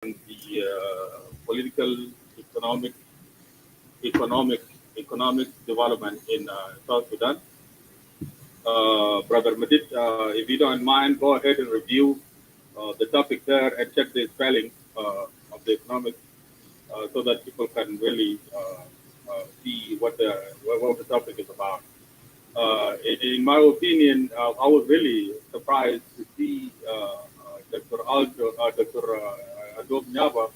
the political, economic, economic, economic development in South Sudan. Brother Madid, if you don't mind, go ahead and review the topic there and check the spelling of the economic so that people can really see what the topic is about. In my opinion, I was really surprised to see Dr. Ajou Nyaba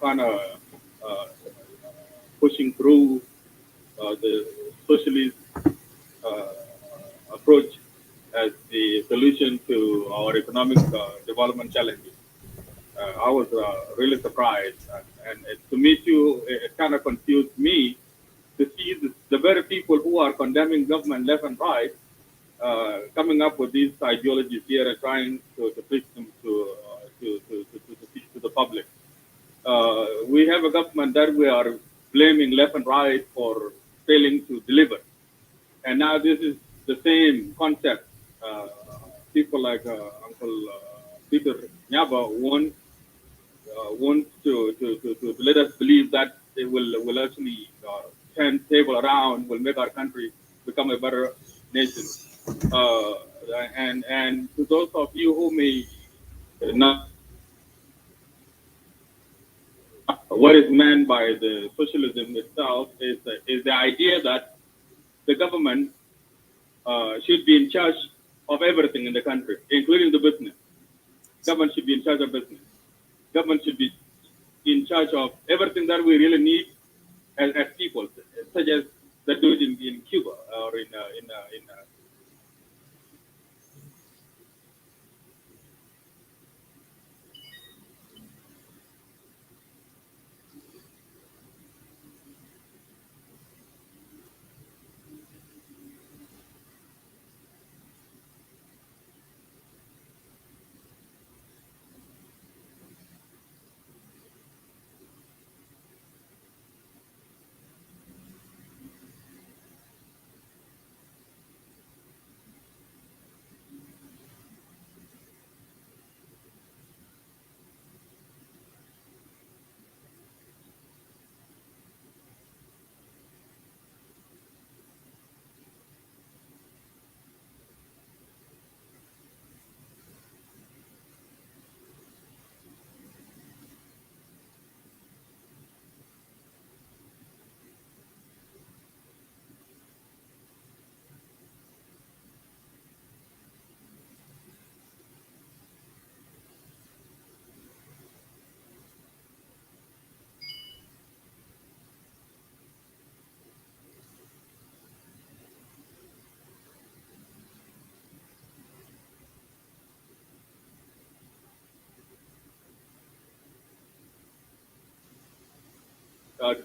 kind of uh, pushing through the socialist uh, approach as the solution to our economic development challenges. I was really surprised, and to me too, it kind of confused me to see the very people who are condemning government left and right coming up with these ideologies here and trying to preach them to the public. We have a government that we are blaming left and right for failing to deliver. And now this is the same concept. Uh, People like Uncle Peter Nyaba want to let us believe that they will actually turn table around, will make our country become a better nation. Uh, and to those of you who may not what is meant by the socialism itself is the idea that the government should be in charge of everything in the country, including the business. Government should be in charge of business. Government should be in charge of everything that we really need as people, such as they do it in Cuba or in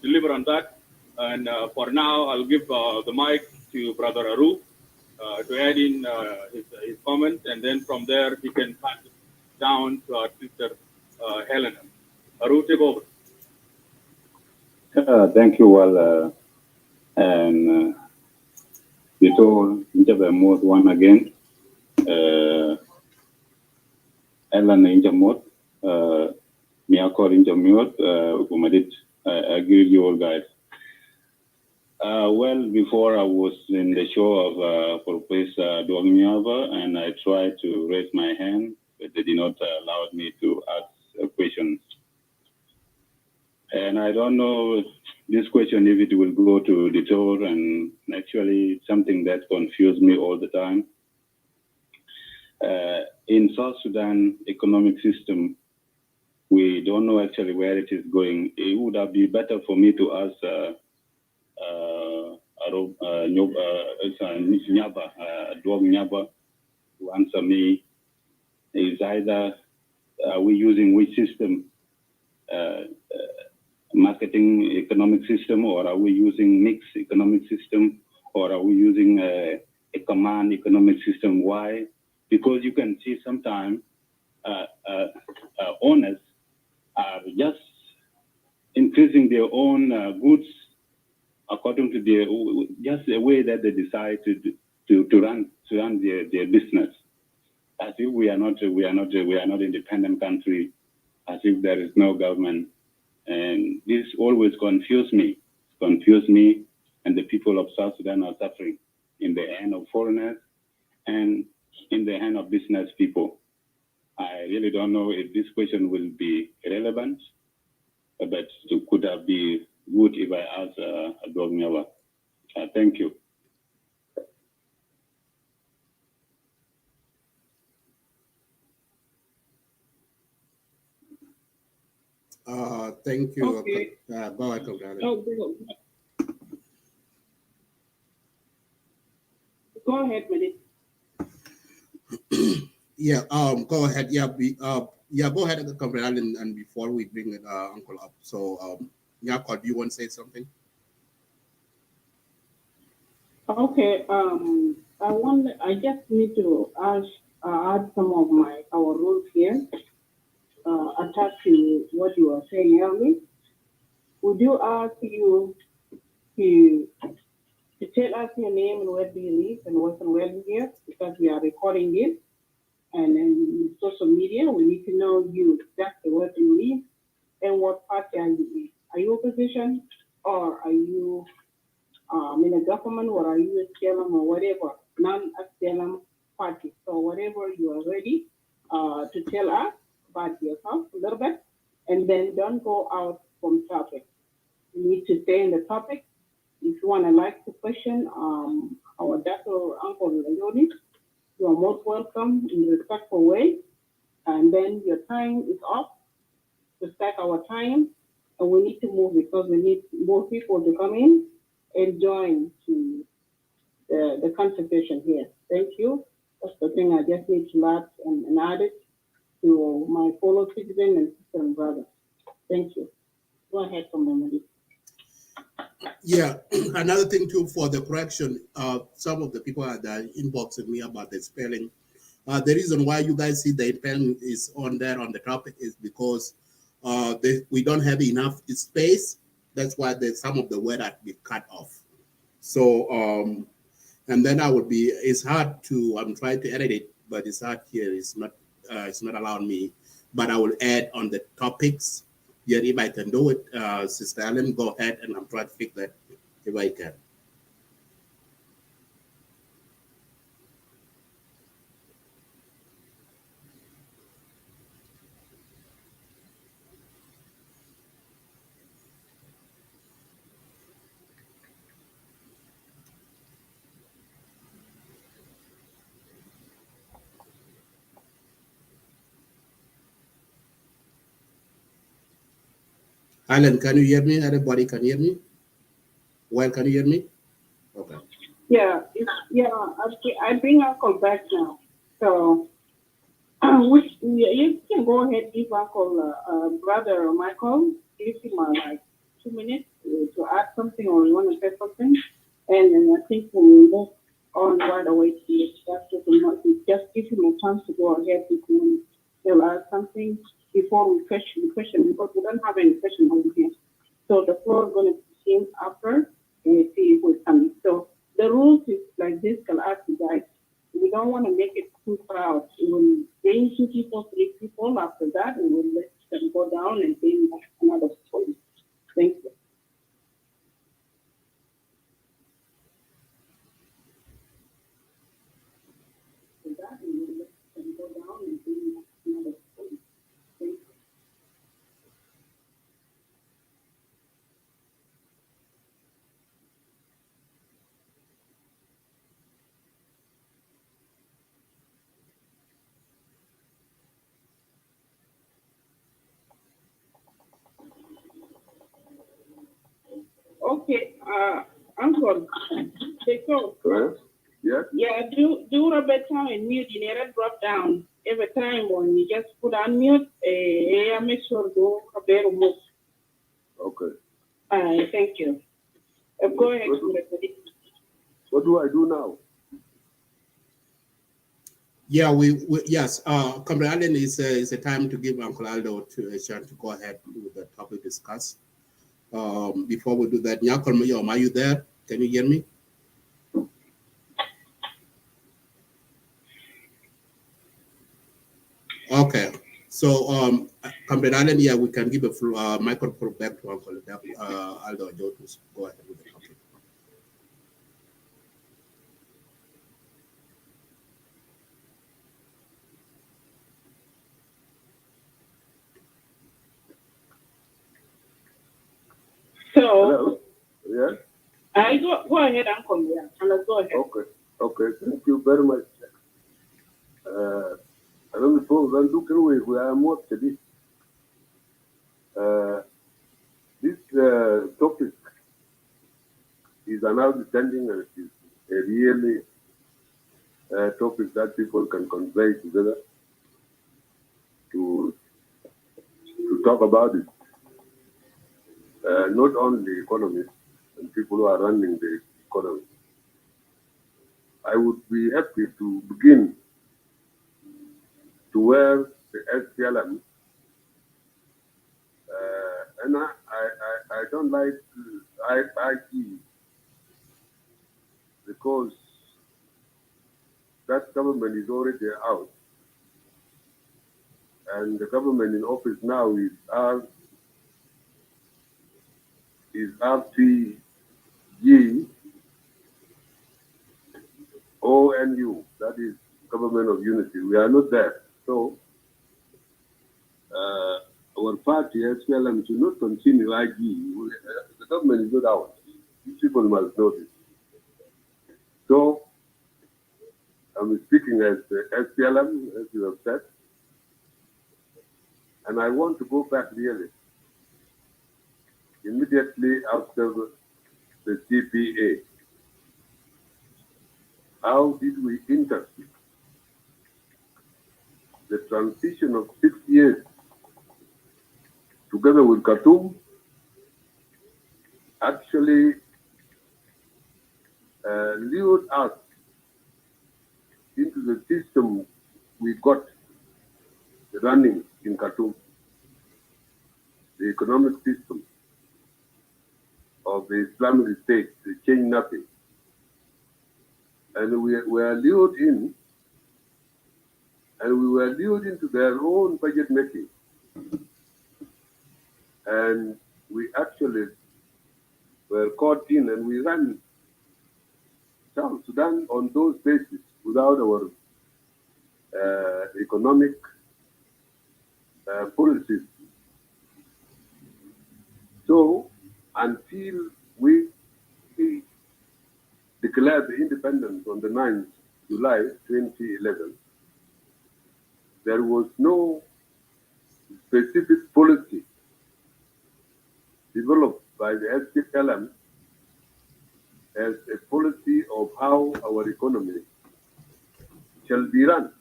deliver on that. And for now, I'll give the mic to Brother Aru to add in his comments, and then from there he can pass it down to our sister Helena. Aru, take over. Thank you, well, and before Injabamot one again, Ellen Injamot, Miyako Injamot, Umadit, I agree with you all guys. Well, before I was in the show of Professor Dwagnyava, and I tried to raise my hand, but they did not allow me to ask questions. And I don't know this question if it will go to the tour, and actually something that confused me all the time. In South Sudan economic system, we don't know actually where it is going. It would have been better for me to ask Dwag Nyaba to answer me. Is either are we using which system? Marketing economic system, or are we using mixed economic system, or are we using a command economic system? Why? Because you can see sometimes owners are just increasing their own goods according to their just the way that they decide to run their business. As if we are not independent country. if there is no government. And this always confused me, and the people of South Sudan are suffering in the hand of foreigners and in the hand of business people. I really don't know if this question will be relevant, but it could have been good if I ask Dr. Thank you. Thank you. Okay. Go ahead, Go ahead, Malik. Yeah. Go ahead. Yeah. Go ahead, Comrade, and before we bring Uncle up. So, Nyako, do you want to say something? Okay. I just need to add some of our rules here. Attached to what you were saying earlier. Would you ask you to tell us your name and where do you live and what's and where you here, because we are recording this, and in social media we need to know you exactly where you live and what party are you in. Are you opposition or are you in a government, or are you a SPLM or whatever, non-SPLM party? So whatever you are ready to tell us about yourself a little bit, and then don't go out from topic. You need to stay in the topic. If you want to like the question, our Dr. Uncle Leoni, you are most welcome in a respectful way. And then your time is up. Respect our time, and we need to move because we need more people to come in and join to the conversation here. Thank you. That's the thing I just need to add and add it to my fellow citizen and sister and brother. Thank you. Go ahead, somebody. Yeah, another thing too for the correction, some of the people are inboxing me about the spelling. The reason why you guys see the spelling is on there on the topic is because we don't have enough space. That's why some of the word had been cut off. So, and then it's hard to, I'm trying to edit it, but it's hard here. It's not allowing me, but I will add on the topics. Yeah, if I can do it, Sister Ellen, go ahead, and I'm trying to fix that if I can. Alan, can you hear me? Everybody can hear me? Well, can you hear me? Okay. Yeah, I bring Uncle back now. So you can go ahead, give Uncle brother Michael, give him like 2 minutes to add something, or you want to say something, and then I think we'll move on right away to the just give him a chance to go ahead if he'll add something before we question the question, because we don't have any question over here. So the floor is going to be seen after and see who is coming. So the rules is like this, I'll ask you guys. We don't want to make it too crowded. We will bring 2 people, 3 people. After that, we will let them go down and bring another story. Thank you. After that, we will let them go down and bring another story. Thank you. Okay, Uncle, take over. Yes. Yeah, do Robert and mute. You need to drop down every time when you just put on mute. Make sure do Robert move. Okay. Thank you. Go ahead. What do I do now? Yeah, yes. Comrade Allen is a time to give Uncle Aldo a chance to go ahead with the topic discussed. Before we do that, Nyako, are you there? Can you hear me? Okay. So, Comrade Allen, yeah, we can give a microphone back to Uncle Aldo Ajou to go ahead with the topic. So, Hello? Yes? I go ahead, Uncle. Yeah, let's go ahead. Okay, thank you very much. I don't know we are more today. This topic is an outstanding and it is a really topic that people can convey together to talk about it. Not only economists and people who are running the economy. I would be happy to begin to where the SPLM, and I don't like IG because that government is already out, and the government in office now is RTG ONU, that is Government of Unity. We are not there. So our party, SPLM, should not continue IG. The government is not out. These people must know this. So I'm speaking as the SPLM, as you have said, and I want to go back really immediately after the CPA. How did we enter the transition of 6 years together with Khartoum? Actually lured us into the system we got running in Khartoum, the economic system of the Islamic State, they changed nothing. And we were lured in, and we were lured into their own budget making. And we actually were caught in, and we ran South Sudan on those bases without our economic policies. So until we declared the independence on the 9th July 2011, there was no specific policy developed by the SPLM as a policy of how our economy shall be run.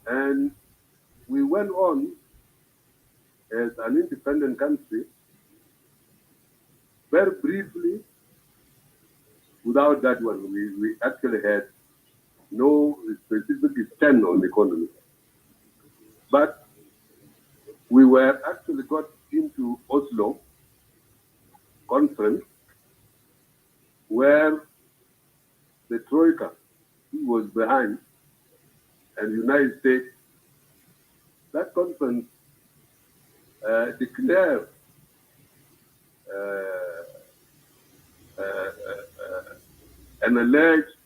And we went on as an independent country very briefly. Without that one, we actually had no specific stand on the economy. But we were actually got into Oslo conference where the Troika, who was behind, and the United States, that conference declared an alleged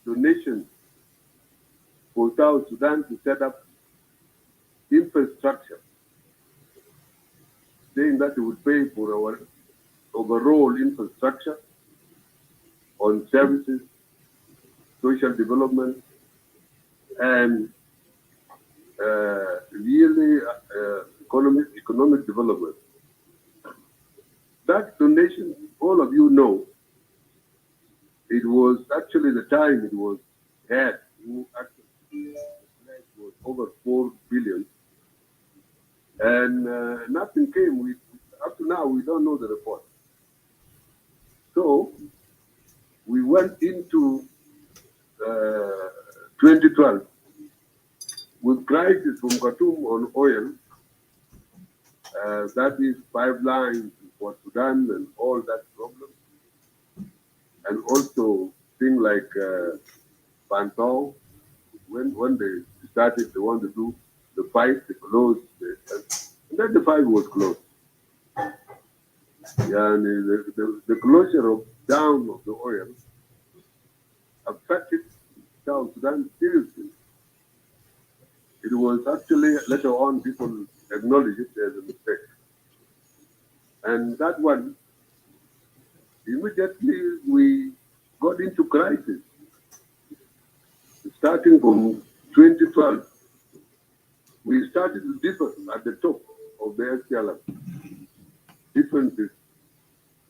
donation for South Sudan to set up infrastructure, saying that it would pay for our overall infrastructure on services, social development, and really economic development. That donation, all of you know, it was actually the time it was had, actually was over 4 billion, and nothing came. Up to now, we don't know the report. So we went into 2012 with crisis from Khartoum on oil, that is pipelines for Sudan and all that problem, and also things like Pantau when they started, they want to do the fight, they closed, and then the fight was closed. Yeah, and the closure of down of the oil affected South Sudan seriously. It was actually later on people acknowledged it as a mistake. And that one, immediately we got into crisis. Starting from 2012, we started to differ at the top of the SPLM. Differences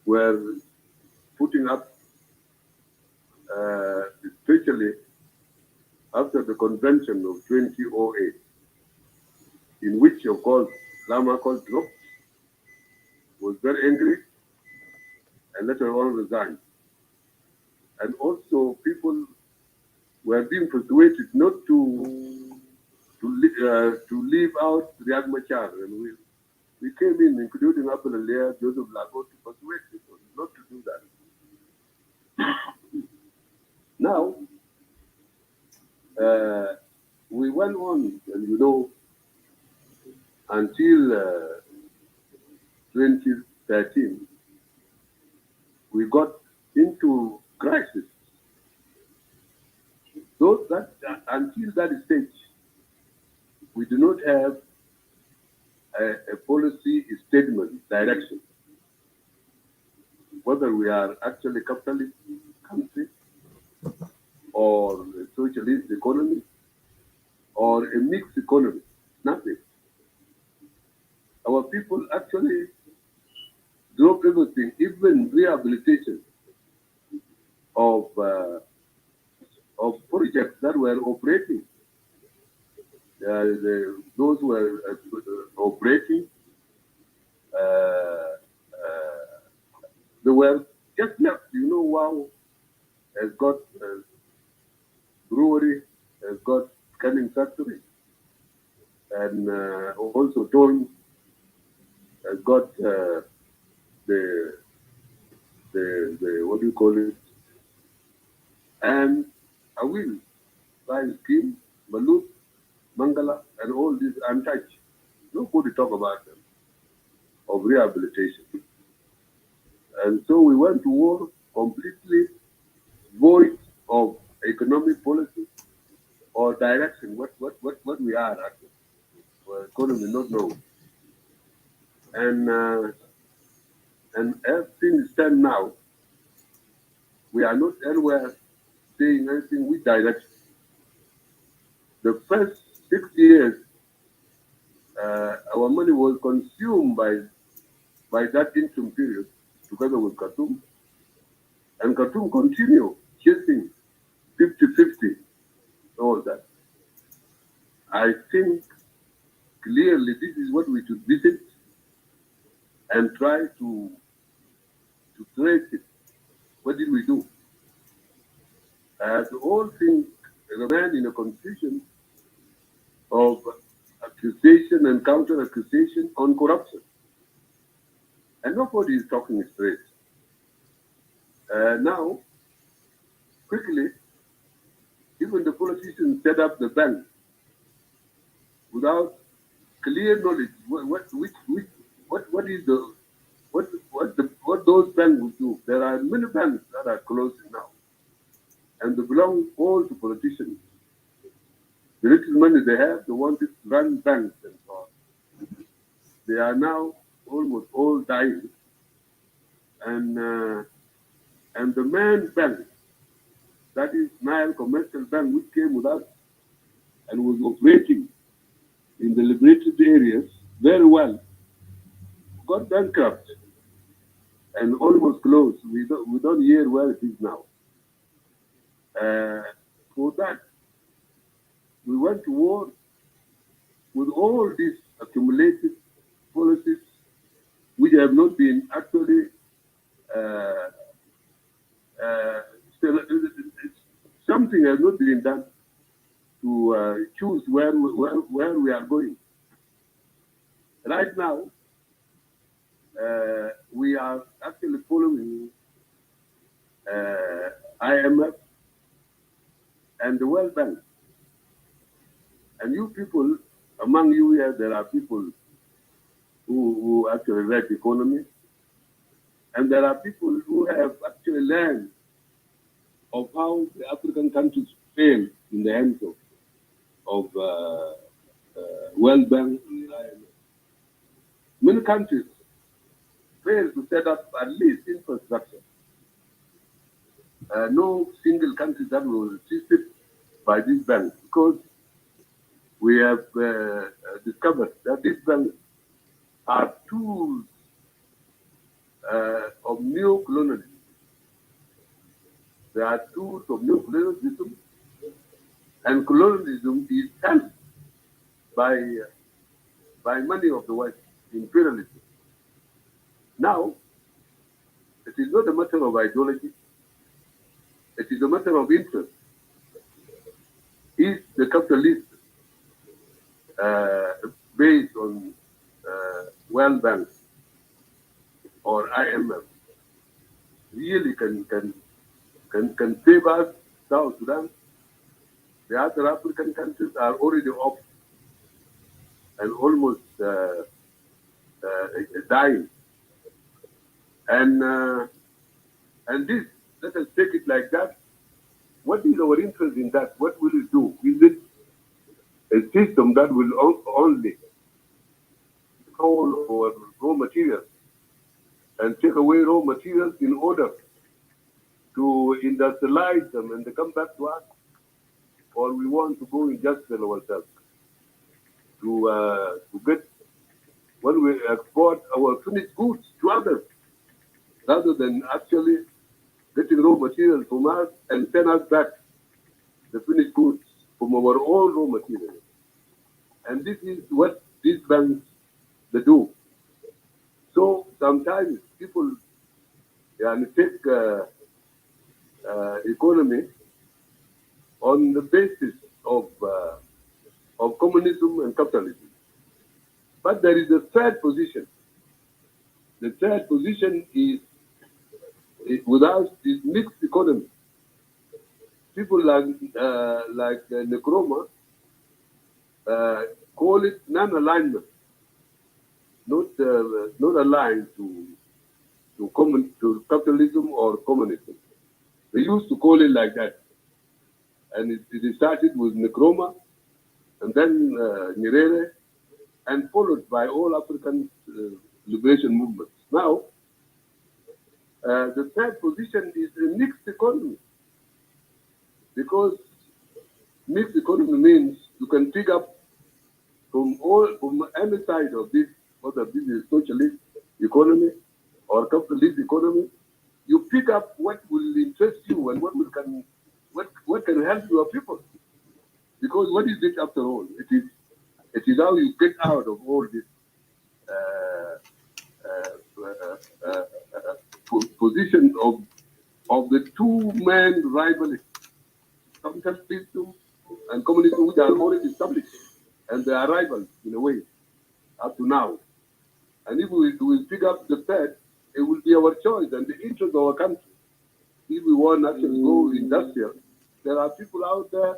were putting up, especially after the convention of 2008, in which, of course, Lamarcus dropped, was very angry, and later on resigned. And also, people were being persuaded not to leave out Riyad Machar, and we came in, including Abdul Alia, Joseph Lago, to persuade people not to do that. Now, we went on, and until 2013, we got into crisis. So that until that stage, we do not have a policy statement direction, whether we are actually capitalist country or a socialist economy or a mixed economy. Nothing. Our people actually drove everything, even rehabilitation of projects that were operating. Those were operating. They were just left. Wow has got a brewery, has got canning factory, and also Tone has got the what do you call it? And I will buy scheme, Malut, Mangala, and all these untouched. Nobody talk about them of rehabilitation. And so we went to war completely void of economic policy or direction. What we are actually, our economy not known. And as things stand now, we are not anywhere saying anything with direction. The first 6 years, our money was consumed by that interim period together with Khartoum. And Khartoum continue chasing 50-50, all that. I think clearly this is what we should visit and try to trace it. What did we do? The whole thing remained in a confusion of accusation and counter-accusation on corruption. And nobody is talking straight. Now, quickly, even the politicians set up the bank without clear knowledge what those banks will do. There are many banks that are closing now, and they belong all to politicians. The little money they have, they want to run banks and so on. They are now almost all dying, and the main bank, that is Nile Commercial Bank, which came with us and was operating in the liberated areas very well, got bankrupt and almost closed. We don't hear where it is now. For that, we went to war with all these accumulated policies which have not been actually something has not been done to choose where we are going. Right now, we are actually following IMF and the World Bank. And you people, among you here, there are people who actually read economy, and there are people who have actually learned of how the African countries fail in the hands of World Bank and IMF. Many countries fail to set up at least infrastructure. No single country that was assisted by this bank, because we have discovered that these banks are tools of neo-colonialism. They are tools of neo-colonialism, and colonialism is helped by money of the West, imperialism. Now, it is not a matter of ideology, it is a matter of interest. Is the capitalist based on World Bank or IMF really can save us, South Sudan? The other African countries are already off and almost dying. And this, let us take it like that. What is our interest in that? What will it do? Is it a system that will only control our raw materials and take away raw materials in order to industrialize them and they come back to us? Or we want to go industrial ourselves to get, when we export our finished goods to others, rather than actually getting raw materials from us and send us back the finished goods from our own raw materials. And this is what these banks, they do. So sometimes people take economy on the basis of communism and capitalism. But there is a third position. The third position is with us is mixed economy. People like Nkrumah call it non-alignment, not aligned to capitalism or communism. They used to call it like that, and it started with Nkrumah, and then Nyerere, and followed by all African liberation movements. Now, the third position is a mixed economy, because mixed economy means you can pick up from any side of this, whether this is socialist economy or capitalist economy. You pick up what will interest you and what can help your people. Because what is it after all? It is how you get out of all this position of the two main rivalry, capitalism and communism, which are already established, and they are rivals in a way up to now. And if we pick up the third, it will be our choice and the interest of our country. If we want to actually go industrial, there are people out there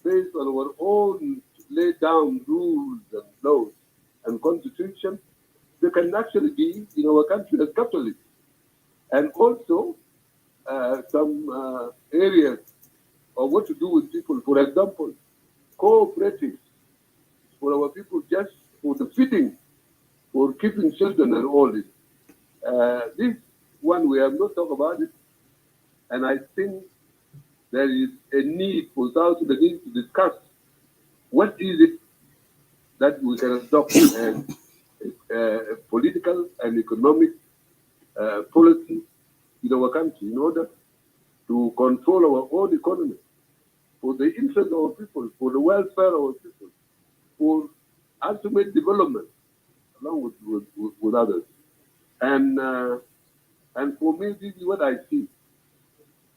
based on our own laid down rules and laws and constitution. They can actually be in our country as capitalists. And also some areas of what to do with people. For example, cooperatives for our people, just for the feeding, for keeping children and all this. This one, we have not talked about it. And I think there is a need for South Sudanese to discuss what is it that we can adopt and political and economic policy in our country in order to control our own economy for the interest of our people, for the welfare of our people, for ultimate development along with others. And for me, this is what I see.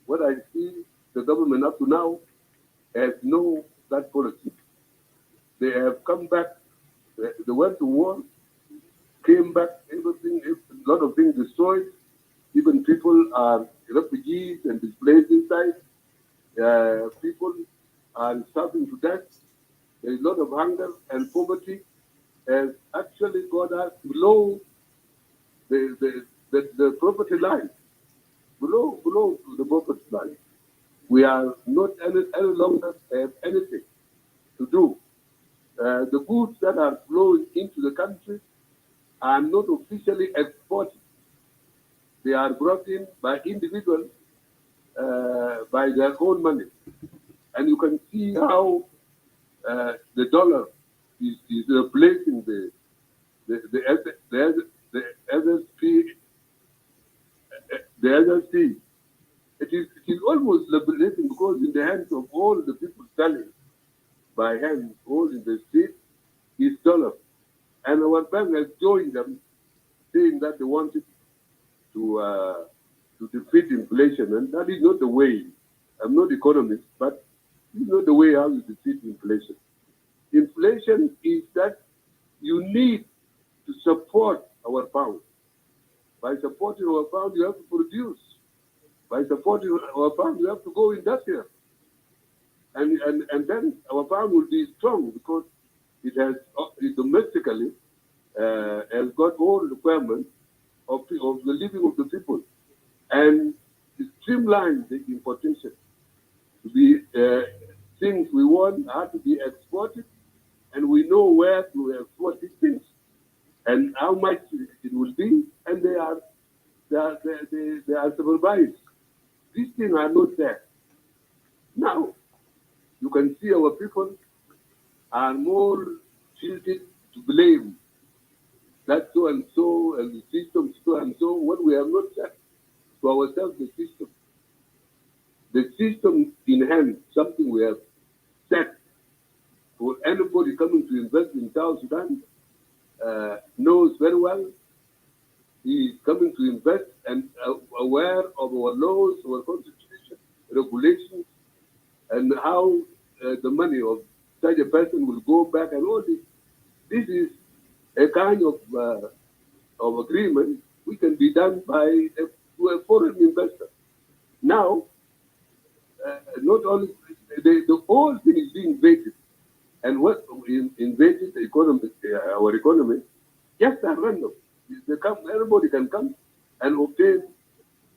What I see, the government up to now has no that policy. They have come back, they went to war, came back, everything, a lot of things destroyed. Even people are refugees and displaced inside. People are starving to death. There is a lot of hunger and poverty has actually got us below the poverty line, below the poverty line. We are not any longer have anything to do. The goods that are flowing into the country are not officially exported. They are brought in by individuals by their own money. And you can see how the dollar is replacing the SSP, the SSP. It is almost liberating because in the hands of all the people selling by hand, all in the street, is dollar. And our bank has joined them, saying that they wanted to defeat inflation, and that is not the way. I'm not economist, but this is not the way how you defeat inflation. Inflation is that you need to support our pound. By supporting our pound, you have to produce. By supporting our pound, you have to go industrial. And then our pound will be strong because it domestically has got all the requirements of the living of the people. And to streamline the importation. The things we want are to be exported, and we know where to export these things and how much it will be, and they are supervised. These things are not there. Now, you can see our people are more tilted to blame that so and the system so and so, when we have not set to ourselves the system. The system in hand, something we have set for anybody coming to invest in South Sudan, knows very well he is coming to invest and aware of our laws, our constitution, regulations, and how the money of such a person will go back and all this. This is a kind of agreement which can be done by a foreign investor. Now, not only the whole thing is being vetted, and what invaded the economy, our economy, just at random. Everybody can come and obtain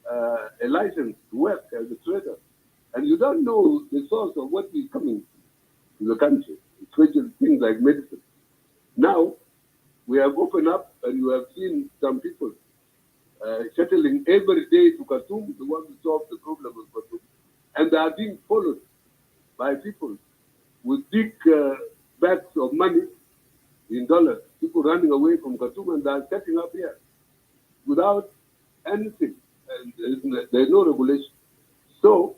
a license to work as a trader, and you don't know the source of what is coming to the country, especially things like medicine. Now, we have opened up, and you have seen some people shuttling every day to Khartoum to want to solve the problem of Khartoum. And they are being followed by people with big bags of money in dollars, people running away from Khartoum, and they are setting up here without anything. And there's no regulation. So,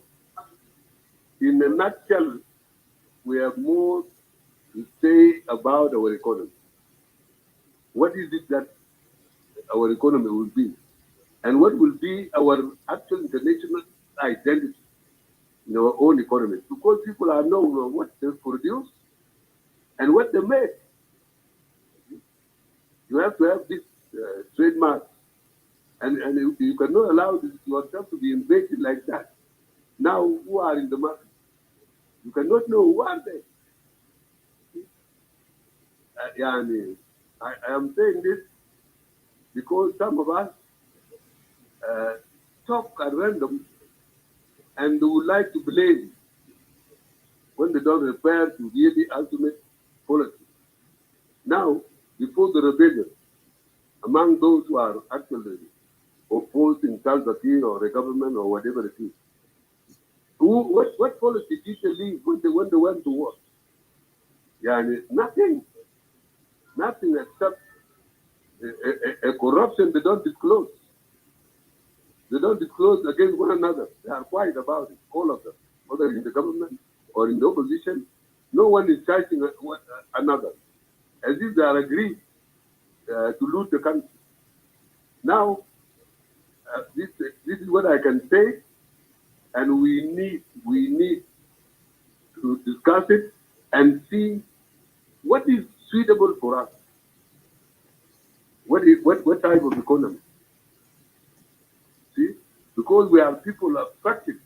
in a nutshell, we have more to say about our economy. What is it that our economy will be? And what will be our actual international identity in our own economy? Because people are knowing what they produce and what they make. You have to have this trademark. And you cannot allow yourself to be invaded like that. Now, who are in the market? You cannot know who are they. I am saying this because some of us talk at random and they would like to blame when they don't refer to really ultimate policy. Now, before the rebellion, among those who are actually opposing Salva Kiir or a government or whatever it is, what policy did they leave when they went to war? Nothing except a corruption they don't disclose. They don't disclose against one another. They are quiet about it, all of them, whether in the government or in the opposition. No one is charging another, as if they are agreed to loot the country. Now, this is what I can say, and we need to discuss it and see what is suitable for us. What type of economy? See, because we are people affected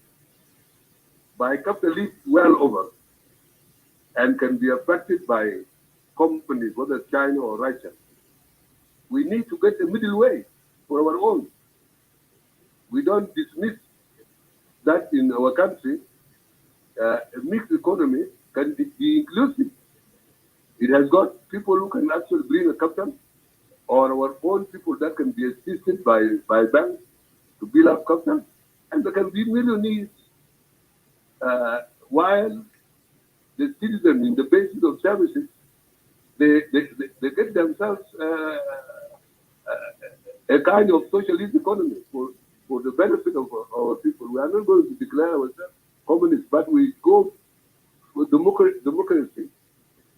by capitalism well over, and can be affected by companies, whether China or Russia. We need to get a middle way for our own. We don't dismiss that in our country, a mixed economy can be inclusive. It has got people who can actually bring a capital, or our own people that can be assisted by banks to build up capital, and there can be millionaires, while the citizens in the basis of services, they get themselves a kind of socialist economy for the benefit of our people. We are not going to declare ourselves communists, but we go for democracy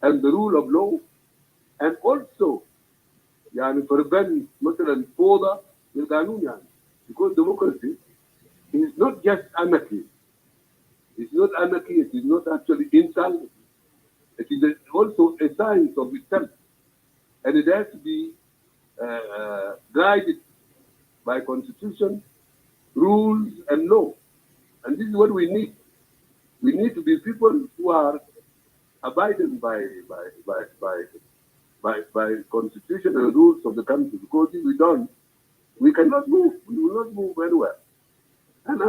and the rule of law, and also يعني prevent مثلا فوضى بالقانون يعني, because democracy is not just anarchy. It's not anarchy. It is not actually insult. It is also a science of itself, and it has to be guided by constitution, rules, and law. And this is what we need. We need to be people who are abiding by constitution and rules of the country. Because if we don't, we cannot move. We will not move anywhere. And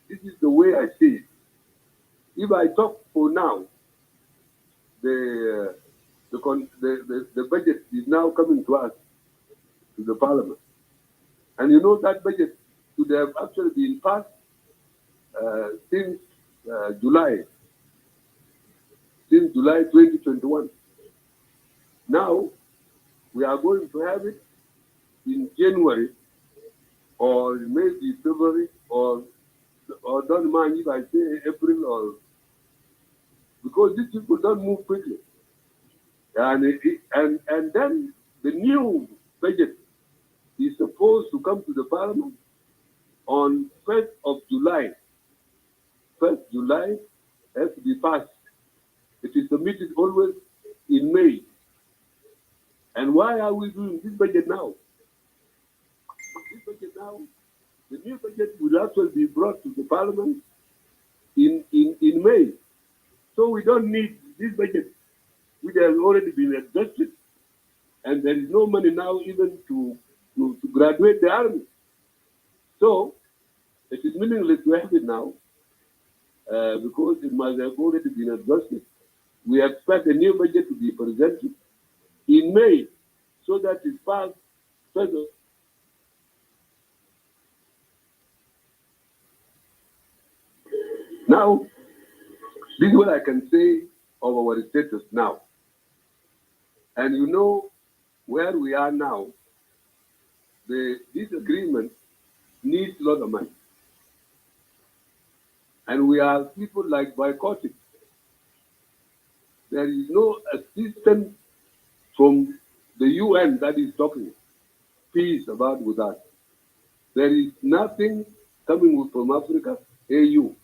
this is the way I see it. If I talk for now, the budget is now coming to us, to the parliament. And you know that budget should have actually been passed since July 2021. Now, we are going to have it in January, or maybe February, or don't mind if I say April, or because these people don't move quickly. And then the new budget is supposed to come to the parliament on 1st of July. 1st July has to be passed. It is submitted always in May. And why are we doing this budget now? This budget now, the new budget will actually be brought to the parliament in May. So we don't need this budget, which has already been adjusted, and there is no money now even to graduate the army. So it is meaningless to have it now, because it must have already been adjusted. We expect a new budget to be presented in May, so that it passed further. Now, this is what I can say of our status now. And you know where we are now, this agreement needs a lot of money. And we are people like boycotting. There is no assistance from the UN that is talking peace about with us. There is nothing coming from Africa, AU.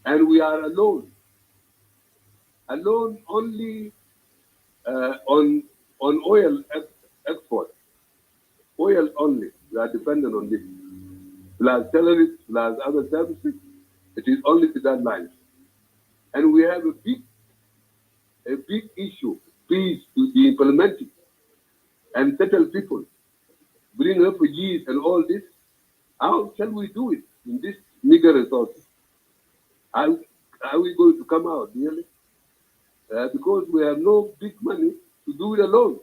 And we are alone. Alone only on oil export. Oil only. We are dependent on this. Plus salaries, plus other services. It is only to that line. And we have a big issue, peace to be implemented and settle people, bring refugees and all this. How shall we do it in this meager resources? Are we going to come out, really? Because we have no big money to do it alone.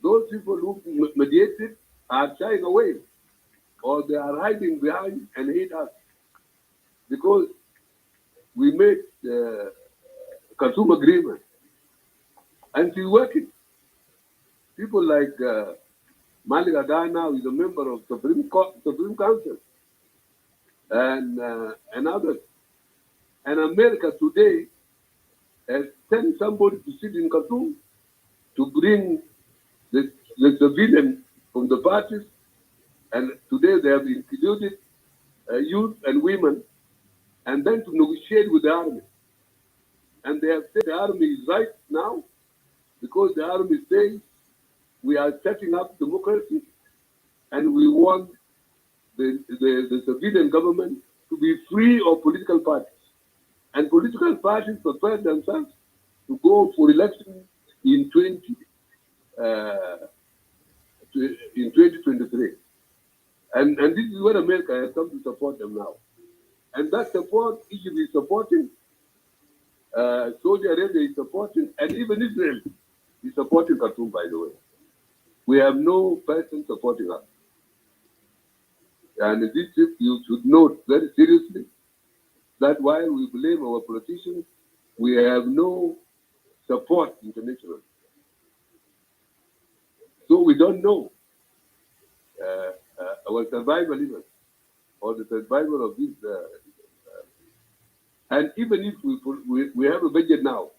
Those people who mediated are shying away, or they are hiding behind and hate us. Because we made the Khartoum agreement, and it's working. People like Malik Agana is a member of Supreme Council, and others. And America today has sent somebody to sit in Khartoum to bring the civilian from the parties, and today they have included youth and women, and then to negotiate with the army. And they have said the army is right now, because the army says we are setting up democracy, and we want the civilian government to be free of political parties. And political parties prepared themselves to go for election in 2023. And this is where America has come to support them now. And that support, Egypt is supporting, Saudi Arabia is supporting, and even Israel is supporting Khartoum, by the way. We have no person supporting us. And this you should note very seriously that while we blame our politicians, we have no support internationally. So we don't know our survival even, or the survival of this. And even if we have a budget now,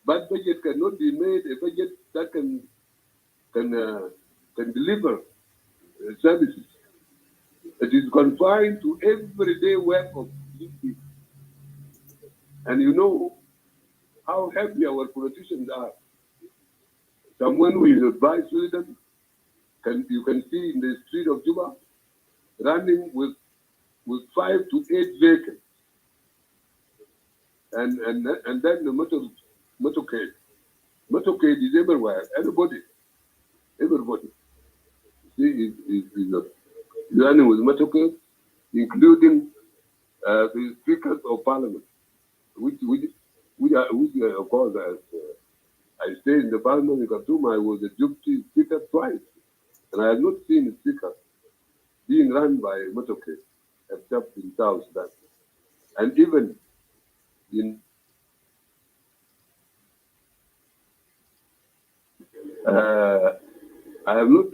but budget cannot be made a budget that can deliver services. It is confined to everyday work of people. And you know how happy our politicians are. Someone who is a vice president, you can see in the street of Juba, running with 5 to 8 vehicles. And then the motorcade. Motorcade is everywhere. Everybody. See, is running with motorcade, including the speakers of parliament, which of course, as I stayed in the parliament in Khartoum, I was a deputy speaker twice, and I have not seen a speaker being run by a motorcade, except in South Sudan. And even in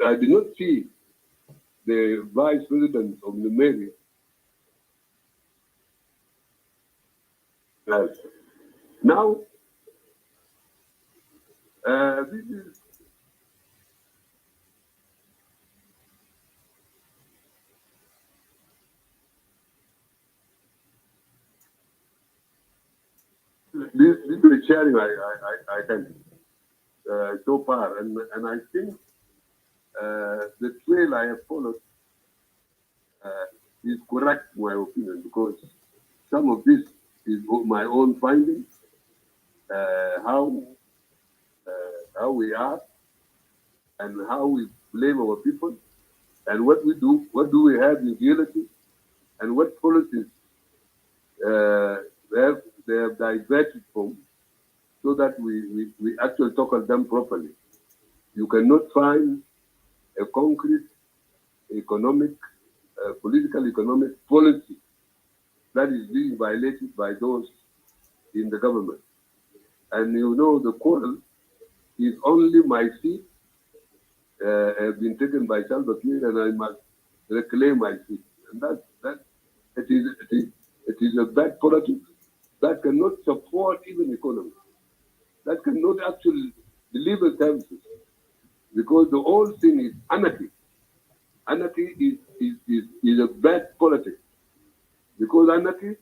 I did not see the vice president of the Navy. Now, this is the sharing I can so far, and I think the trail I have followed is correct, in my opinion, because some of this is my own findings, how we are, and how we blame our people, and what we do, what do we have in reality, and what policies they have diverted from, so that we actually tackle them properly. You cannot find a concrete economic, political economic policy that is being violated by those in the government. And you know, the quarrel is only my seat have been taken by Salva Kiir, and I must reclaim my seat. And it is a bad politics that cannot support even economy, that cannot actually deliver services, because the whole thing is anarchy. Anarchy is a bad politics, because anarchy,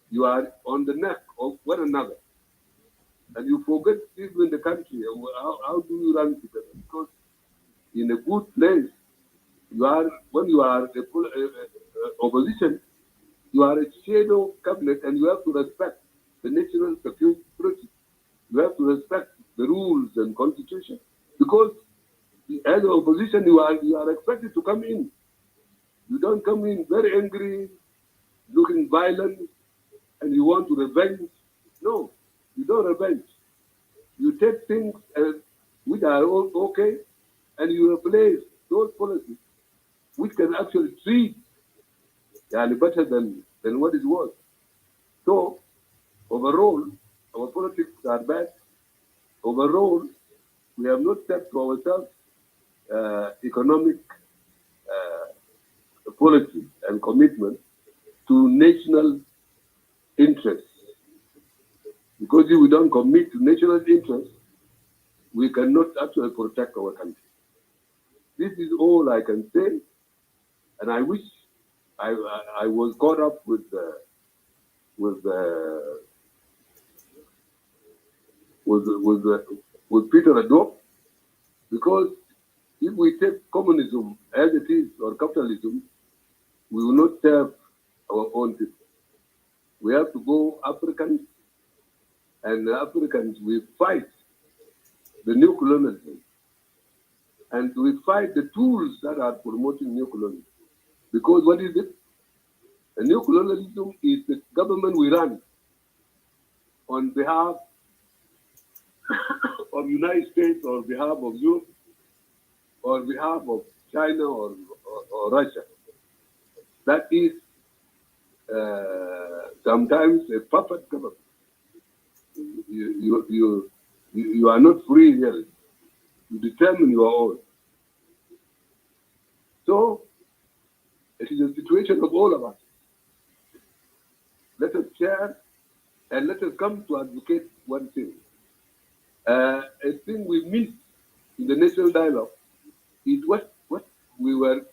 you are on the neck of one another, and you forget people in the country. How do you run together? Because in a good place, when you are opposition, you are a shadow cabinet, and you have to respect the national security. You have to respect the rules and constitution, because as an opposition, you are expected to come in. You don't come in very angry, looking violent, and you want to revenge. No, you don't revenge. You take things which are all okay, and you replace those policies which can actually treat better than what it was. So, overall, our politics are bad. Overall, we have not set to ourselves economic policy and commitment to national interests. Because if we don't commit to national interests, we cannot actually protect our country. This is all I can say, and I wish I was caught up with Peter Addo, because if we take communism as it is, or capitalism, we will not serve our own people. We have to go Africans, and the Africans, we fight the new colonialism. And we fight the tools that are promoting new colonialism. Because what is it? A new colonialism is the government we run on behalf of United States or behalf of Europe or behalf of China or Russia. That is sometimes a puppet government. You are not free here. You determine your own. So it is a situation of all of us. Let us share and let us come to advocate one thing. A thing we missed in the national dialogue is what we were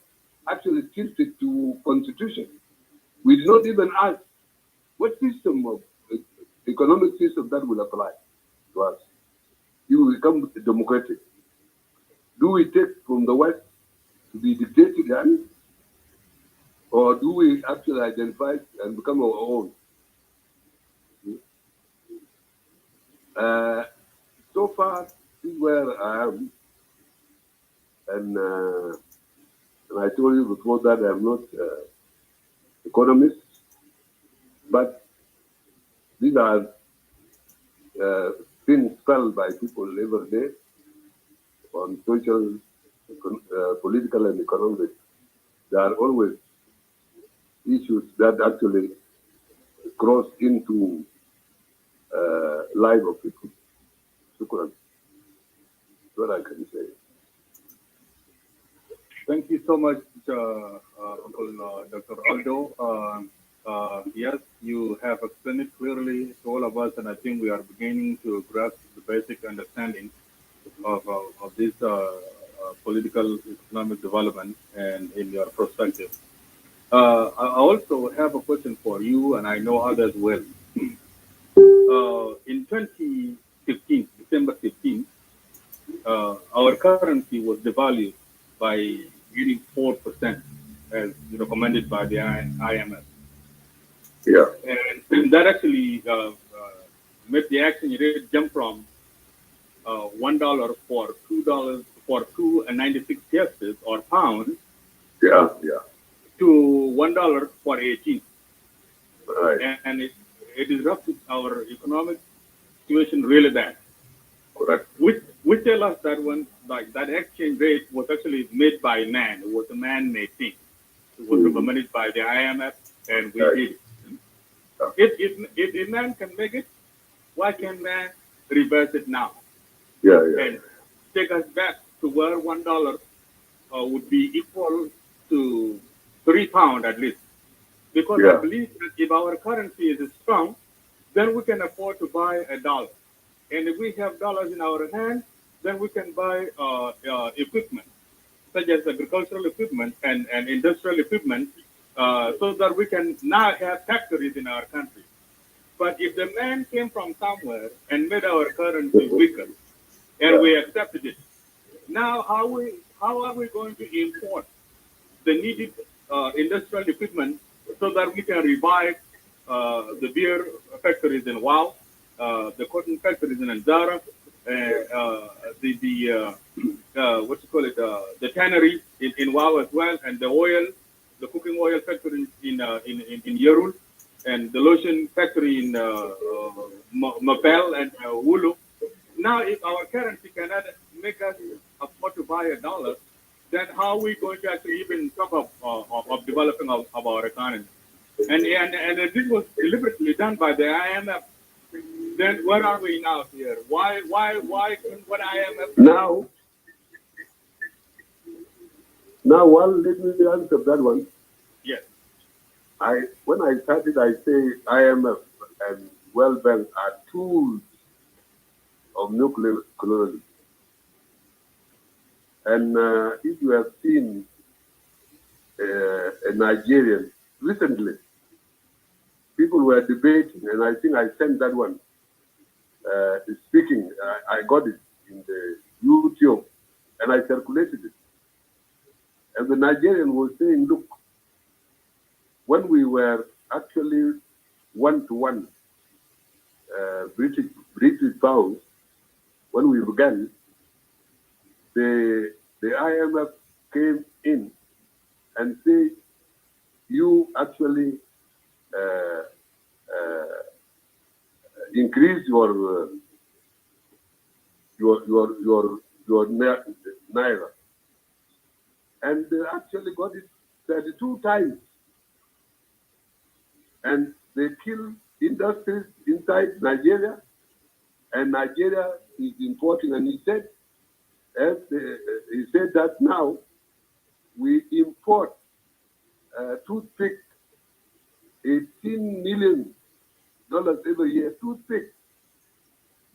actually tilted to constitution. We did not even ask what system of economic system that will apply to us. You will become democratic. Do we take from the West to be dictated on, or do we actually identify and become our own? So far, this is where I am, and I told you before that I'm not economist, but these are things felt by people every day on social, political, and economic. There are always issues that actually cross into life of people. Shukran. That's what I can say. Thank you so much, Uncle Dr. Aldo. Yes, you have explained it clearly to all of us, and I think we are beginning to grasp the basic understanding of this political economic development and in your perspective. I also have a question for you, and I know others will. In 2015, December 15, our currency was devalued by nearly 4%, as recommended by the IMF. Yeah. And that actually made the exchange rate jump from $1 for $2 for 2.96 or pounds. Yeah. To $1 for 18. Right. And it disrupted our economic situation really bad. Correct. Which tell us that that exchange rate was actually made by man. It was a man-made thing. It was recommended by the IMF, and we did it. If man can make it, why can't man reverse it now? Yeah. And take us back to where $1 would be equal to £3 at least. Because I believe that if our currency is strong, then we can afford to buy a dollar. And if we have dollars in our hand, then we can buy equipment, such as agricultural equipment and industrial equipment, so that we can now have factories in our country. But if the man came from somewhere and made our currency weaker, and we accepted it, now how are we going to import the needed industrial equipment so that we can revive the beer factories in Wow, the cotton factories in Anzara, the tannery in Wow as well, and the cooking oil factory in Yerul, and the lotion factory in Mapel and Wulu. Now, if our currency cannot make us afford to buy a dollar, then how are we going to actually even talk of developing of our economy? And this was deliberately done by the IMF. Then where are we now here? Why couldn't what IMF Now, let me answer that one. Yes. When I started, I say IMF and World Bank are tools of nuclear colonialism. And if you have seen a Nigerian recently, people were debating, and I think I sent that one speaking. I got it in the YouTube, and I circulated it. And the Nigerian was saying, look, when we were actually 1-to-1 British pounds, when we began, the IMF came in and said, you actually increase your naira, and they actually got it 32 times, and they killed industries inside Nigeria, and Nigeria is importing, and he said that now we import toothpick, $18 million every year. Toothpick,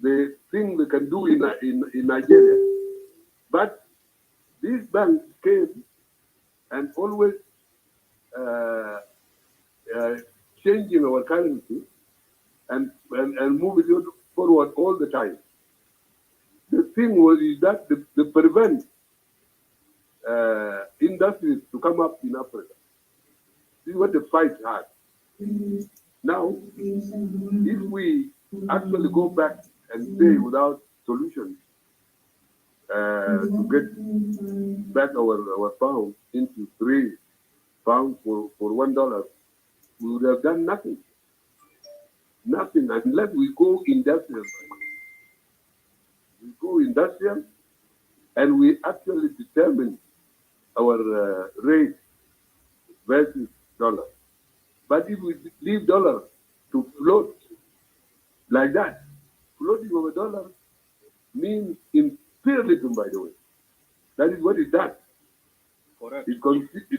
the thing we can do in Nigeria. But these banks came and always changing our currency and moving it forward all the time. The thing is that they prevent industries to come up in Africa. This is what the fight had. Now, if we actually go back and say without solutions to get back our pound into £3 for $1, we would have done nothing. Nothing unless we go industrial. We go industrial and we actually determine our rate versus dollar. But if we leave dollar to float like that, floating over dollar means imperialism, by the way. That is what it does. Correct. It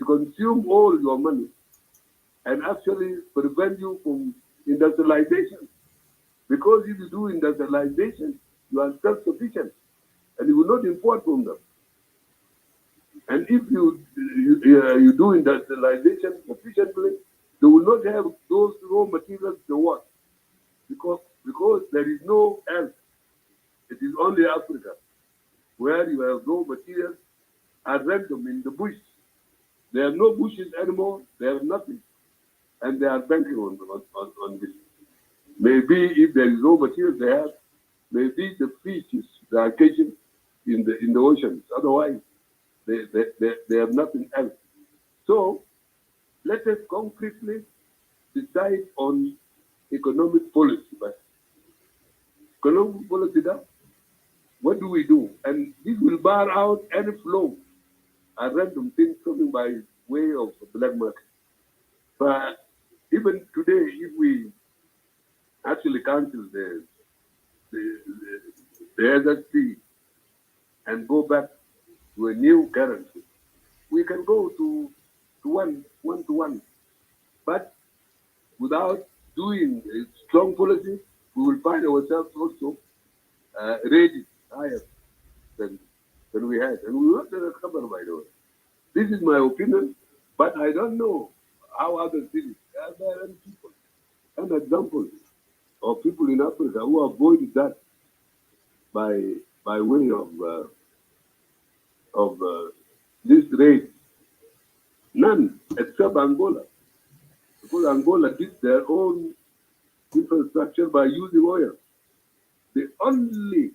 consumes all your money and actually prevent you from industrialization. Because if you do industrialization, you are self-sufficient and you will not import from them. And if you do industrialization sufficiently, they will not have those raw materials to work. Because there is no else. It is only Africa where you have raw materials at random in the bush. There are no bushes anymore. They have nothing. And they are banking on this. Maybe if there is raw materials they have, maybe the fishes they are catching in the oceans. Otherwise, they have nothing else. So let us concretely decide on economic policy. But economic policy, what do we do? And this will bar out any flow and random things coming by way of black market. But even today, if we actually cancel the SSP and go back to a new currency, we can go to one-to-one. But without doing a strong policy, we will find ourselves also ready higher than we had. And we will not recover, by the way. This is my opinion, but I don't know how others did it. There are people, and examples of people in Africa who avoided that by way of this rate. None except Angola, because Angola did their own infrastructure by using oil. The only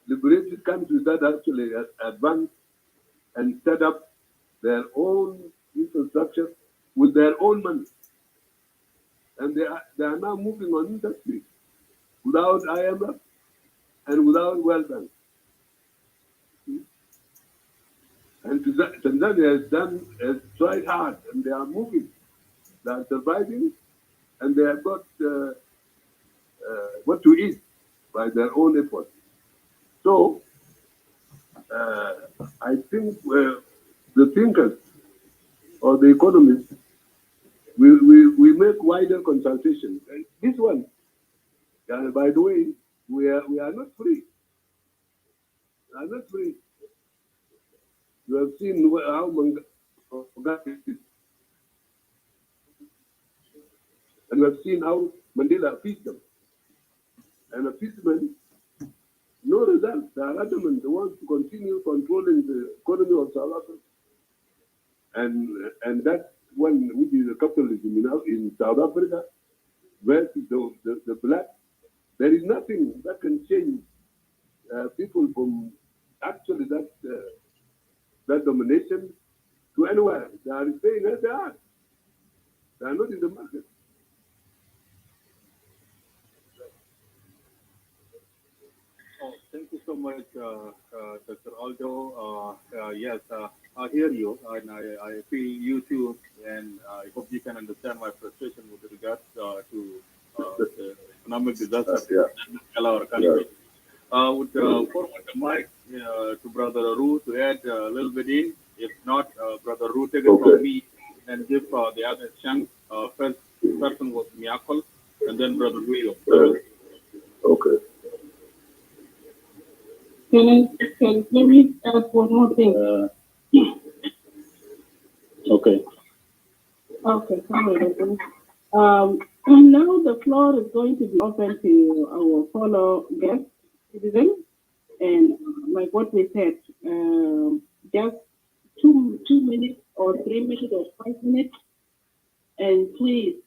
liberated countries that actually advanced and set up their own infrastructure with their own money. And they are now moving on industry without IMF and without World Bank. And Tanzania has tried hard, and they are moving. They are surviving, and they have got what to eat by their own efforts. So I think the thinkers or the economists, we make wider consultation. And this one, by the way, we are not free. We are not free. You have seen how Mugabe is. And you have seen how Mandela appeased them. And appeasement, no result. They are adamant. They want to continue controlling the economy of South Africa. And that one, which is a capitalism in South Africa, versus the black, there is nothing that can change people from actually that domination to anywhere. They are staying as they are. They are not in the market. Oh, thank you so much, Dr. Aldo. Yes, I hear you, and I feel you too, and I hope you can understand my frustration with regards to the economic disaster in our country. Would forward the mic to Brother Aru to add a little bit in. If not, Brother Aru, take it from me and give the other chance. First person was Miyakol, and then Brother William. Okay. Can we add one more thing? Okay. Okay, sorry. And now the floor is going to be open to our fellow guests, citizens, and like what we said, just 2 minutes or 3 minutes or 5 minutes, and please,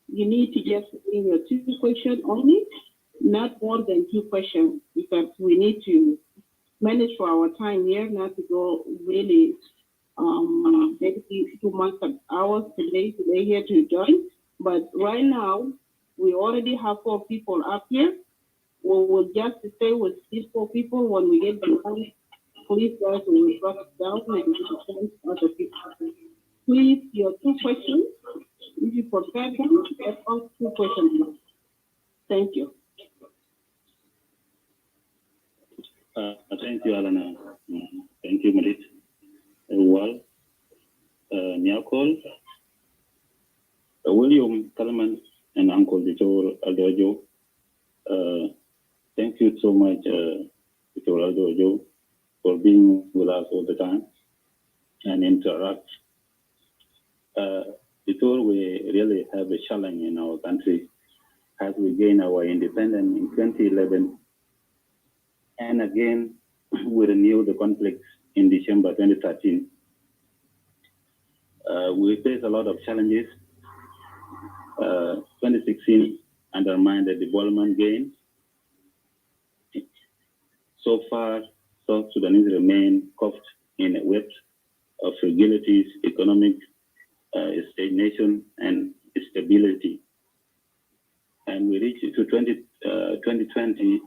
you need to just bring your 2 questions only, not more than 2 questions, because we need to manage for our time here, not to go really maybe 2 months of hours today here to join. But right now, we already have 4 people up here. We will just stay with these 4 people. When we get the time, please guys, we will drop it down and give other people. Please, your 2 questions. If you prepare them, get us 2 questions. Thank you. Thank you, Alana. Thank you, Marit. Well, Nyakol, William Kalman, and Uncle Dr. Aldo Ajou. Thank you so much, Dr. Aldo Ajou, for being with us all the time and interact. Before we really have a challenge in our country as we gain our independence in 2011, and again we renew the conflict in December 2013. We face a lot of challenges. 2016 undermined the development gains. So far, South Sudanese remain caught in a web of fragilities, economic stagnation, and stability. And we reach to 2020,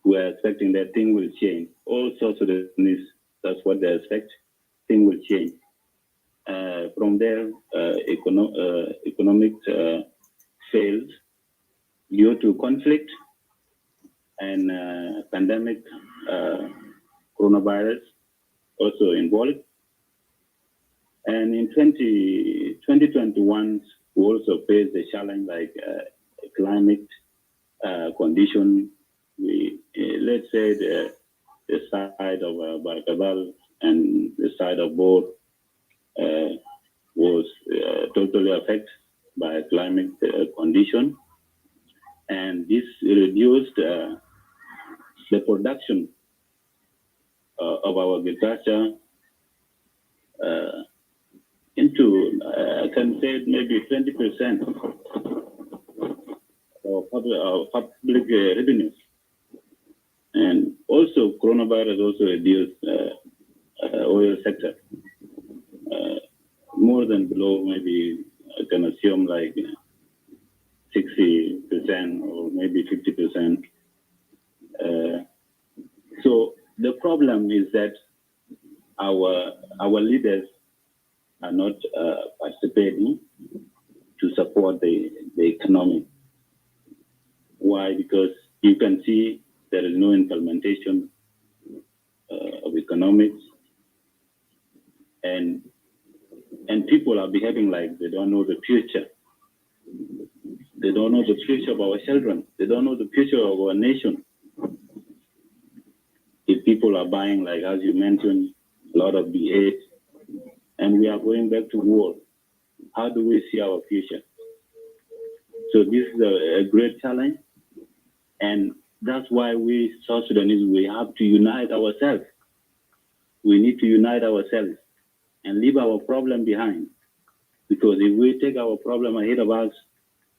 we are expecting that things will change. All South Sudanese, that's what they expect, things will change. From there, economic failed due to conflict and pandemic, coronavirus also involved. And in 2021, we also faced a challenge like climate condition. Let's say the side of Barkadal and the side of Bor was totally affected by climate condition, and this reduced the production of our agriculture into, I can say maybe 20% of public revenues. And also coronavirus also reduced oil sector. More than below, maybe I can assume like 60% or maybe 50%. So the problem is that our leaders are not participating to support the economy. Why? Because you can see there is no implementation of economics, and people are behaving like they don't know the future. They don't know the future of our children. They don't know the future of our nation. If people are buying, like as you mentioned, a lot of B8, and we are going back to war, how do we see our future? So this is a great challenge, and that's why we South Sudanese, we have to unite ourselves. We need to unite ourselves and leave our problem behind. Because if we take our problem ahead of us,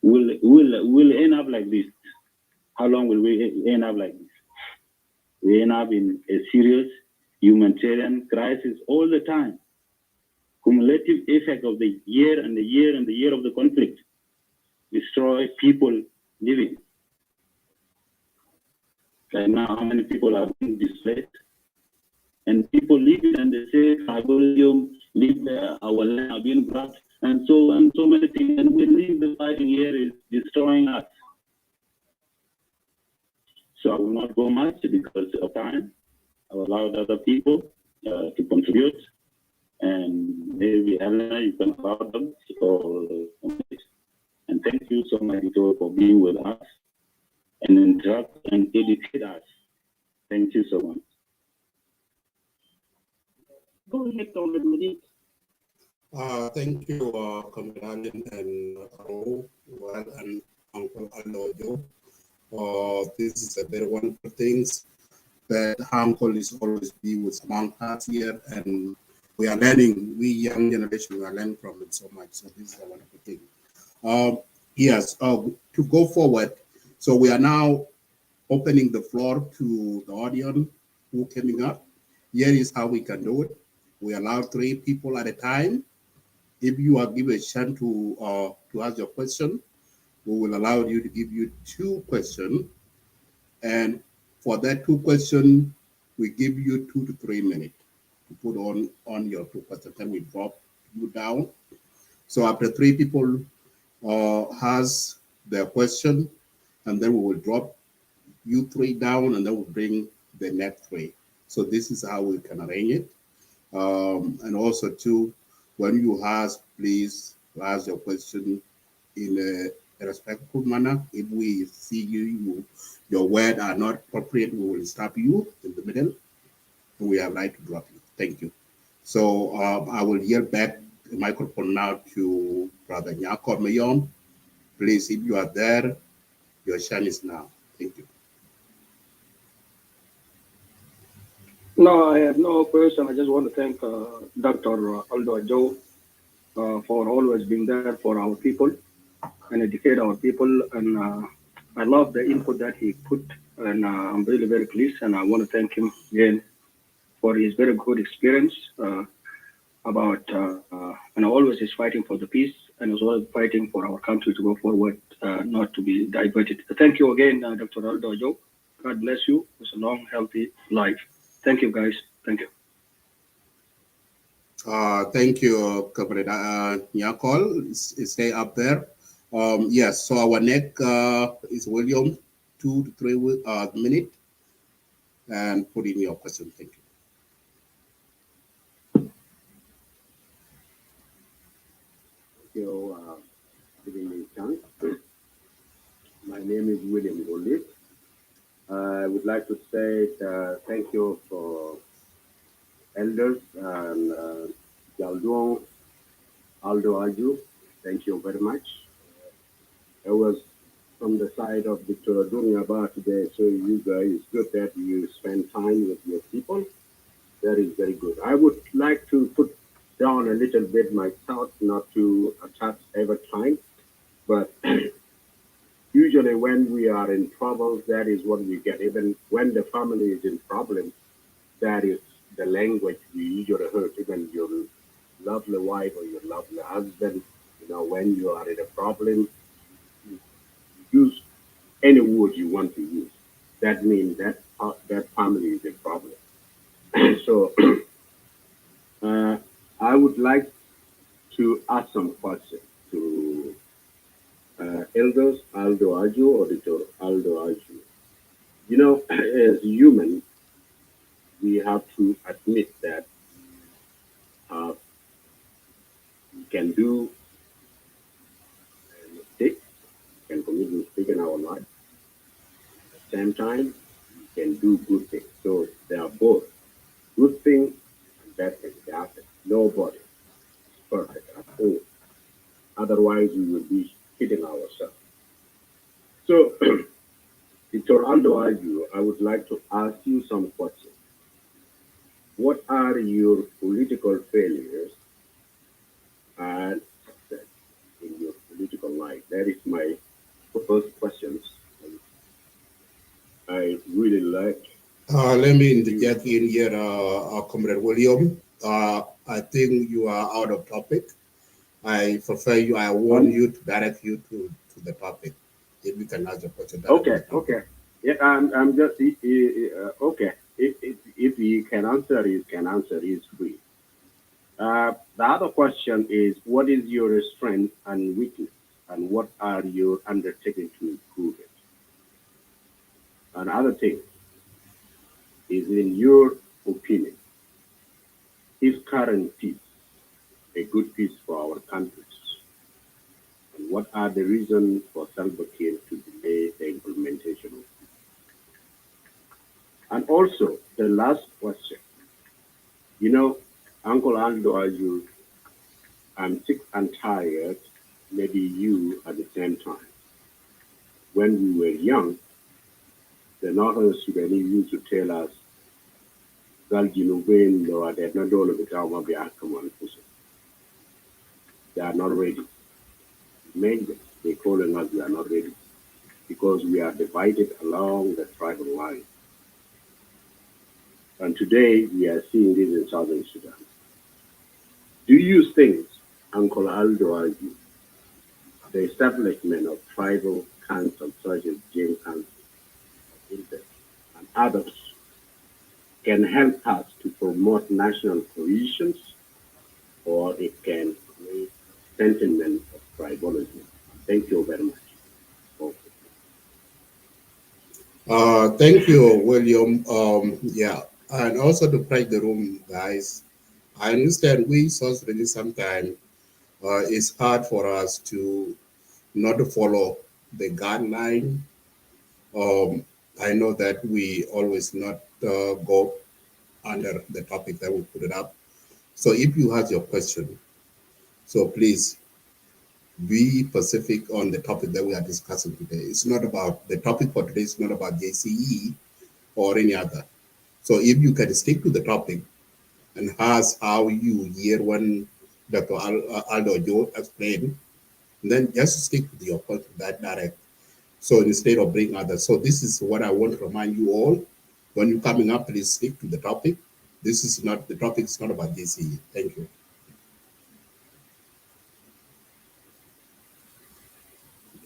will end up like this. How long will we end up like this? We end up in a serious humanitarian crisis all the time. Cumulative effect of the year and the year and the year of the conflict destroy people living. Right now, how many people are being displaced? And people living and they say tribalism, our land are being grabbed, and so many things. And we leave the fighting here is destroying us. So I will not go much because of time. I will allow other people to contribute, and maybe Helena, you can allow them. And thank you so much for being with us and interact and educate us. Thank you so much. Go ahead, Comrade. Thank you, Comrade and and Uncle Aldo Ajou. This is a very wonderful thing that Uncle is always be with among us here, and we are learning. We young generation, we are learning from it so much. So this is a wonderful thing. Yes, to go forward. So we are now opening the floor to the audience who coming up. Here is how we can do it. We allow 3 people at a time. If you are given a chance to ask your question, we will allow you to give you 2 questions. And for that 2 questions, we give you 2 to 3 minutes to put on your 2 questions. Then we drop you down. So after 3 people has their question, and then we will drop you 3 down, and then we'll bring the next 3. So this is how we can arrange it. And also too, when you ask, please ask your question in a respectful manner. If we see your words are not appropriate, we will stop you in the middle, and we have right to drop you. Thank you. So I will yield back the microphone now to Brother Nyakor Mayom. Please, if you are there, your chance is now. Thank you. No, I have no question. I just want to thank Dr. Aldo Ajou for always being there for our people and educate our people. And I love the input that he put, and I'm really very pleased. And I want to thank him again for his very good experience about, and always is fighting for the peace and as well as fighting for our country to go forward, not to be diverted. Thank you again, Dr. Aldo Ajou. God bless you with a long, healthy life. Thank you, guys. Thank you. Thank you, Comrade Nyakol. Stay up there. Yes, so our next is William, 2 to 3 minutes, and put in your question. Thank you. Thank you for giving me a chance. My name is William Golit. I would like to say thank you for elders and Aldo Ajou. Thank you very much. I was from the side of Victor Dunyaba today, so you guys, it's good that you spend time with your people. That is very good. I would like to put down a little bit my thoughts, not to attack every time, but usually when we are in trouble, that is what we get. Even when the family is in problem, that is the language we usually heard. Even your lovely wife or your lovely husband, when you are in a problem, you use any word you want to use. That means that family is a problem. So I would like to ask some questions to elders Aldo Ajou or Dr. Aldo Ajou. As human, we have to admit that we can do mistakes, can commit mistakes in our life. At the same time, we can do good things. So they are both good things and bad things. They happen. Nobody is perfect at all. Otherwise, we will be kidding ourselves. So, Dr. Aldo Ajou, I would like to ask you some questions. What are your political failures and success in your political life? That is my first question. I really like. Let me interject in here, Comrade William. I think you are out of topic. I prefer you, I want you to direct you to the topic. If you can ask the question directly. Okay. Yeah, I'm just okay. If you can answer, you can answer. Is free. The other question is, what is your strength and weakness, and what are you undertaking to improve it? Another thing is, in your opinion, is current peace a good peace for our countries? And what are the reasons for Salva Kiir to delay the implementation of peace? And also, the last question. You know, Uncle Aldo Ajou, I'm sick and tired, maybe you at the same time. When we were young, the Northern Sudanese used to tell us, "Gal Jinubin, no, they're not all of it, they are not ready." Maybe they're calling us, we are not ready, because we are divided along the tribal line. And today, we are seeing this in Southern Sudan. Do you think, Uncle Aldo Ajou, the establishment of tribal councils such as Jain Council, and others can help us to promote national cohesion, or it can create sentiment of tribalism? Thank you very much. Okay. Thank you, William. Yeah, and also to break the room, guys. I understand we South Sudanese sometimes it's hard for us to not follow the guideline. I know that we always not go under the topic that we put it up. So if you have your question, so please be specific on the topic that we are discussing today. It's not about the topic for today. It's not about JCE or any other. So if you can stick to the topic and ask how you hear when Dr. Aldo Ajou explained, then just stick to your point that direct. So instead of bring others. So this is what I want to remind you all. When you're coming up, please stick to the topic. This is not, the topic is not about JCE. Thank you.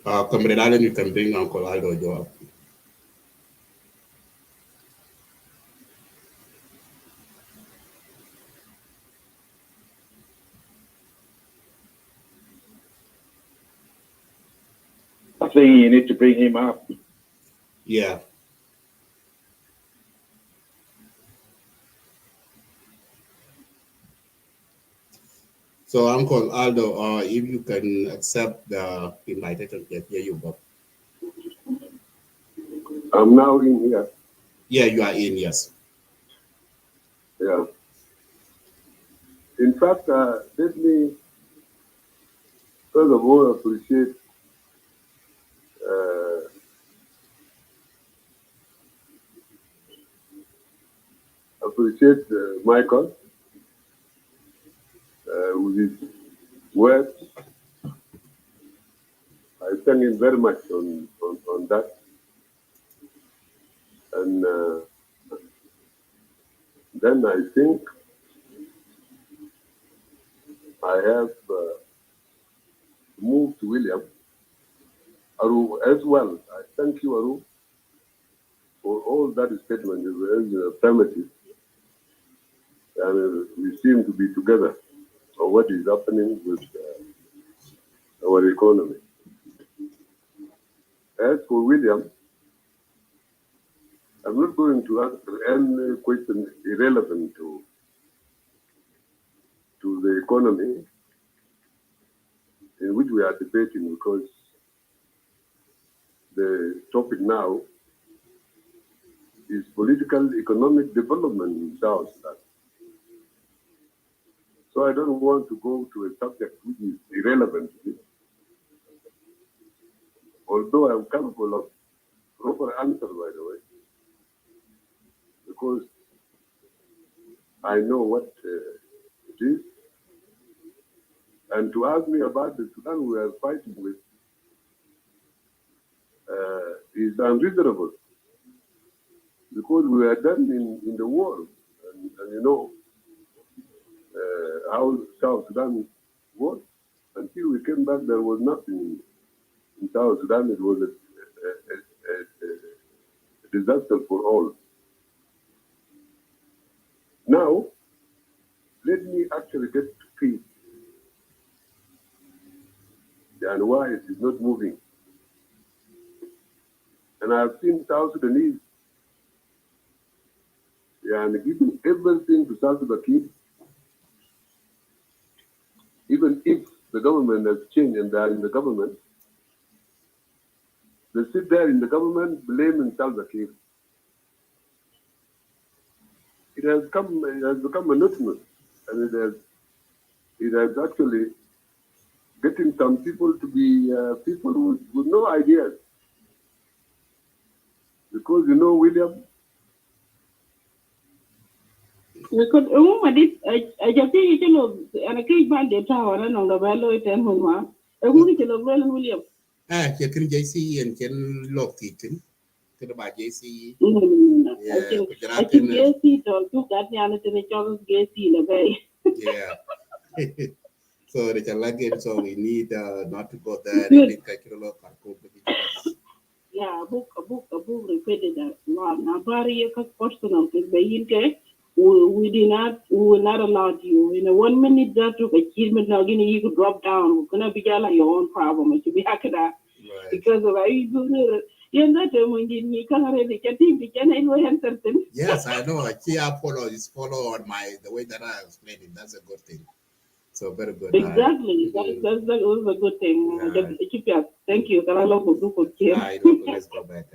Comrade Allen, you can bring Uncle Aldo Ajou up. I think you need to bring him up. Yeah. So Uncle Aldo, if you can accept the invitation, here you go. I'm now in here. Yeah, you are in, yes. Yeah. In fact, let me first of all appreciate Michael with his words. I thank him very much on that. And then I think I have moved to William. Aru as well. I thank you, Aru, for all that statement. Is very affirmative. And we seem to be together on what is happening with our economy. As for William, I'm not going to answer any question irrelevant to the economy in which we are debating, because the topic now is political economic development in South Sudan. So I don't want to go to a subject which is irrelevant to this. Although I'm capable of proper answer, by the way, because I know what it is. And to ask me about the Sudan we are fighting with, is unreasonable because we are done in the war. And you know how South Sudan was. Until we came back, there was nothing in South Sudan. It was a disaster for all. Now, let me actually get to peace and why it is not moving. And I've seen South Sudanese and giving everything to South Sudan, even if the government has changed and they are in the government, they sit there in the government blaming Salva Kiir. It has become monotonous, and it has actually getting some people to be people with no ideas. Because you know, William, because did I just say you know and I can't find the tower and on the value it and home. William. you can JC and can lock it in. Can about JC. No. Yeah, I think JC to do that the other thing JC in a way. Yeah. So the challenge, so we need not to go there. Yeah, a book repeated that. Now, very personal thing. We will not allow you. In a 1 minute that took achievement now you could drop down. We're gonna be your own problem. It should be hacked because of you're not you can't really get certain. Yes, I know. Follow on the way that I explained it. That's a good thing. So very good. Exactly. That was a good thing. Thank you. Let's go back.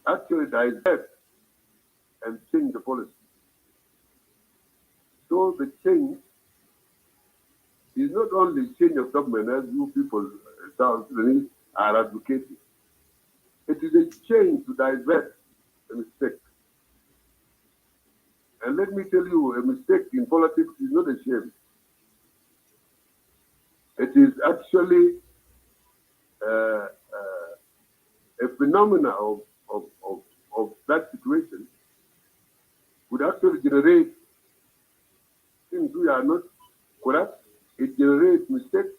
actually divert and change the policy. So the change is not only change of government as you people South Sudanese are advocating. It is a change to divert a mistake. And let me tell you, a mistake in politics is not a shame. It is actually a phenomena of that situation would actually generate things we are not correct. It generates mistakes,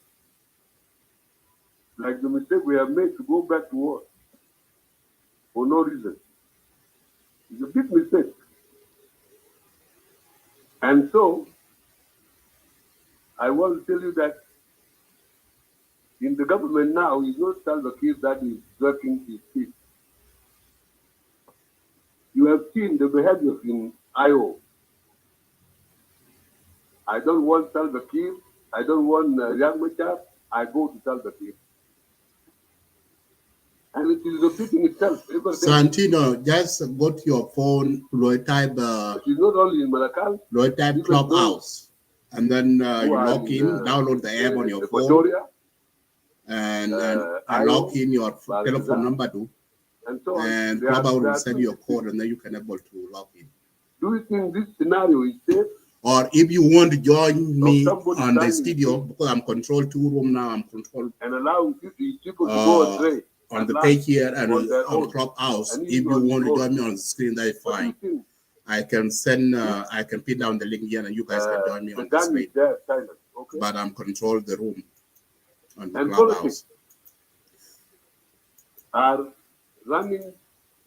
like the mistake we have made to go back to war for no reason. It's a big mistake. And so, I want to tell you that in the government now, it's not Salva Kiir that is jerking his feet. You have seen the behavior in IO. I don't want Salva Kiir. I don't want Riek Machar. I go to Salva Kiir. And it is repeating itself every day. Santino, just go to your phone, type it is not only in Malakal. type Clubhouse. And then you log in, download the app on your phone. And log in your telephone number too. And Clubhouse will send you a code and then you can able to log in. Do you think this scenario is safe? Or if you want to join me on the studio, because I'm control 2 room now, I'm control and allowing people to go and trade on the page here and on Clubhouse. If you want to join me on the screen, that's fine. I can send I can pin down the link here and you guys can join me on the screen. Okay. But I'm control the room on the and Clubhouse. Politics are running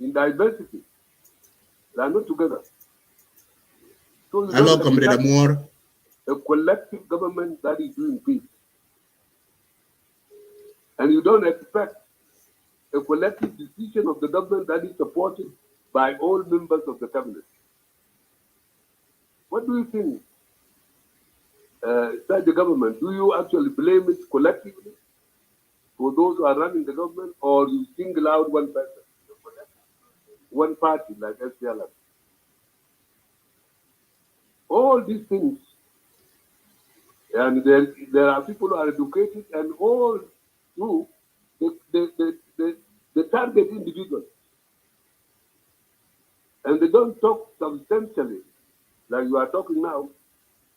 in diversity. They are not together. So hello, Comrade Amor. A collective government that is doing peace. And you don't expect a collective decision of the government that is supported by all members of the cabinet. What do you think? Inside the government, do you actually blame it collectively for those who are running the government, or you single out one person, one party like SPLM? All these things, and there are people who are educated, and all through the target individuals. and they don't talk substantially like you are talking now,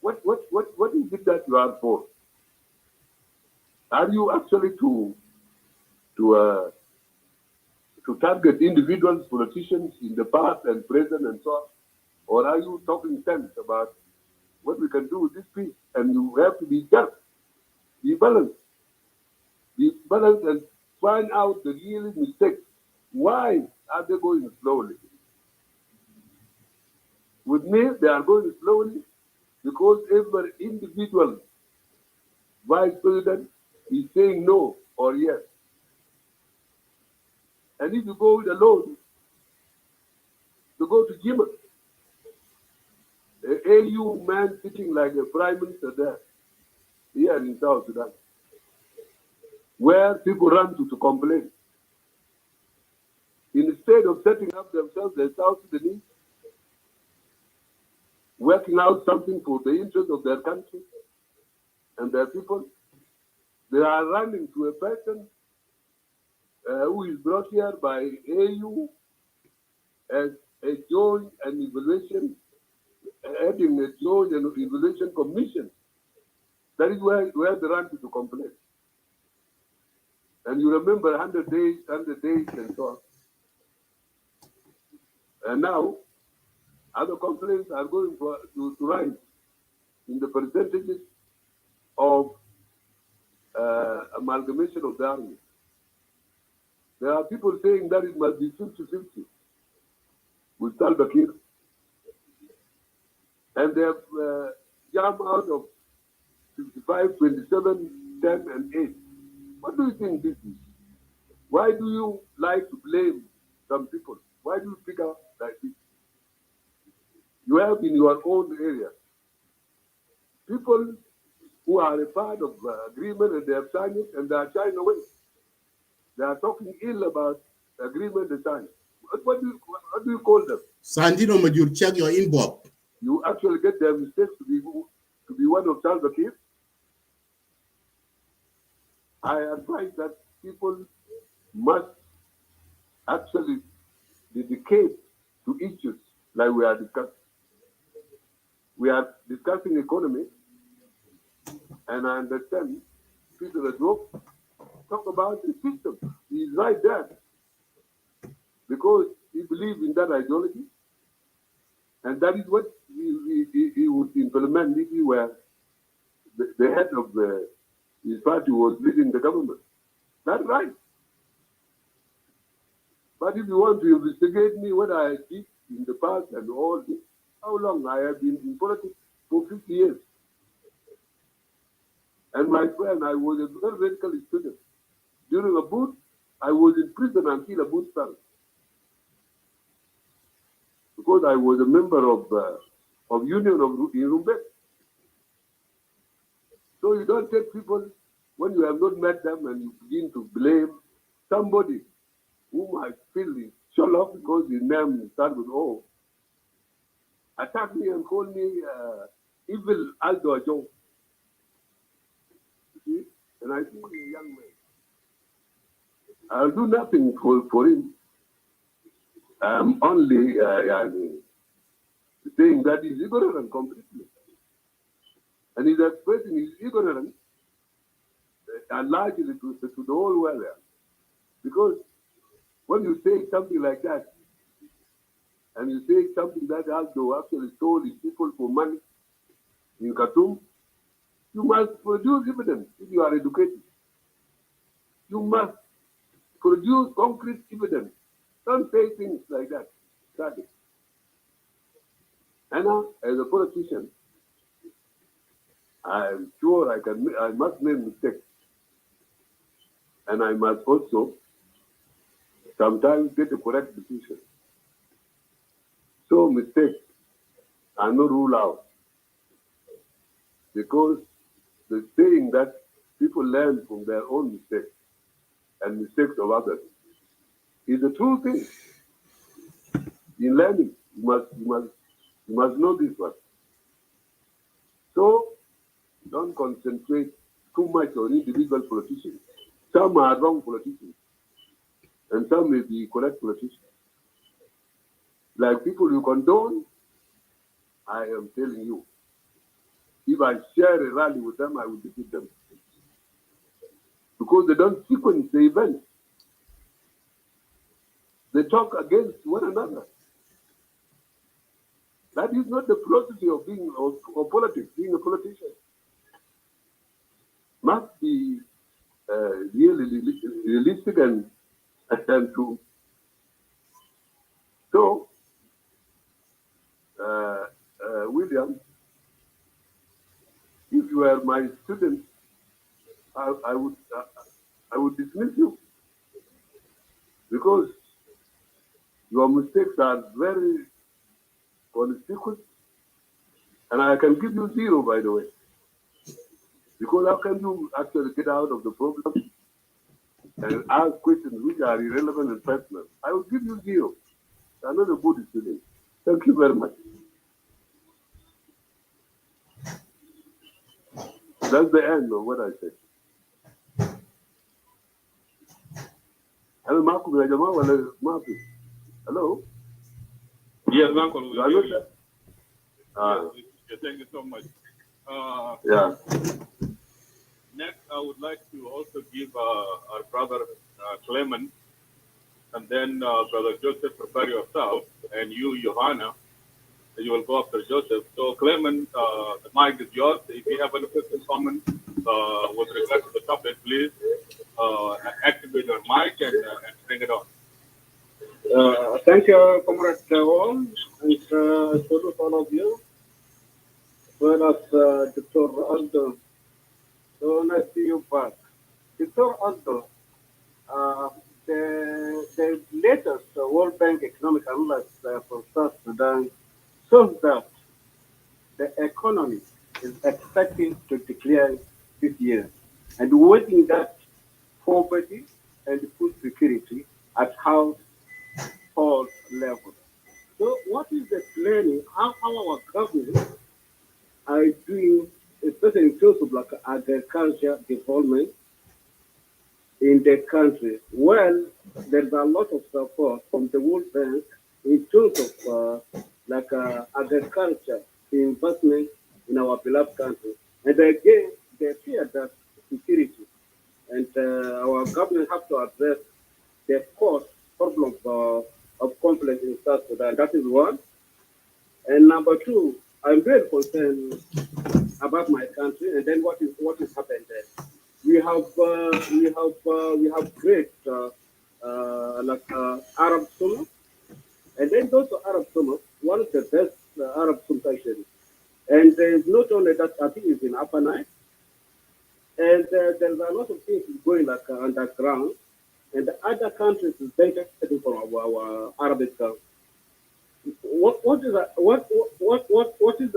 what is it that you are for? Are you actually to target individuals, politicians in the past and present and so on? Or are you talking sense about what we can do with this peace? And you have to be just, be balanced and find out the real mistakes. Why are they going slowly? With me, they are going slowly because every individual vice president is saying no or yes. And if you go alone, to go to Jima, an AU man sitting like a prime minister there, here in South Sudan, where people run to complain. Instead of setting up themselves as South Sudanese, working out something for the interest of their country and their people, they are running to a person who is brought here by AU as a joint and evaluation, heading a joint and evaluation commission. That is where they run to complain. And you remember 100 days, and so on. And now, other complaints are going to rise in the percentages of amalgamation of the army. There are people saying that it must be 50-50 with Salva Kiir. And they have jumped out of 55, 27, 10, and 8. What do you think this is? Why do you like to blame some people? Why do you pick up like this? You have in your own area people who are a part of agreement and they have signed it and they are shying away. They are talking ill about the agreement they signed. What do you call them? Sandino Major, check your inbox. You actually get their mistakes to be one of Salva Kiir. I advise that people must actually dedicate to issues like we are discussing. We are discussing economy, and I understand Peter Ajou talk about the system. He's right there because he believes in that ideology, and that is what he would implement if he were the head of his party was leading the government. That's right. But if you want to investigate me, what I did in the past and all this, how long I have been in politics for 50 years. And my friend, I was a very radical student. During a boot, I was in prison until a boot fell. Because I was a member of Union of Rumbek. So you don't take people when you have not met them and you begin to blame somebody whom I feel is shut off because his name starts with O. Attack me and call me evil Aldo Ajou. See? And I think he's a young man. I'll do nothing for him. I'm only saying that he's ignorant completely. And he's expressing his ignorance largely to the whole world. Because when you say something like that, and you say something that Aldo actually stole his people for money in Khartoum, you must produce evidence if you are educated. You must produce concrete evidence. Don't say things like that. Study. And now, as a politician, I'm sure I must make mistakes. And I must also sometimes get a correct decision. So mistakes are not ruled out. Because the saying that people learn from their own mistakes and mistakes of others is a true thing. In learning, you must know this one. So don't concentrate too much on individual politicians. Some are wrong politicians, and some may be correct politicians. like people you condone, I am telling you, if I share a rally with them, I will defeat them. Because they don't sequence the events. They talk against one another. That is not the philosophy of being of politics, being a politician. Must be really realistic and true. So, William, if you were my student, I would dismiss you because your mistakes are very conspicuous, and I can give you 0, by the way, because how can you actually get out of the problem and ask questions which are irrelevant and personal? I will give you 0. I'm not a good student. Thank you very much. That's the end of what I said. Hello, Marco, hello? Yes, Uncle. You are not there? Yes, thank you so much. Yeah. Next, I would like to also give our brother Clement, and then Brother Joseph, prepare yourself, and you, Johanna, you will go after Joseph. So, Clement, the mic is yours. If you have any questions, comments with regard to the topic, please activate your mic and bring it on. Thank you, Comrade all, and salute all of you, as well as Dr. Aldo. So nice to see you back. Dr. Aldo, the latest World Bank economic analysis for South Sudan shows that the economy is expecting to decline this year, and waiting that poverty and food security at household level. So what is the planning? How our government are doing, especially in terms of like agriculture development in the country? Well, there's a lot of support from the World Bank in terms of agriculture investment in our beloved country. And again, they fear that security and our government have to address the cause problem of conflict in South Sudan. That is one. And number two, I'm very concerned about my country and then what is happened there. We have great Arab summer, and then those Arab summers, one of the best Arab summers actually. And not only that, I think it's in Upper Nile, and there's a lot of things going underground, and the other countries is benefiting from our Arabic. What is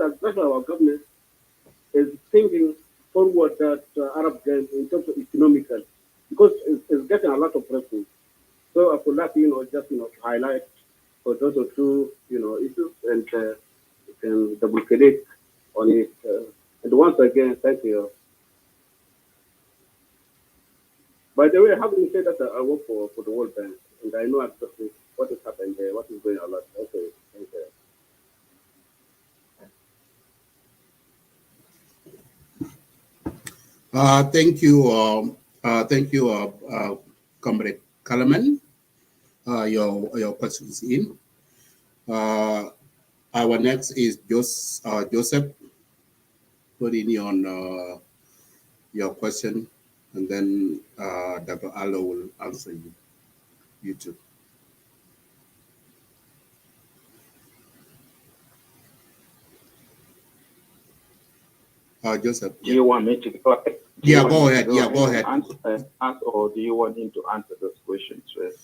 exactly our government is thinking forward that Arab game in terms of economical, because it's getting a lot of pressure. So I could like just to highlight for those or two issues, and you can double click on it. And once again, thank you. By the way, having said that, I work for the World Bank, and I know exactly what is happening there, what is going on. Okay, thank you. Thank you, Comrade Kalaman. Your questions in. Our next is Joseph. Put in your question, and then Dr. Aldo will answer you too. Joseph. Do you want me to go ahead? Yeah, go ahead. Go ahead. Answer, or do you want him to answer those questions first?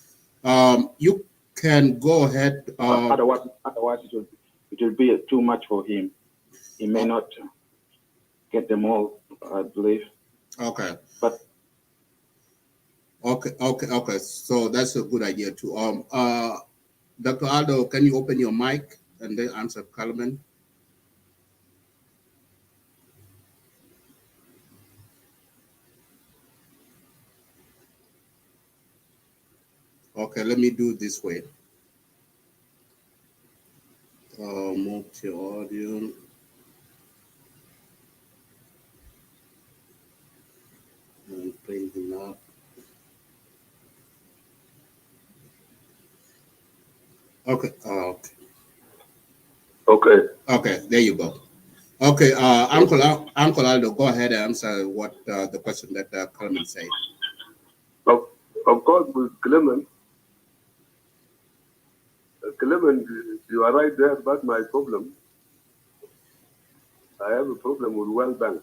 You can go ahead. Otherwise, it will be too much for him. He may not get them all, I believe. Okay. But okay. So that's a good idea too. Dr. Aldo, can you open your mic and then answer Kalaman? Okay, let me do it this way. move your audio. And bring him up. Okay. Okay. Okay. There you go. Okay. Uncle Aldo, go ahead and answer what the question that Clement said. Of course, with Clement, you are right there. But my problem, I have a problem with World Bank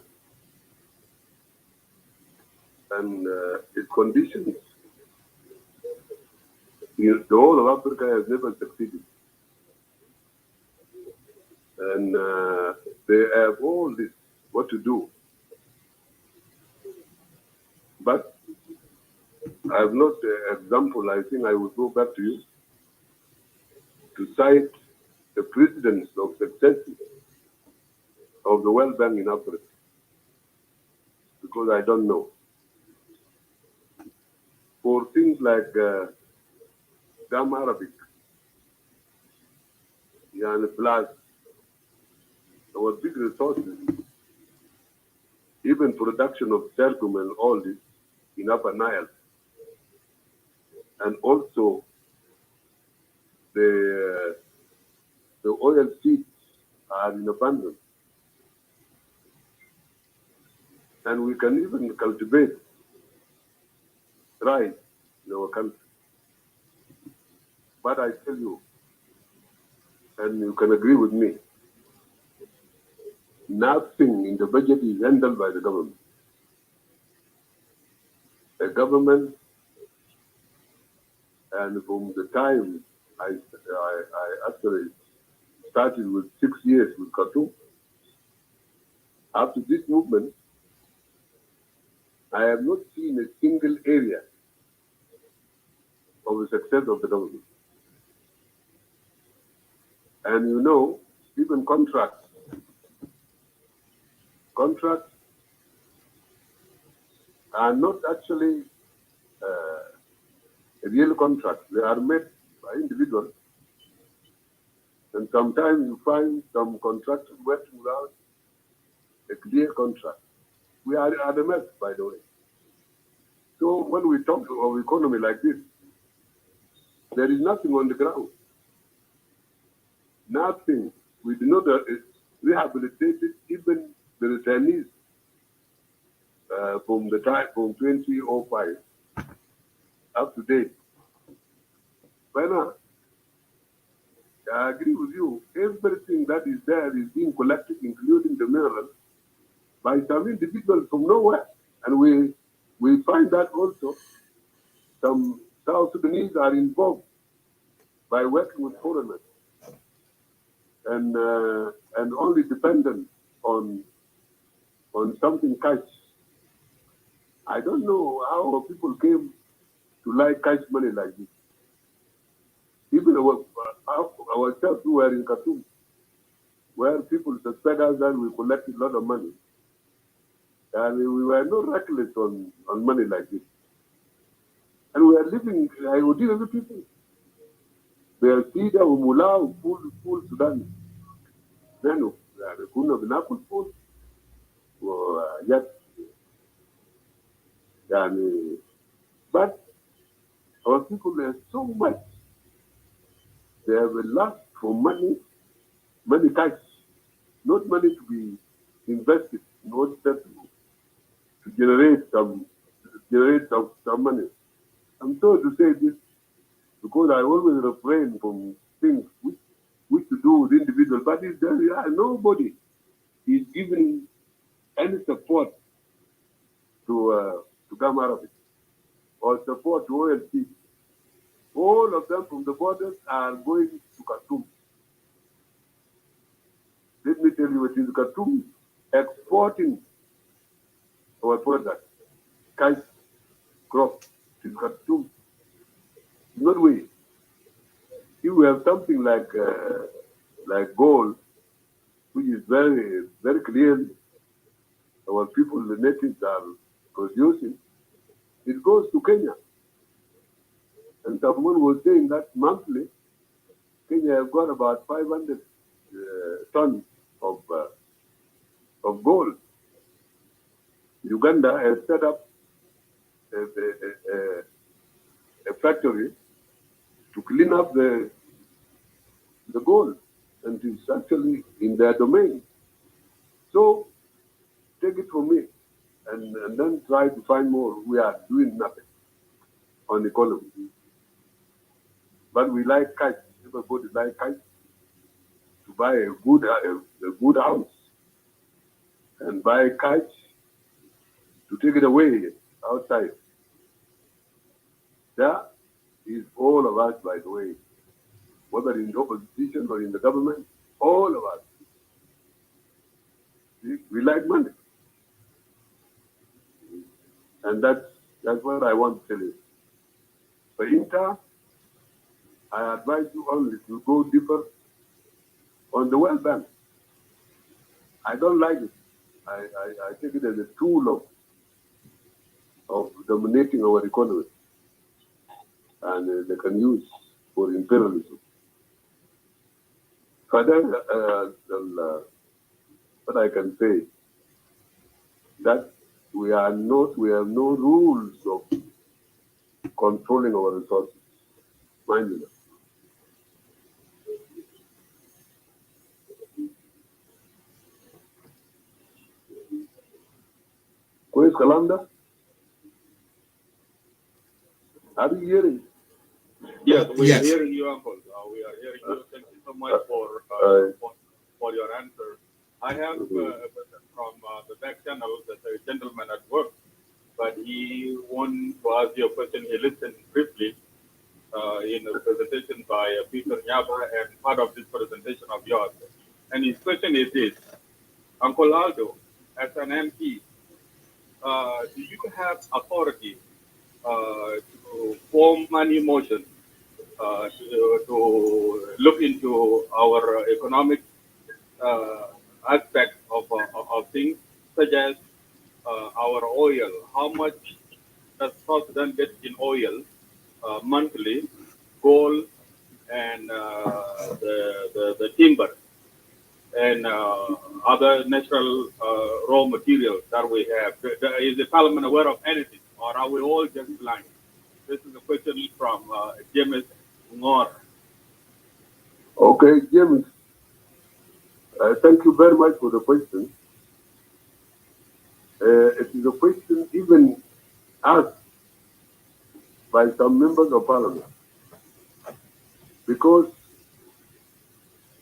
and its conditions. The whole of Africa has never succeeded. And they have all this, what to do. But I have not an example. I think I will go back to you to cite the precedents of success of the World Bank in Africa, because I don't know. For things like Gam Arabic, plus our big resources, even production of sorghum and all this in Upper Nile, and also the oil seeds are in abundance. And we can even cultivate rice in our country. But I tell you, and you can agree with me, nothing in the budget is handled by the government. The government, and from the time I actually started with 6 years with Khartoum, after this movement, I have not seen a single area of the success of the government. And you know, even contracts are not actually real contracts. They are made by individuals. And sometimes you find some contractors working without a clear contract. We are at a mess, by the way. So when we talk of economy like this, there is nothing on the ground. Nothing. We do not rehabilitate even the returnees from 2005 up to date. When I agree with you, everything that is there is being collected, including the minerals, by some individuals from nowhere. And we find that also some South Sudanese are involved by working with foreigners and only dependent on something cash. I don't know how people came to like cash money like this. Even ourselves who were in Khartoum, where people suspect us that we collected a lot of money, and we were not reckless on money like this. And we are living, I would deal with people. They are Sida, Umula, full Sudan. Then, kuna binakul full. Yet, but our people are so much. They have a lust for money cash, not money to be invested in order to generate some money. I'm sorry to say this because I always refrain from things which to do with individuals, but nobody is giving any support to Gam Arabic or support to OLC. All of them from the borders are going to Khartoum. Let me tell you, it is Khartoum exporting our product, cash crop. It is Khartoum. Not we. If we have something like gold, which is very, very clearly our people, the natives, are producing, it goes to Kenya. And someone was saying that monthly, Kenya have got about 500 tons of gold. Uganda has set up a factory to clean up the gold, and it's actually in their domain. So take it from me, and then try to find more. We are doing nothing on economy, but we like cash. Everybody like cash to buy a good house and buy cash to take it away outside. That is all of us, by the way, whether in the opposition or in the government, all of us. We like money. And that's what I want to tell you. For Inter, I advise you only to go deeper on the World Bank. I don't like it. I take it as a tool of dominating our economy, and they can use for imperialism. But then, what I can say, that we have no rules of controlling our resources. Mind you. Quiz Kalanda? Are you hearing? Yes, we Yes. are hearing you, Uncle. We are hearing you. Thank you so much for your answer. I have a question from the back channel. There's a gentleman at work, but he wanted to ask you a question. He listened briefly in a presentation by Peter Nyaba and part of this presentation of yours. And his question is this: Uncle Aldo, as an MP, do you have authority to form any motion to look into our economic aspect of things, such as our oil? How much does South Sudan get in oil monthly, gold, and the timber, and other natural raw materials that we have? Is the Parliament aware of anything, or are we all just blind? This is a question from James Ngor. Okay, James. Thank you very much for the question. It is a question even asked by some members of parliament. Because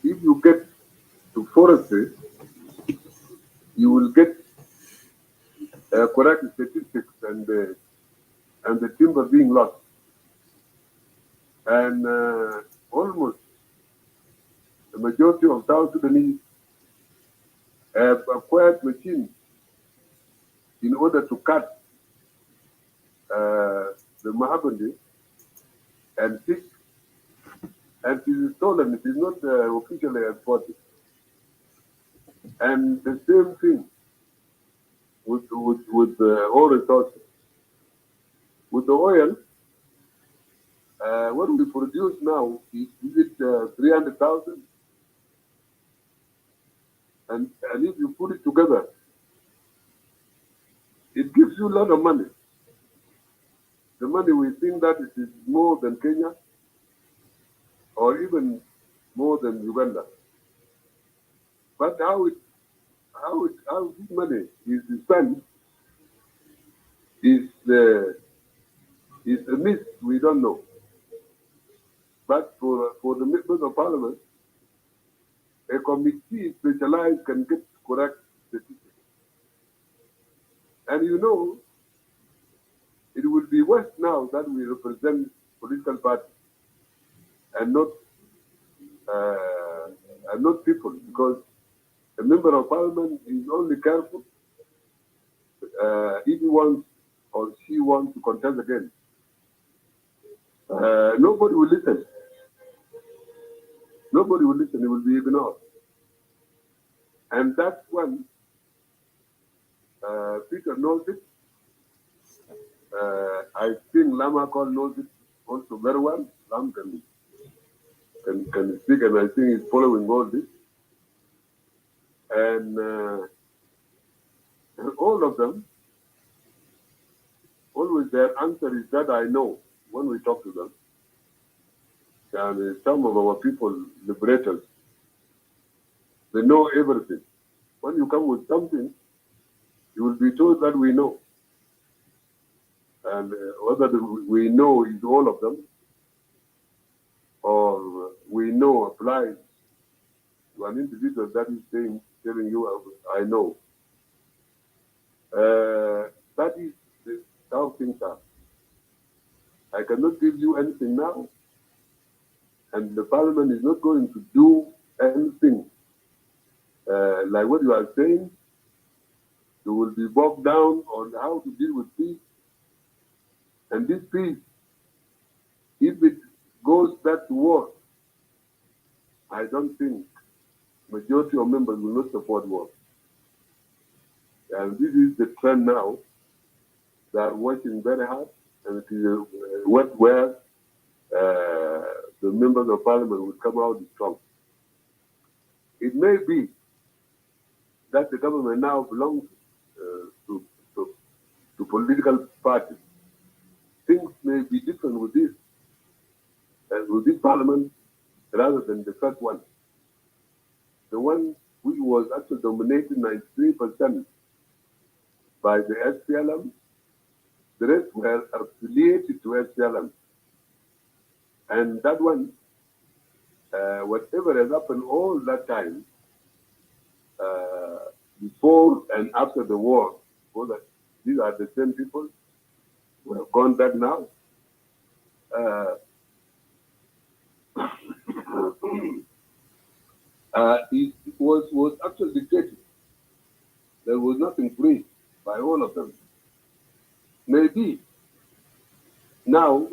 if you get to forestry, you will get correct statistics and the timber being lost. And almost the majority of South Sudanese have acquired machines in order to cut the mahogany and thick, and it is stolen. It is not officially exported. And the same thing with all resources. With the oil, what we produce now is it 300,000, and if you put it together, it gives you a lot of money. The money we think that it is more than Kenya, or even more than Uganda. But how this money is spent is a myth we don't know. But for the members of parliament, a committee specialized can get correct statistics. And you know, it will be worse now that we represent political parties and not people, because a member of parliament is only careful if he wants or she wants to contest again. Nobody will listen. Nobody will listen. It will be ignored. And that's when Peter knows it. I think Lama Call knows it also very well. Lam can speak, and I think he's following all this. And all of them, always their answer is that I know when we talk to them. And some of our people, liberators, they know everything. When you come with something, you will be told that we know. And whether we know is all of them, or we know applies to an individual that is telling you, I know. That is how things are. I cannot give you anything now, and the parliament is not going to do anything like what you are saying. You will be bogged down on how to deal with peace. And this peace, if it goes back to war, I don't think majority of members will not support war. And this is the trend now. They are working very hard, and it is where the members of parliament will come out strong. It may be that the government now belongs to political parties. Things may be different with this parliament rather than the first one. The one which was actually dominated 93% by the SPLM, the rest were affiliated to SPLM. And that one, whatever has happened all that time, before and after the war, these are the same people who have gone back now. It was actually dictated. There was nothing free by all of them. Maybe now,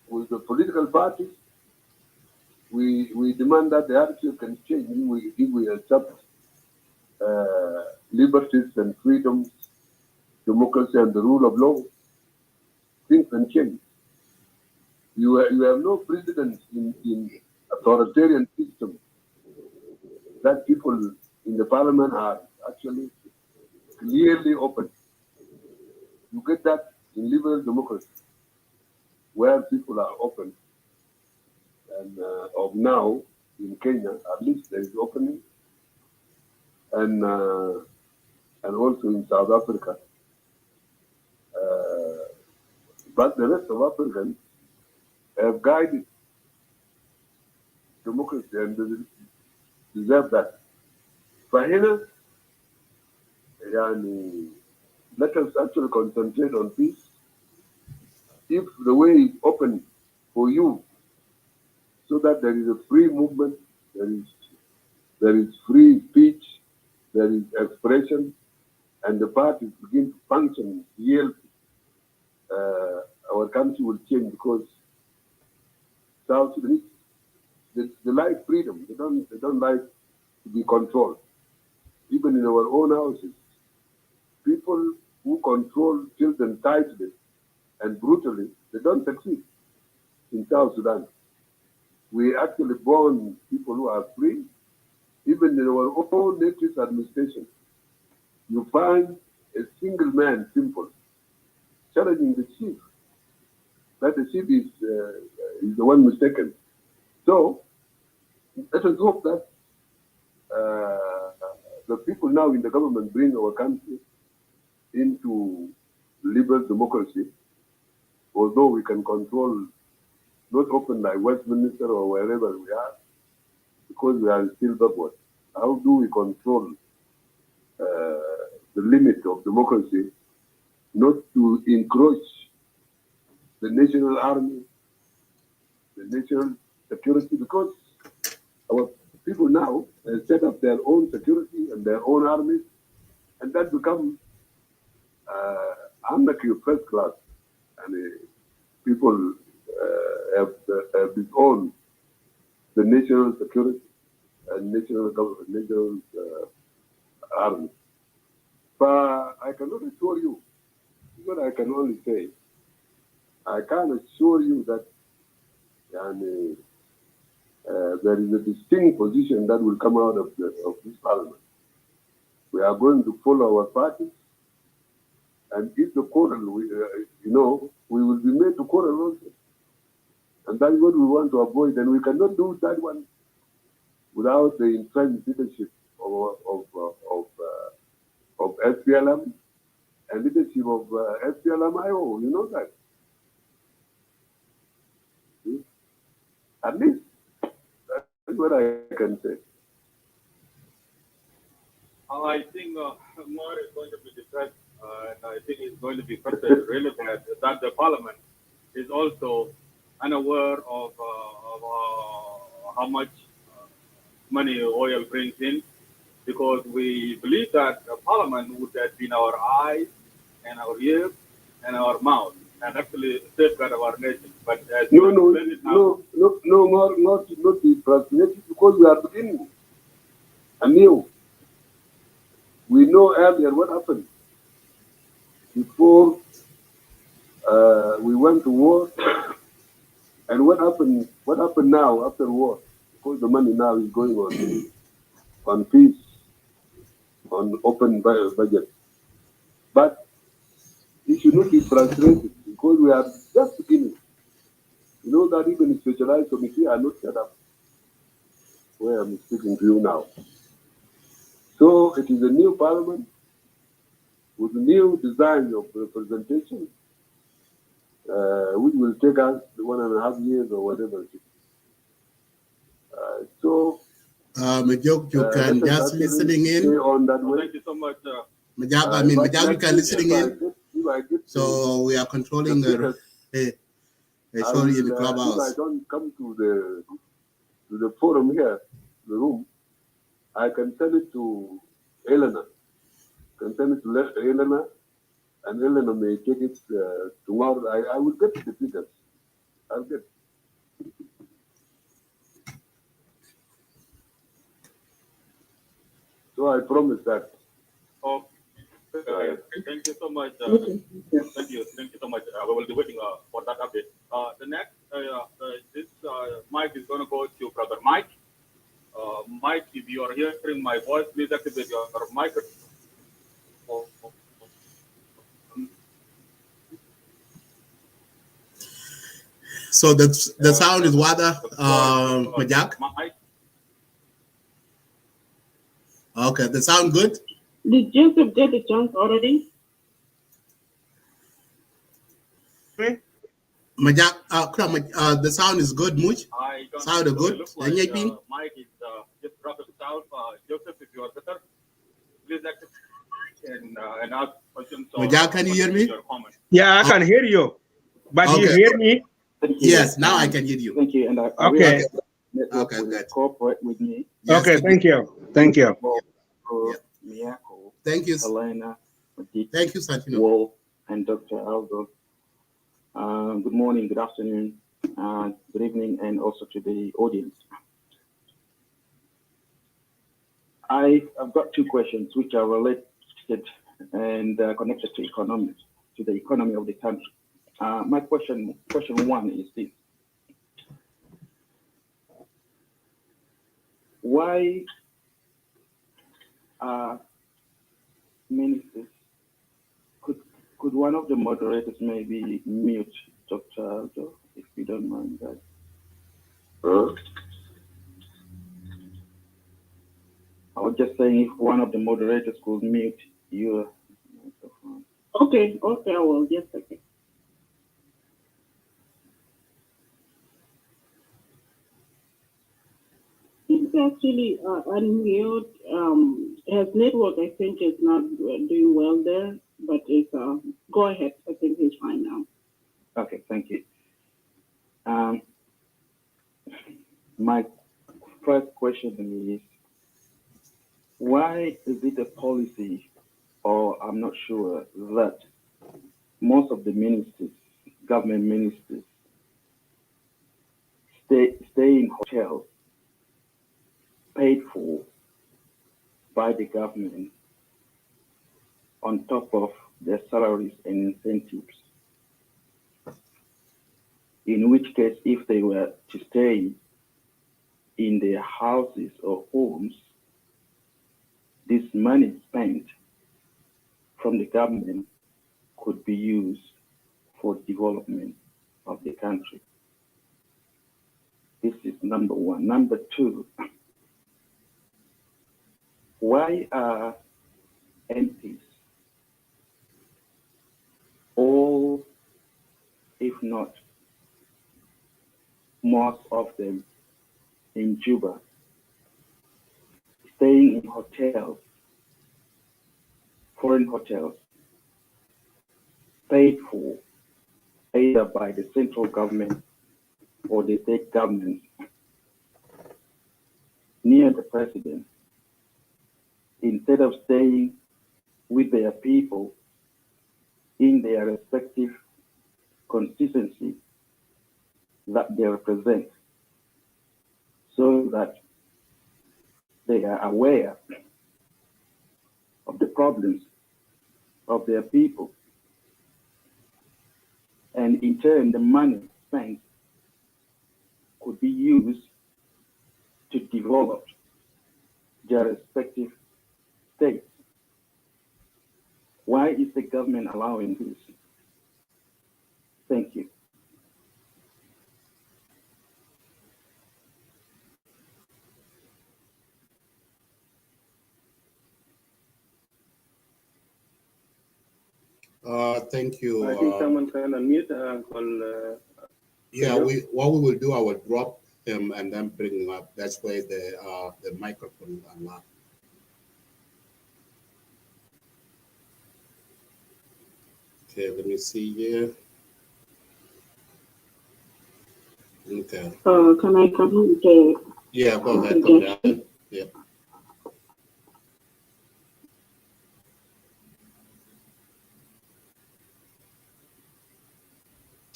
with the political parties, we demand that the attitude can change if we accept liberties and freedoms, democracy and the rule of law. Things can change. You have no precedent in authoritarian system that people in the parliament are actually clearly open. You get that in liberal democracy, where people are open. And of now, in Kenya, at least there is opening. And also in South Africa. But the rest of Africans have guided democracy and they deserve that. فهنا يعني let us actually concentrate on peace. If the way is open for you, so that there is a free movement, there is free speech, there is expression, and the parties begin to function real, our country will change, because South Sudanese, they like freedom. They don't like to be controlled. Even in our own houses, people who control children tightly and brutally, they don't succeed in South Sudan. We actually born people who are free. Even in our own native administration, you find a single man, simple, challenging the chief. That the chief is the one mistaken. So let us hope that the people now in the government bring our country into liberal democracy, although we can control, not open like Westminster or wherever we are, because we are still backward. How do we control the limit of democracy, not to encroach the national army, the national security, because our people now set up their own security and their own armies, and that becomes anarchy of first class. And people have disowned the national security and national government, national army. But I cannot assure you, what I can only say, I can assure you that there is a distinct position that will come out of this parliament. We are going to follow our party. And if the quarrel, we will be made to quarrel also. And that's what we want to avoid. And we cannot do that one without the entrenched leadership of SPLM and leadership of SPLM-IO. You know that. See? At least that's what I can say. I think more is going to be discussed, and I think it's going to be further relevant that the parliament is also unaware of how much money oil brings in, because we believe that the parliament would have been our eyes and our ears and our mouth, and actually safeguard our nation. But as not be frustrated, because we are beginning anew. We know earlier what happened before we went to war, and what happened now after war, because the money now is going on peace, on open budget. But you should not be frustrated, because we are just beginning. You know that even specialized committee are not set up where I'm speaking to you now. So it is a new parliament with a new design of representation, which will take us 1.5 years or whatever it is. Majok, you can just listening in. On that way. Thank you so much. Majok, you can listening in. So we are controlling the sorry in the Clubhouse. If I don't come to the forum here, the room, I can send it to Elena. Can send it to Elena, and Elena may take it tomorrow. I will get the figures. I'll get. So I promise that. Oh, thank you so much. Thank you so much. We will be waiting for that update. The next, this mic is going to go to Brother Mike. Mike, if you are hearing my voice, please activate your microphone. So the sound is what, Majak? Okay, the sound good? Did Joseph get the chance already? Majak, the sound is good, Much? Sound is good? Mike is just dropped it out. Joseph, if you are better, please activate and ask questions. Majak, can you hear me? Yeah, I can hear you. But okay. You hear me? Yes, now I can hear you. Thank you. And okay, good. Cooperate with me. Yes, okay, thank you. Thank you. Miyako, thank you. Helena, thank you, Santino. Wall, and Dr. Aldo. Good morning, good afternoon, good evening, and also to the audience. I've got two questions which are related and connected to the economy of the country. My question one is this: why ministers, could one of the moderators maybe mute Dr. Aldo, if you don't mind that? I was just saying, if one of the moderators could mute your microphone. Okay, I will. Just a second. It's actually unmute. His network, I think, is not doing well there, but it's go ahead. I think he's fine now. Okay, thank you. My first question is, why is it a policy, or I'm not sure, that most of the ministers, government ministers, stay in hotels paid for by the government on top of their salaries and incentives? In which case, if they were to stay in their houses or homes, this money spent from the government could be used for development of the country. This is number one. Number two, why are MPs, all, if not most of them, in Juba, staying in hotels, foreign hotels, paid for either by the central government or the state government near the president, instead of staying with their people in their respective constituency that they represent, so that they are aware of the problems of their people. And in turn, the money spent could be used to develop their respective states. Why is the government allowing this? Thank you. Thank you. I think someone can unmute Uncle. Yeah, what we will do, I will drop him and then bring him up. That's why the microphone is unlocked. Okay, let me see here. Okay. Can I communicate? Yeah, go ahead. Come down. Yeah.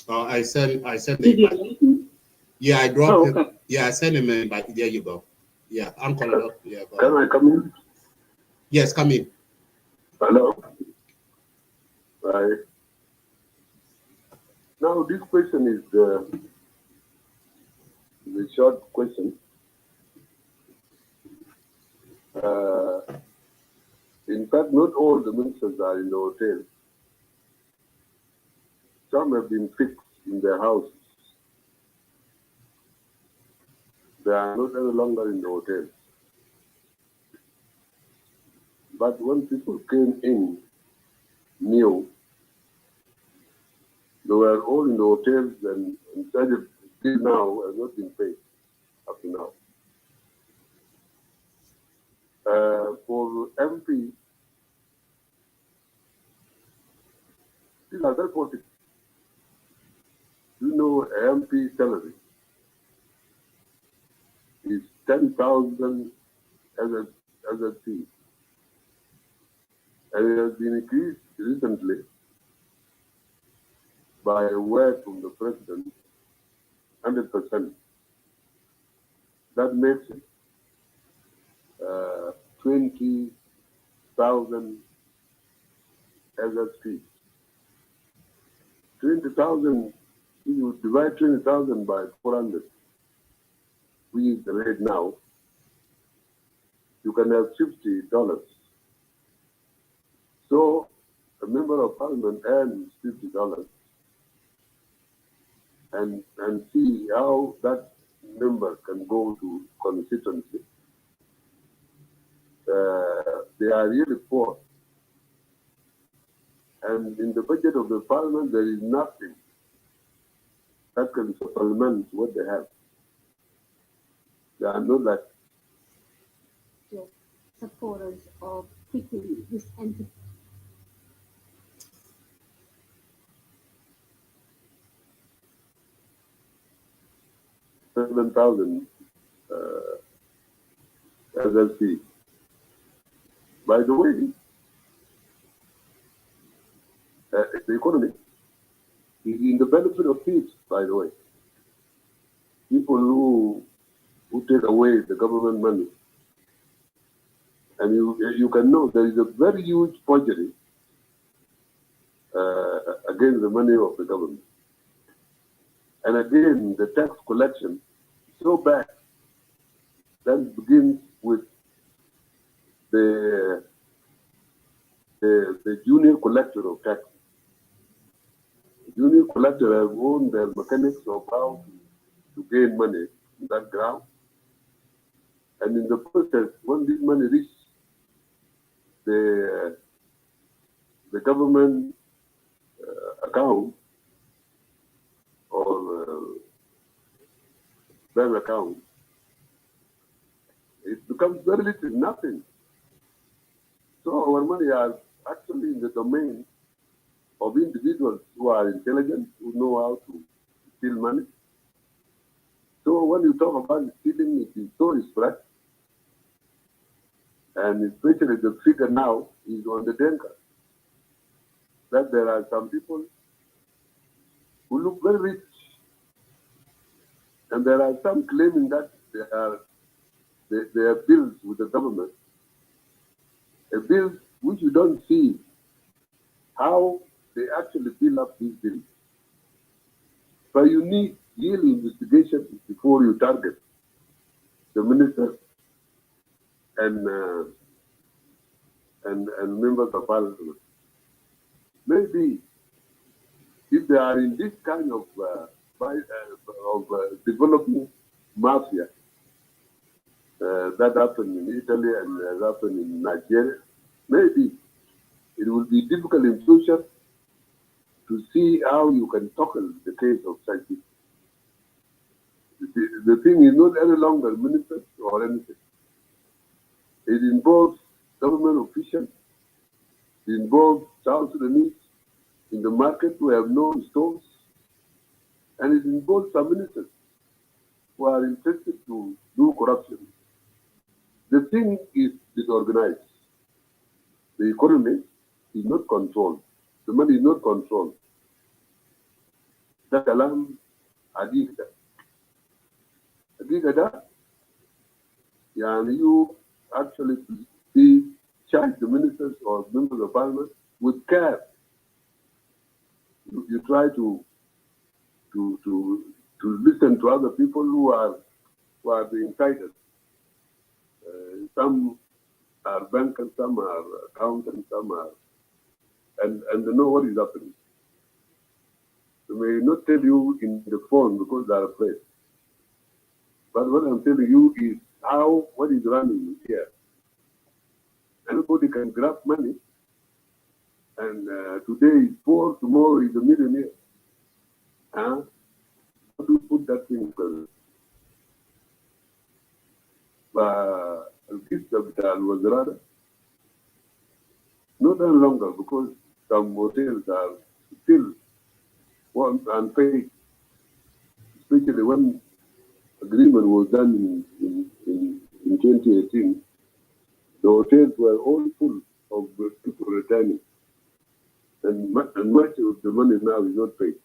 I sent Did you the listen? yeah, I dropped him. Okay. Yeah, I sent him an invite. There you go. Yeah, Uncle. Yeah, go Can ahead. I come in? Yes, come in. Hello. Right. Now this question is the short question. In fact, not all the ministers are in the hotel. Some have been fixed in their houses. They are not any longer in the hotels. But when people came in new, they were all in the hotels and started till now have not been paid up to now. For MP, these are very positive. You know, MP salary is 10,000 as a fee. And it has been increased recently by a word from the president, 100%. That makes it 20,000 as a fee. 20,000, you divide 20,000 by 400, which is the rate now, you can have $50. So a member of parliament earns $50 and see how that member can go to constituency. They are really poor. And in the budget of the parliament, there is nothing that can supplement what they have. They are not like supporters of kicking this entity. 7,000 SLC. By the way, the economy is in the benefit of peace, by the way. People who take away the government money, and you can know there is a very huge forgery against the money of the government. And again, the tax collection is so bad that it begins with the junior collector of tax. The junior collector has owned the mechanics of how to gain money in that ground. And in the process, when this money reaches the government account or bank account, it becomes very little, nothing. So our money are actually in the domain of individuals who are intelligent, who know how to steal money. So when you talk about stealing, it is so spread. And especially the figure now is on the Denka. That there are some people who look very rich. And there are some claiming that they are bills with the government. A bill which you don't see how they actually build up these bills. But you need real investigation before you target the ministers and members of parliament. Maybe if they are in this kind of developing mafia that happened in Italy and has happened in Nigeria, maybe it will be difficult in future to see how you can tackle the case of such people. The thing is not any longer ministers or anything. It involves government officials. It involves South Sudanese in the market who have no stores. And it involves some ministers who are interested to do corruption. The thing is disorganized. The economy is not controlled. The money is not controlled. That alarm Adigda. Adigda, you actually charge the ministers or members of parliament with care. You try to listen to other people who are being cited. Some are bankers, some are accountants, some are, and they know what is happening. They may not tell you in the phone because they are afraid. But what I'm telling you is what is running here. Anybody can grab money, and today is poor, tomorrow is a millionaire. How do you put that thing together? This capital was rather not any longer because some hotels are still unpaid, especially when agreement was done in 2018. The hotels were all full of people returning, and much of the money now is not paid.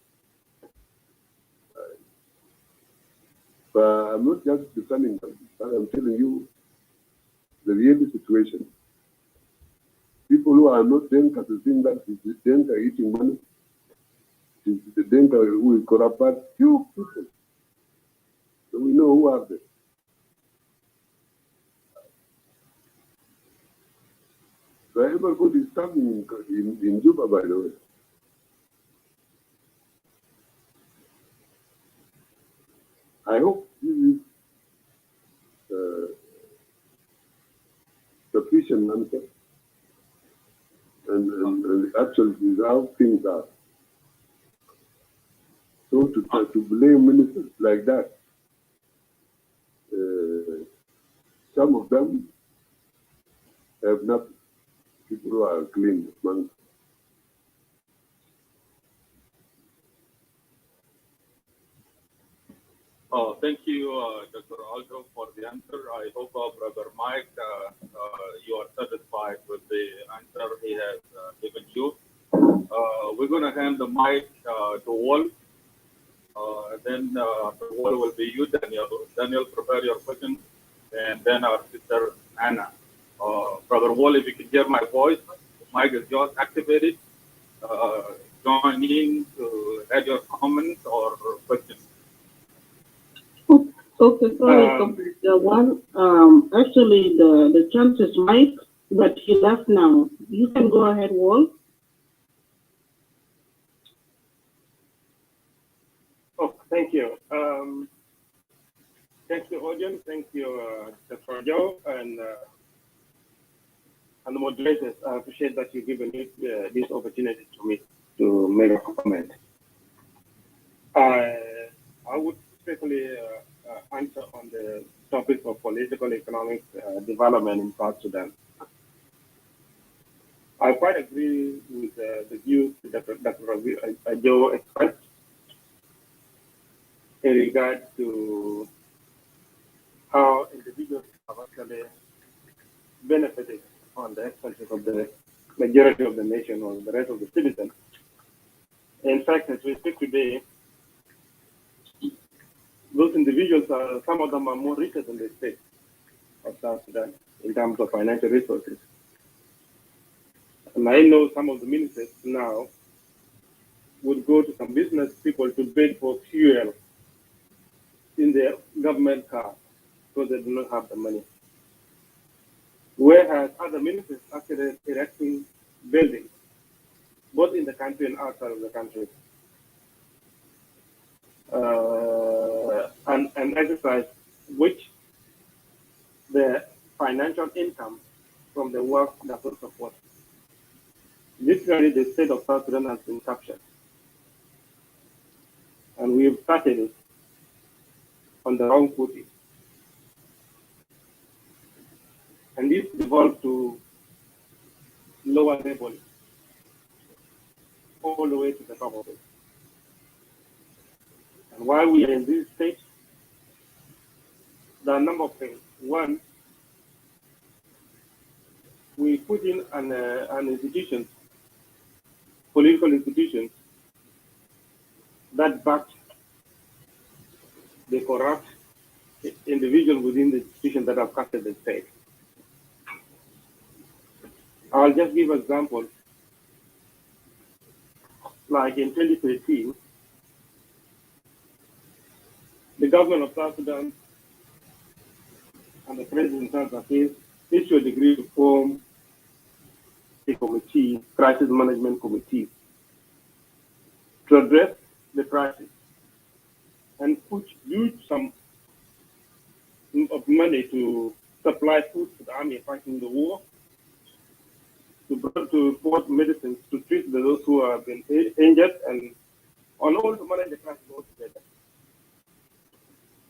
But I'm not just defending them, but I'm telling you the real situation. People who are not Denka to think that it's the Denka eating money, it's the Denka who is corrupt, but few people. So we know who are they. So everybody is coming in Juba, by the way. I hope this is sufficient answer. And actually, this is how things are. So to blame ministers like that, some of them have nothing. People who are clean among. Thank you, Dr. Aldo, for the answer. I hope Brother Mike, you are satisfied with the answer he has given you. We're going to hand the mic to Wall. Then after Wall will be you, Daniel. Daniel, prepare your questions. And then our sister, Anna. Brother Wall, if you can hear my voice, mic is yours activated. Join in to add your comments or questions. Okay, sorry, the one, actually the chance is Mike, but he left now. You can go ahead, Wall. Oh, thank you. Thank you, audience. Thank you, Dr. Joe, and the moderators. I appreciate that you've given me this opportunity to me to make a comment. I would especially answer on the topic of political economic development in South Sudan. I quite agree with the views that Dr. Ajou expressed in regard to how individuals have actually benefited on the expenses of the majority of the nation or the rest of the citizens. In fact, as we speak today, those individuals are, some of them are more richer than the state of South Sudan in terms of financial resources. And I know some of the ministers now would go to some business people to beg for fuel in their government car because they do not have the money. Whereas other ministers actually erecting buildings, both in the country and outside of the country, and exercise which the financial income from the work that will support. Literally, the state of South Sudan has been captured. And we've started it on the wrong footing. And this evolved to lower levels, all the way to the top of it. And while we are in this state, there are a number of things. One, we put in an institution, political institutions, that back the corrupt individuals within the institution that have captured the state. I'll just give examples. Like in 2013, the government of South Sudan and the President Salva Kiir issued a decree to form a committee, crisis management committee, to address the crisis and put huge sum of money to supply food to the army fighting the war, to bought medicines to treat those who have been injured, and on all to manage the crisis altogether.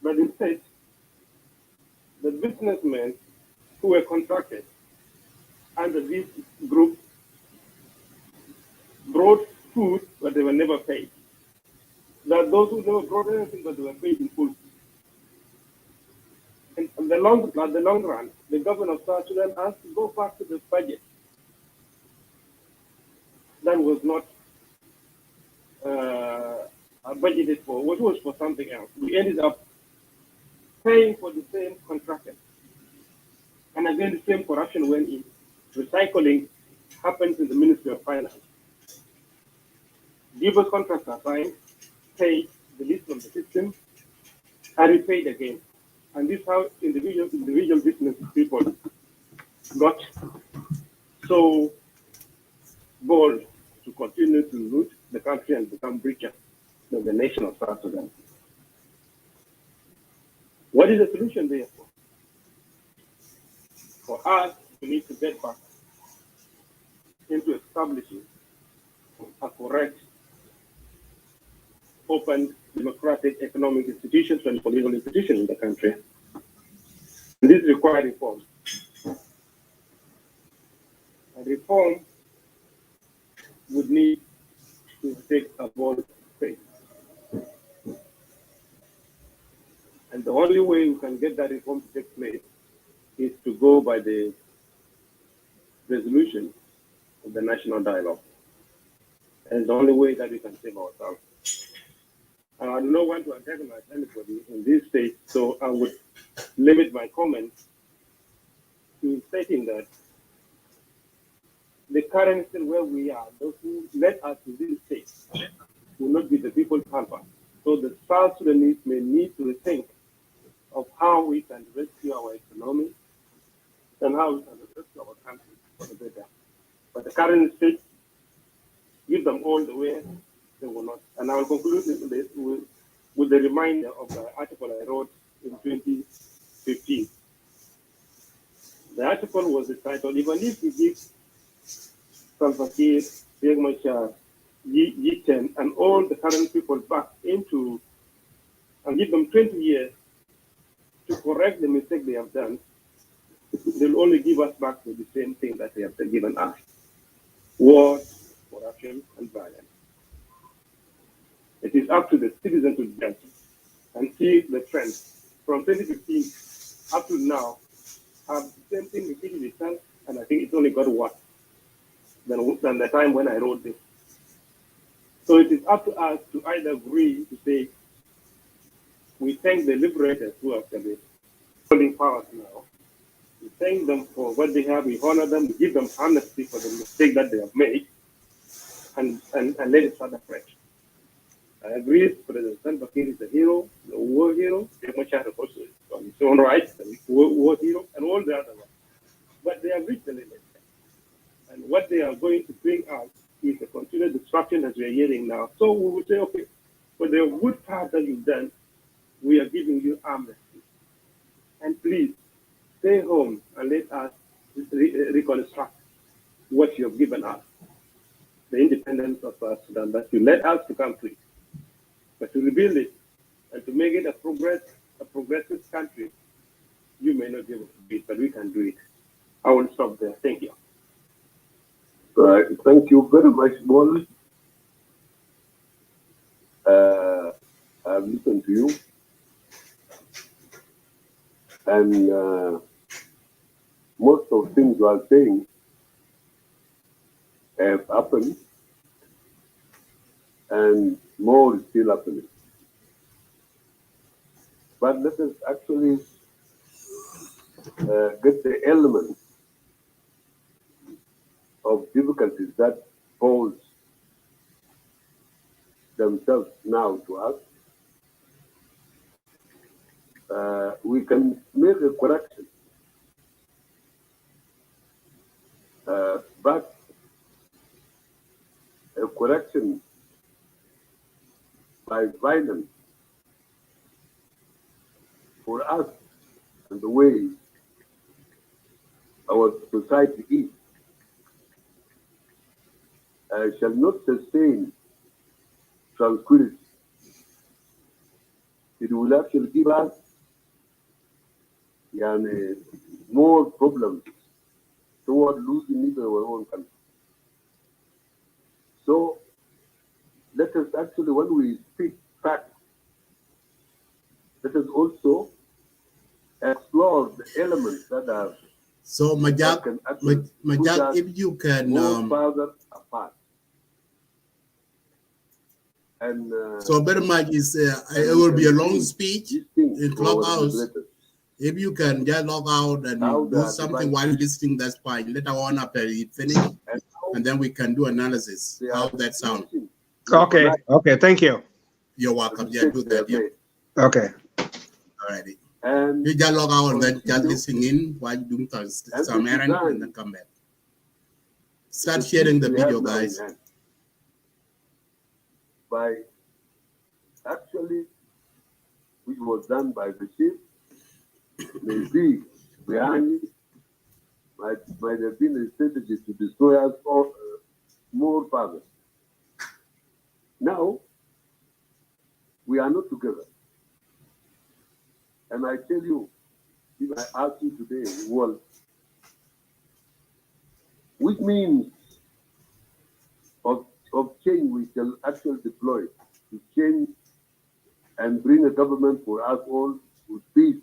But instead, the businessmen who were contracted under this group brought food, but they were never paid. There are those who never brought anything, but they were paid in full. And in the long run, the government of South Sudan has to go back to the budget that was not budgeted for, which was for something else. We ended up paying for the same contractor. And again, the same corruption went in. Recycling happens in the Ministry of Finance. Give us contracts are signed, paid, released from the system, and repaid again. And this is how individual business people got so bold to continue to loot the country and become richer than the nation of South Sudan. What is the solution therefore? For us, we need to get back into establishing a correct, open, democratic economic institutions and political institutions in the country. And this requires reform. And reform would need to take a bold step. And the only way we can get that reform to take place is to go by the resolution of the national dialogue. And the only way that we can save ourselves. I don't want to antagonize anybody in this state, so I would limit my comments to stating that the current state where we are, those who led us to this state, will not be the people help us. So the South Sudanese may need to think of how we can rescue our economy and how we can rescue our country. the better. But the current state, give them all the way, they will not. And I will conclude with the reminder of the article I wrote in 2015. The article was entitled, even if we give Salva Kiir, Riek Machar, G10, and all the current people back into, and give them 20 years to correct the mistake they have done, they'll only give us back to the same thing that they have given us. War, corruption, and violence. It is up to the citizen to judge and see the trend. From 2015 up to now, have the same thing repeated itself, and I think it's only got worse than the time when I wrote this. So it is up to us to either agree to say, we thank the liberators who are holding powers now. We thank them for what they have, we honor them, we give them amnesty for the mistake that they have made, and let it start afresh. I agree, President Salva Kiir is a hero, the war hero. Riek Machar is also on his own right, the war hero, and all the other ones. But they have reached the limit. And what they are going to bring out is a continued destruction as we are hearing now. So we will say, okay, for the good part that you've done, we are giving you amnesty. And please, stay home and let us reconstruct what you have given us, the independence of Sudan, that you let us to come to it. But to rebuild it and to make it a progressive country, you may not be able to do it, but we can do it. I will stop there. Thank you. Thank you very much, Paul. I've listened to you, and most of things you are saying have happened, and more is still happening. But let us actually get the elements of difficulties that pose themselves now to us. We can make a correction, but a correction by violence for us and the way our society is shall not sustain tranquility. It will actually give us more problems toward losing even our own country. So let us actually, when we speak facts, let us also explore the elements that are. So, Majak, if you can. Go further apart. And so very much is it will be a long speech in Clubhouse. If you can just log out and do something while listening, that's fine. Later on, after it finish, and then we can do analysis. How that sound? Okay. Okay. Thank you. You're welcome. Yeah, do that. Yeah. Okay. Alrighty. You just log out and then just listen in while you doing some errand and then come back. Start sharing the video, guys. By actually, which was done by the chief, maybe behind it might have been a strategy to destroy us all, more further. Now, we are not together. And I tell you, if I ask you today, well, which means of change we shall actually deploy to change and bring a government for us all with peace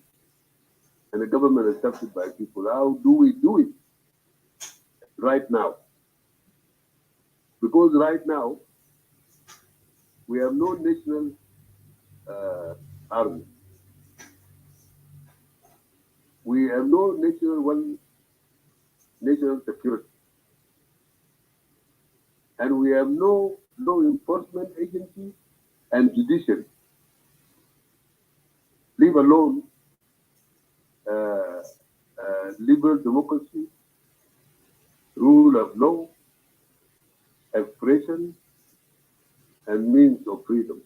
and a government accepted by people. How do we do it right now? Because right now, we have no national army. We have no national security. And we have no law enforcement agency and judiciary, leave alone liberal democracy, freedom.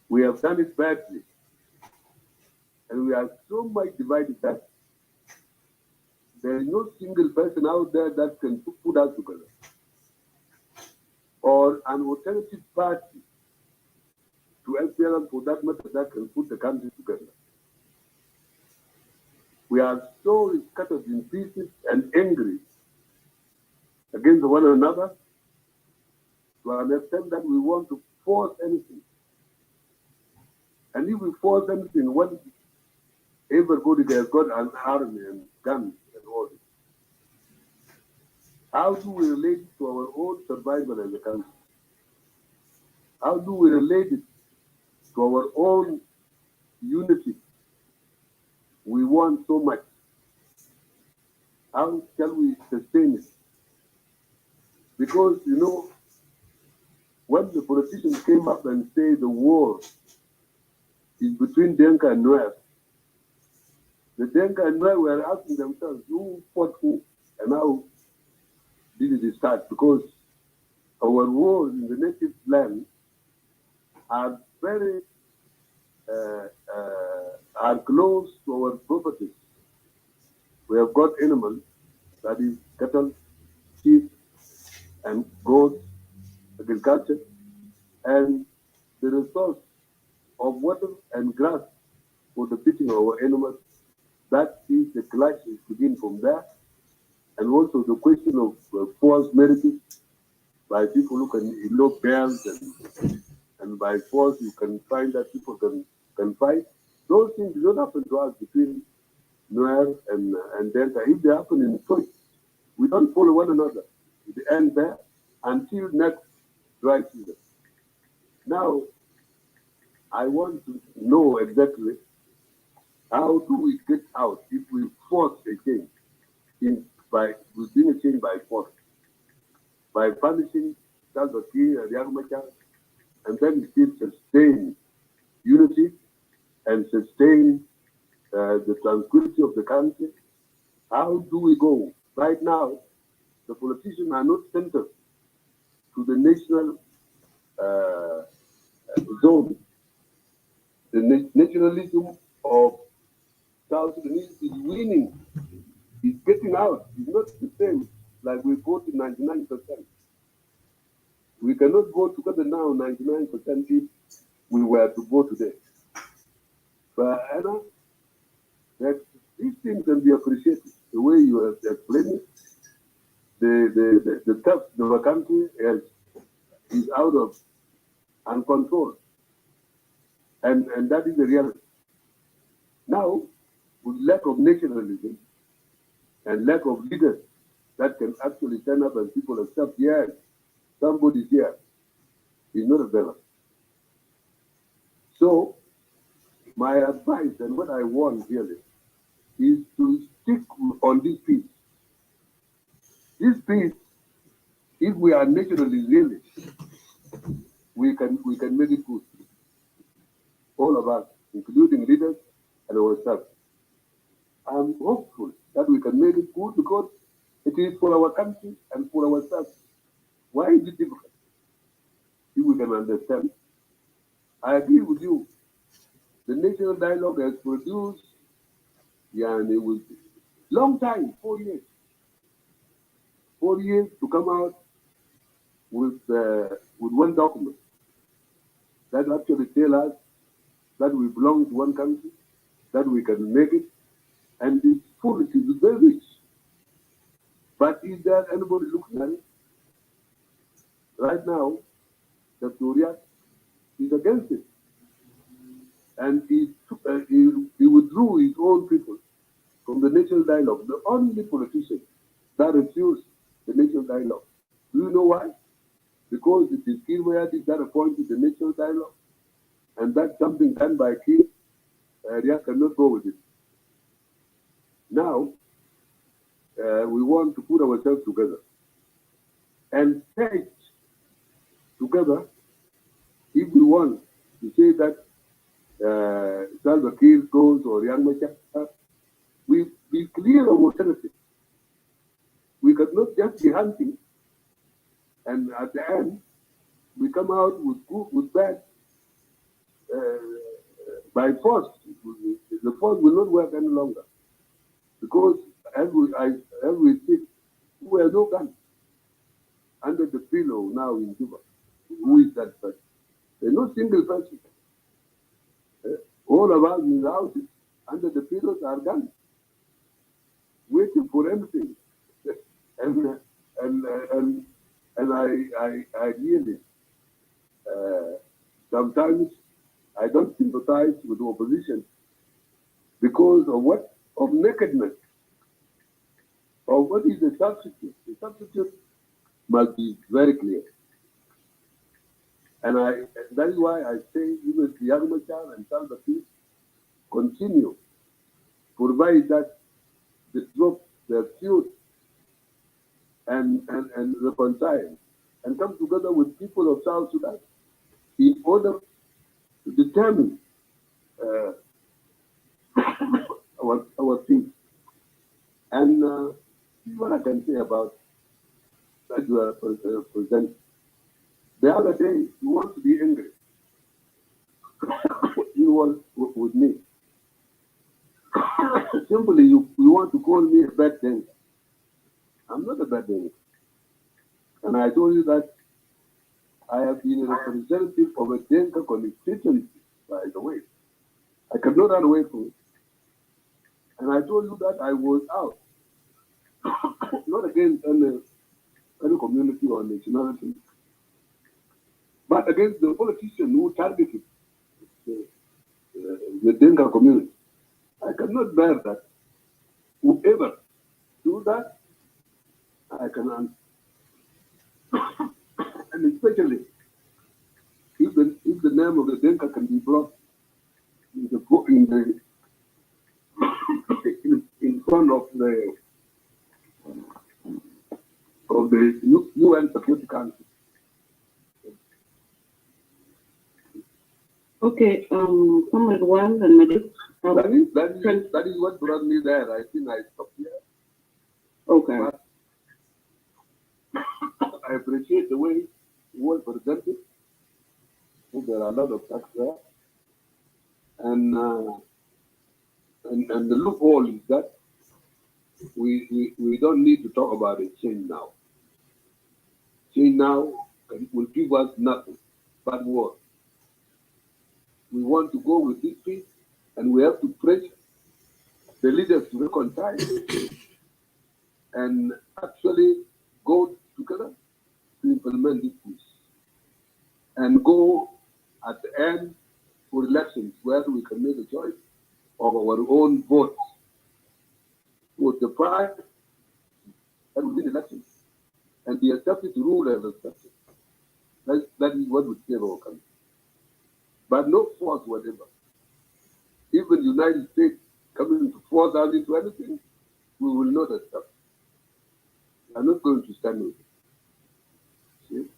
We have done it badly. And we are so much divided that there is no single person out there that can put us together, or an alternative party to SPLM for that matter that can put the country together. We are so scattered in pieces and angry against one another to an extent that we want to force anything. And if we force anything, what everybody has got an army and guns and all this. How do we relate it to our own survival as a country? How do we relate it to our own unity we want so much? How shall we sustain it? Because, you know, when the politicians came up and say the war is between Denka and Nuer, the Denka and Nuer were asking themselves, who fought who? And how did it start? Because our wars in the native land are very, are close to our properties. We have got animals, that is cattle, sheep, and goats, agriculture, and the resource of water and grass for the feeding of our animals. That is the clashes begin from there. And also the question of forced marriages by people who can elope girls, and by force you can find that people can fight. Those things don't happen to us between Nuer and Delta. If they happen in choice, we don't follow one another. It ends there until next dry season. Now, I want to know exactly how do we get out if we force a change we bring a change by force, by punishing Salva Kiir and Riek Machar, and then still sustain unity and sustain the tranquility of the country. How do we go? Right now, the politicians are not centered to the national zone. The nationalism of South Sudanese is winning. It's getting out. It's not the same like we voted 99%. We cannot vote together now 99% if we were to vote today. But Anna, that these things can be appreciated. The way you have explained it, the theft of a country is out of uncontrolled. And that is the reality. Now, with lack of nationalism and lack of leaders that can actually stand up and people accept, yes, somebody's here, is not available. So, my advice and what I want really is to stick on this peace. This peace, if we are naturally really, we can make it good. All of us, including leaders and ourselves. I'm hopeful that we can make it good because it is for our country and for ourselves. Why is it difficult? If we can understand. I agree with you. The national dialogue has produced, it was long time, 4 years. 4 years to come out with one document that actually tell us that we belong to one country, that we can make it, and it's full, it is very rich. But is there anybody looking at it? Right now, Dr. Uriak is against it. And he withdrew his own people from the national dialogue, the only politician that refused the national dialogue. Do you know why? Because it is Kir Mayadi that appointed the national dialogue, and that's something done by Kir. Riek cannot go with it. Now, we want to put ourselves together and take together if we want to say that Salva Kiir goes or Riek Machar, we be clear of alternative. We cannot just be hunting and at the end we come out with good, with bad, by force. The force will not work any longer because as we think, we have no gun under the pillow now in Cuba. Who is that person? There's no single person. All of us in the houses under the pillows are guns, waiting for anything. and I really sometimes I don't sympathize with the opposition because of what? Of nakedness. Of what is the substitute? The substitute must be very clear. And that is why I say even the young Machar and Salva Kiir continue, provide that they drop their feud and reconcile and come together with people of South Sudan in order to determine our things. And this is what I can say about that you are presenting. The other day, you want to be angry. You want with me. Simply, you want to call me a bad thing. I'm not a bad thing. And I told you that I have been a representative of a Denka constituency, by the way. I cannot run away from it. And I told you that I was out, not against any community or nationality, but against the politician who targeted the Denka community. I cannot bear that. Whoever do that, I cannot. And especially if the name of the Denka can be brought in front of the UN Security Council. Okay, Comrade Wang and Madrid. That is what brought me there. I think I stopped here. Okay. But I appreciate the way you were presented. There are a lot of facts there. And the loophole is that we don't need to talk about a change now. Change now will give us nothing but war. We want to go with this peace, and we have to pressure the leaders to reconcile and actually go together to implement this peace and go at the end for elections where we can make a choice of our own votes for the prize and win elections and be accepted to rule as accepted. That is what would save our country. But no force whatever. Even the United States coming to force us into anything, we will not accept. We are not going to stand with it. See?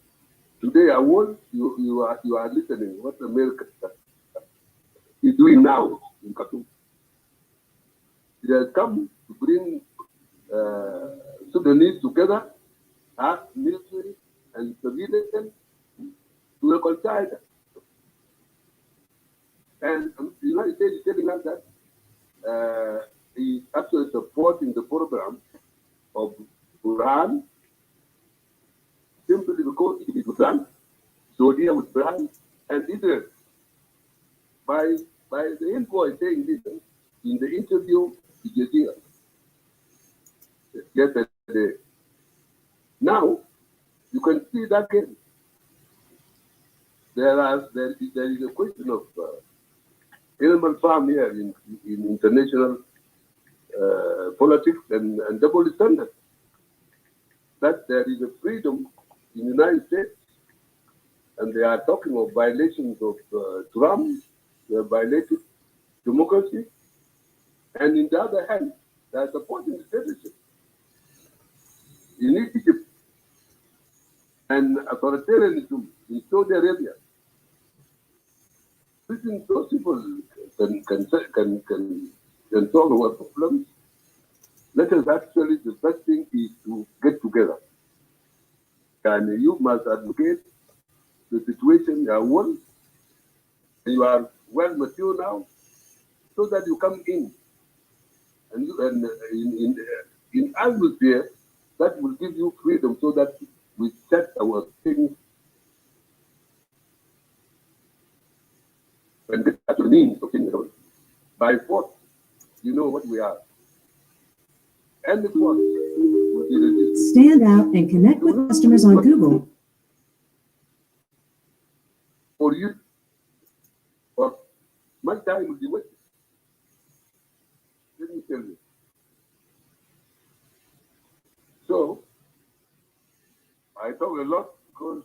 Today I want you are listening what America is doing now in Khartoum. It has come to bring Sudanese together, military and civilian, to reconcile them. And the United States is telling us that he is actually supporting the program of Iran simply because it is Iran, Saudi with Iran, and Israel. By the envoy saying this in the interview with Jazeera yesterday. Now, you can see that again. There is a question of animal farm here in international politics and double standards. That there is a freedom in the United States, and they are talking of violations of Trump, they are violating democracy, and in the other hand, they are supporting the dictatorship in Egypt and authoritarianism in Saudi Arabia. Listen, those people can solve our problems. Let us actually, the first thing is to get together. And you must advocate the situation you are won, and you are well mature now, so that you come in and in atmosphere that will give you freedom, so that we set our things and get at the means of kingdom. By force, you know what we are. And the force will be resisted. Stand out and connect with customers on Google. For you, or my time will be wasted. Let me tell you. So, I talk a lot because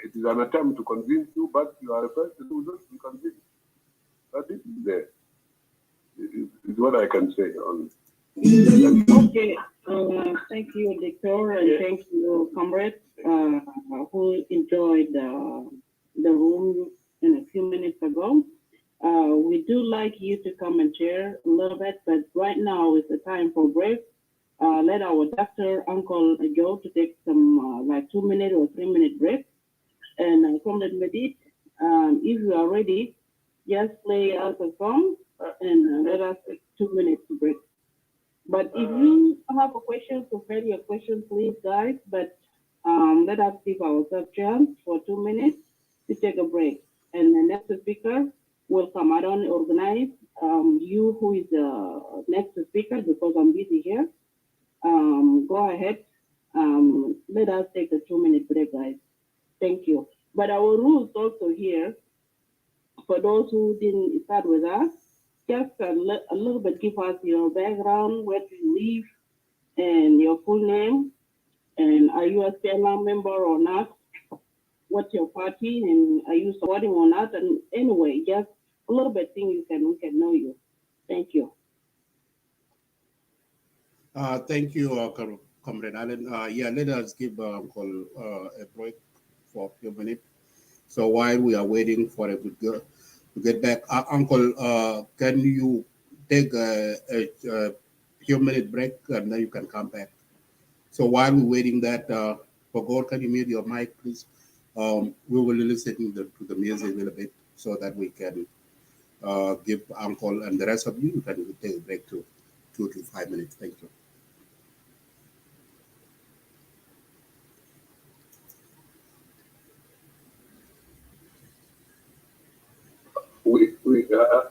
it is an attempt to convince you, but you are a person who doesn't be convinced. But this is there. Is what I can say on. Okay, thank you, Doctor, and thank you, comrade, who enjoyed the room in a few minutes ago. We do like you to come and share a little bit, but right now is the time for break. Let our doctor, Uncle Joe, to take some like 2 minute or 3 minute break. And comrade Medit, if you are ready, just play us a song and let us take 2 minutes to break. But if you have a question, so ready your question, please, guys. But let us give ourselves a chance for 2 minutes to take a break. And the next speaker will come. I don't organize you who is the next speaker because I'm busy here. Go ahead. Let us take a 2 minute break, guys. Thank you. But our rules also here, for those who didn't start with us, just a little bit give us your background, where do you live, and your full name, and are you a CLM member or not? What's your party, and are you supporting or not? And anyway, just a little bit thing we can know you. Thank you. Thank you, Comrade Allen. Yeah, let us give Uncle a break for a few minutes. So while we are waiting for a good girl to get back, Uncle, can you take a few minute break and then you can come back? So while we're waiting that, for God, can you mute your mic, please? We will listen to the music a little bit so that we can give Uncle and the rest of you can take a break to 2 to 5 minutes. Thank you.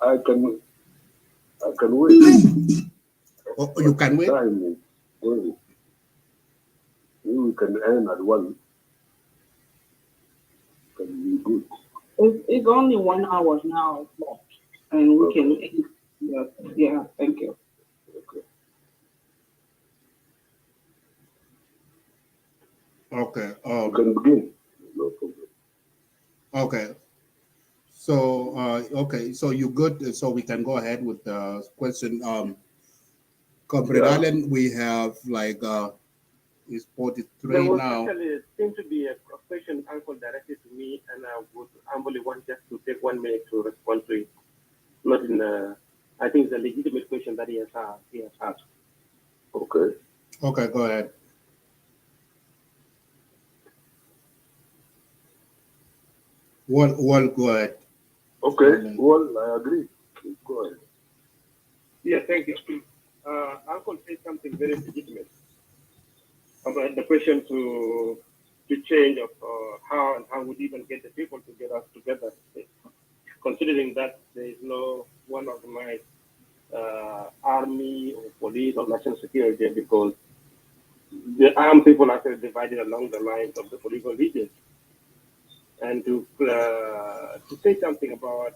I can wait. Oh, you can wait? Time is going. We can end at 1. Can be good. It's only 1 hour now left, and we can. Yeah, thank you. Okay. You can begin. No problem. Okay. So, okay. So you good? So we can go ahead with the question. Comrade Allen, we have like is 43 there was now. Actually, seemed to be a question, Uncle, directed to me, and I would humbly want just to take 1 minute to respond to it. Not in I think it's a legitimate question that he has asked. Okay. Okay, go ahead. Well, go ahead. Okay. Well, I agree. Go ahead. Yeah, thank you. Uncle said something very legitimate about the question to change of how and how would even get the people to get us together, considering that there is no one organized army or police or national security, because the armed people are actually divided along the lines of the political regions. And to say something about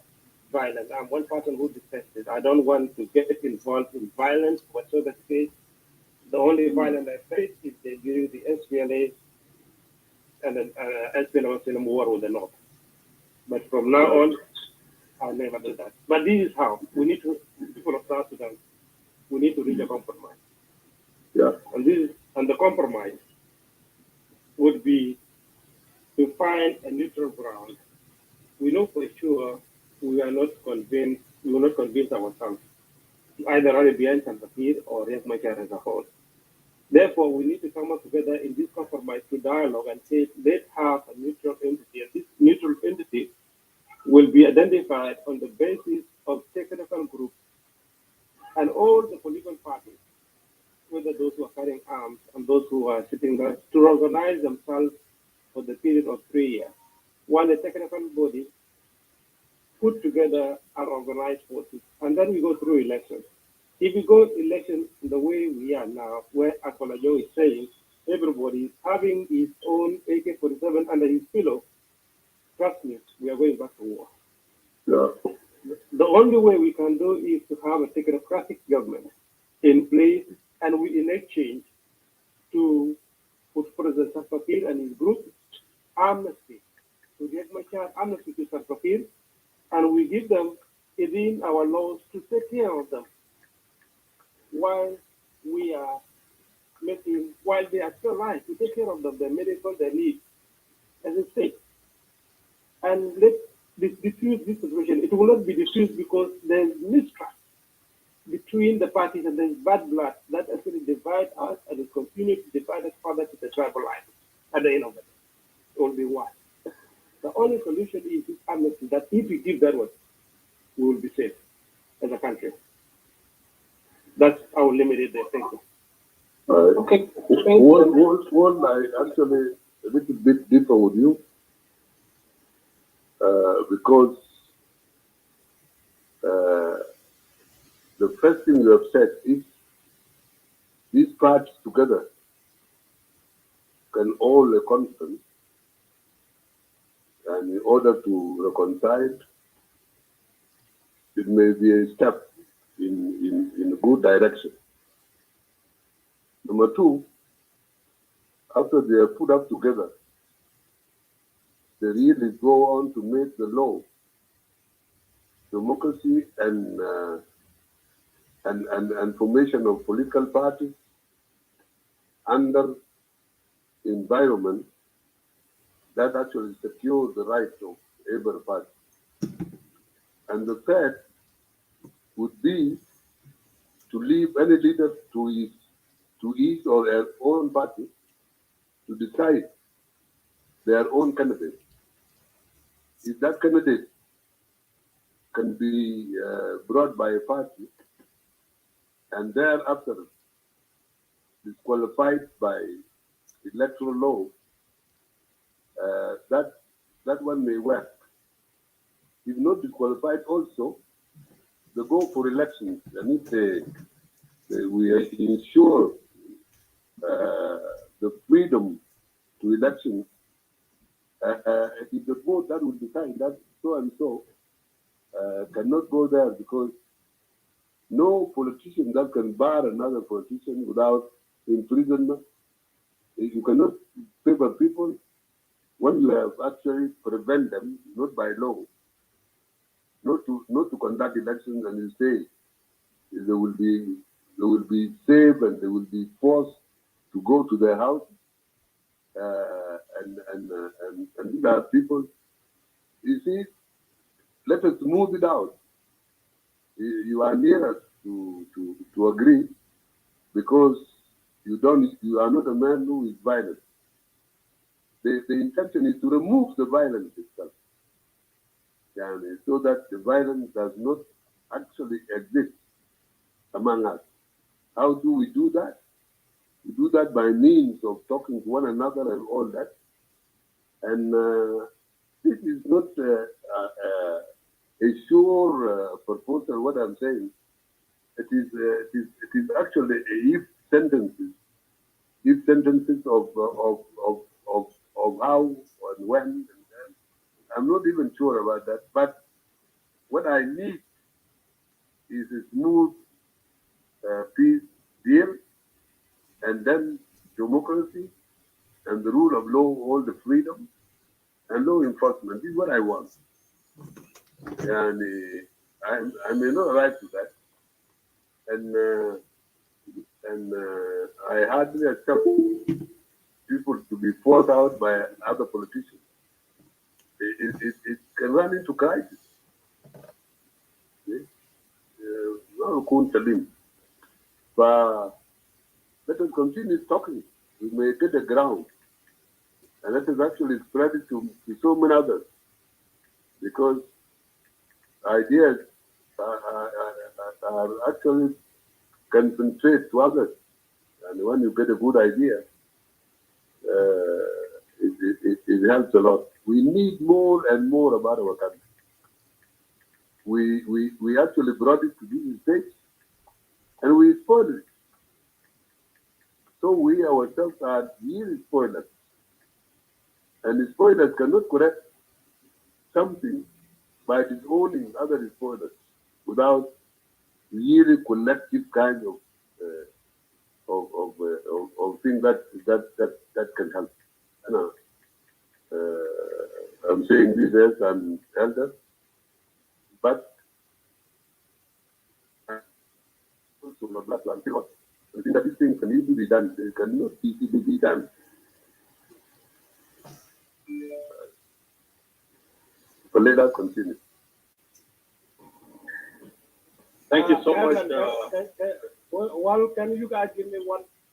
violence, I'm one person who detests it. I don't want to get involved in violence whatsoever. The only violence I face is during the SPLA and then SPLA was in a war with the North. But from now on, I'll never do that. But this is how we need to, people of South Sudan, we need to reach a compromise. Yeah. And the compromise would be to find a neutral ground. We know for sure we will not convince ourselves either rally behind Salva Kiir or Riek Machar as a whole. Therefore, we need to come up together in this compromise to dialogue and say, let's have a neutral entity. And this neutral entity will be identified on the basis of technical groups and all the political parties, whether those who are carrying arms and those who are sitting there, to organize themselves for the period of 3 years, while the technical body put together our organized forces, and then we go through elections. If we go election the way we are now, where Akolajo is saying everybody is having his own AK-47 under his pillow, trust me, we are going back to war. Yeah. The only way we can do is to have a technocratic government in place, and we elect change to put President Salva Kiir and his group amnesty to get Machar, amnesty to Salva Kiir, and we give them within our laws to take care of them while we are making, while they are still alive, to take care of them, their medical, their needs as a state. And let's diffuse this situation. It will not be diffused because there's mistrust between the parties and there's bad blood that actually divide us and will continue to divide us further to the tribal line. At the end of it, it will be one. The only solution is this amnesty, that if we give that one, we will be safe as a country. That's our limited there. Thank you. Okay. One, I actually a little bit differ with you because the first thing you have said is these parts together can all a constant, and in order to reconcile, it may be a step in a good direction. Number two, after they are put up together, they really go on to make the law, democracy, and formation of political parties under environment that actually secures the rights of every party. And the third would be to leave any leader to his or her own party to decide their own candidate. If that candidate can be brought by a party and thereafter disqualified by electoral law, that one may work. If not disqualified also, they go for elections, and if we ensure the freedom to elections, if the vote that will decide that so and so cannot go there, because no politician that can bar another politician without imprisonment. You cannot favor people when you have actually prevent them, not by law, not to conduct elections, and you say they will be safe and they will be forced to go to their house, and these are people. You see, let us smooth it out. You are near us to agree, because you are not a man who is violent. The intention is to remove the violence itself, so that the violence does not actually exist among us. How do we do that? We do that by means of talking to one another and all that. And this is not a sure proposal, what I'm saying. It is actually if sentences of how and when. I'm not even sure about that. But what I need is a smooth peace deal, and then democracy and the rule of law, all the freedom and law enforcement. This is what I want. And I may not arrive to that. And I hardly accept people to be forced out by other politicians. It can run into crisis. let us continue talking. We may get a ground. And let us actually spread it to so many others. Because ideas are actually concentrate to others. And when you get a good idea, it helps a lot. We need more and more about our country. We actually brought it to this stage, and we spoiled it. So we ourselves are really spoilers. And the spoilers cannot correct something by disowning other spoilers without really collective kind of thing that can help. You know, I'm saying this as an elder, but also not black and because I think that these things can easily be done. They cannot easily be done. But let us continue. Thank you so much. Well, can you guys give me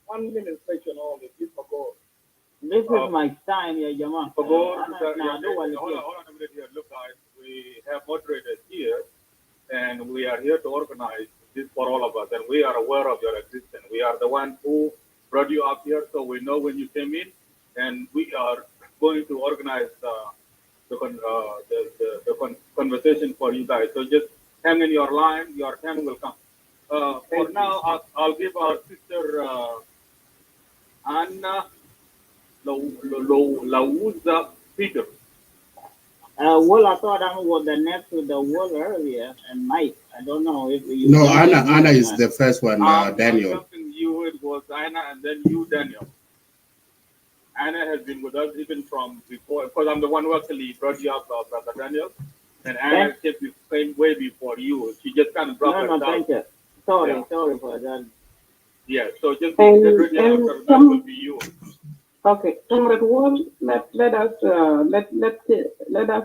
one minute session on this? This is my time, yeah, Jama. Hold on a minute here. Look, guys, we have moderators here, and we are here to organize this for all of us, and we are aware of your existence. We are the ones who brought you up here, so we know when you came in, and we are going to organize the conversation for you guys. So just hang in your line. Your time will come. For now, I'll give our sister Anna Lauza Peter. Well, I thought I was the next with the wall earlier, and Mike. I don't know if you. No, Anna is the first one. Daniel. You, it was Anna, and then you, Daniel. Anna has been with us even from before, because I'm the one who actually brought you up, Brother Daniel. And Anna came way before you. She just kind of brought herself. No, thank you. Sorry for that. Yeah, so just get ready after that will be you. Okay, Comrade Wall, let us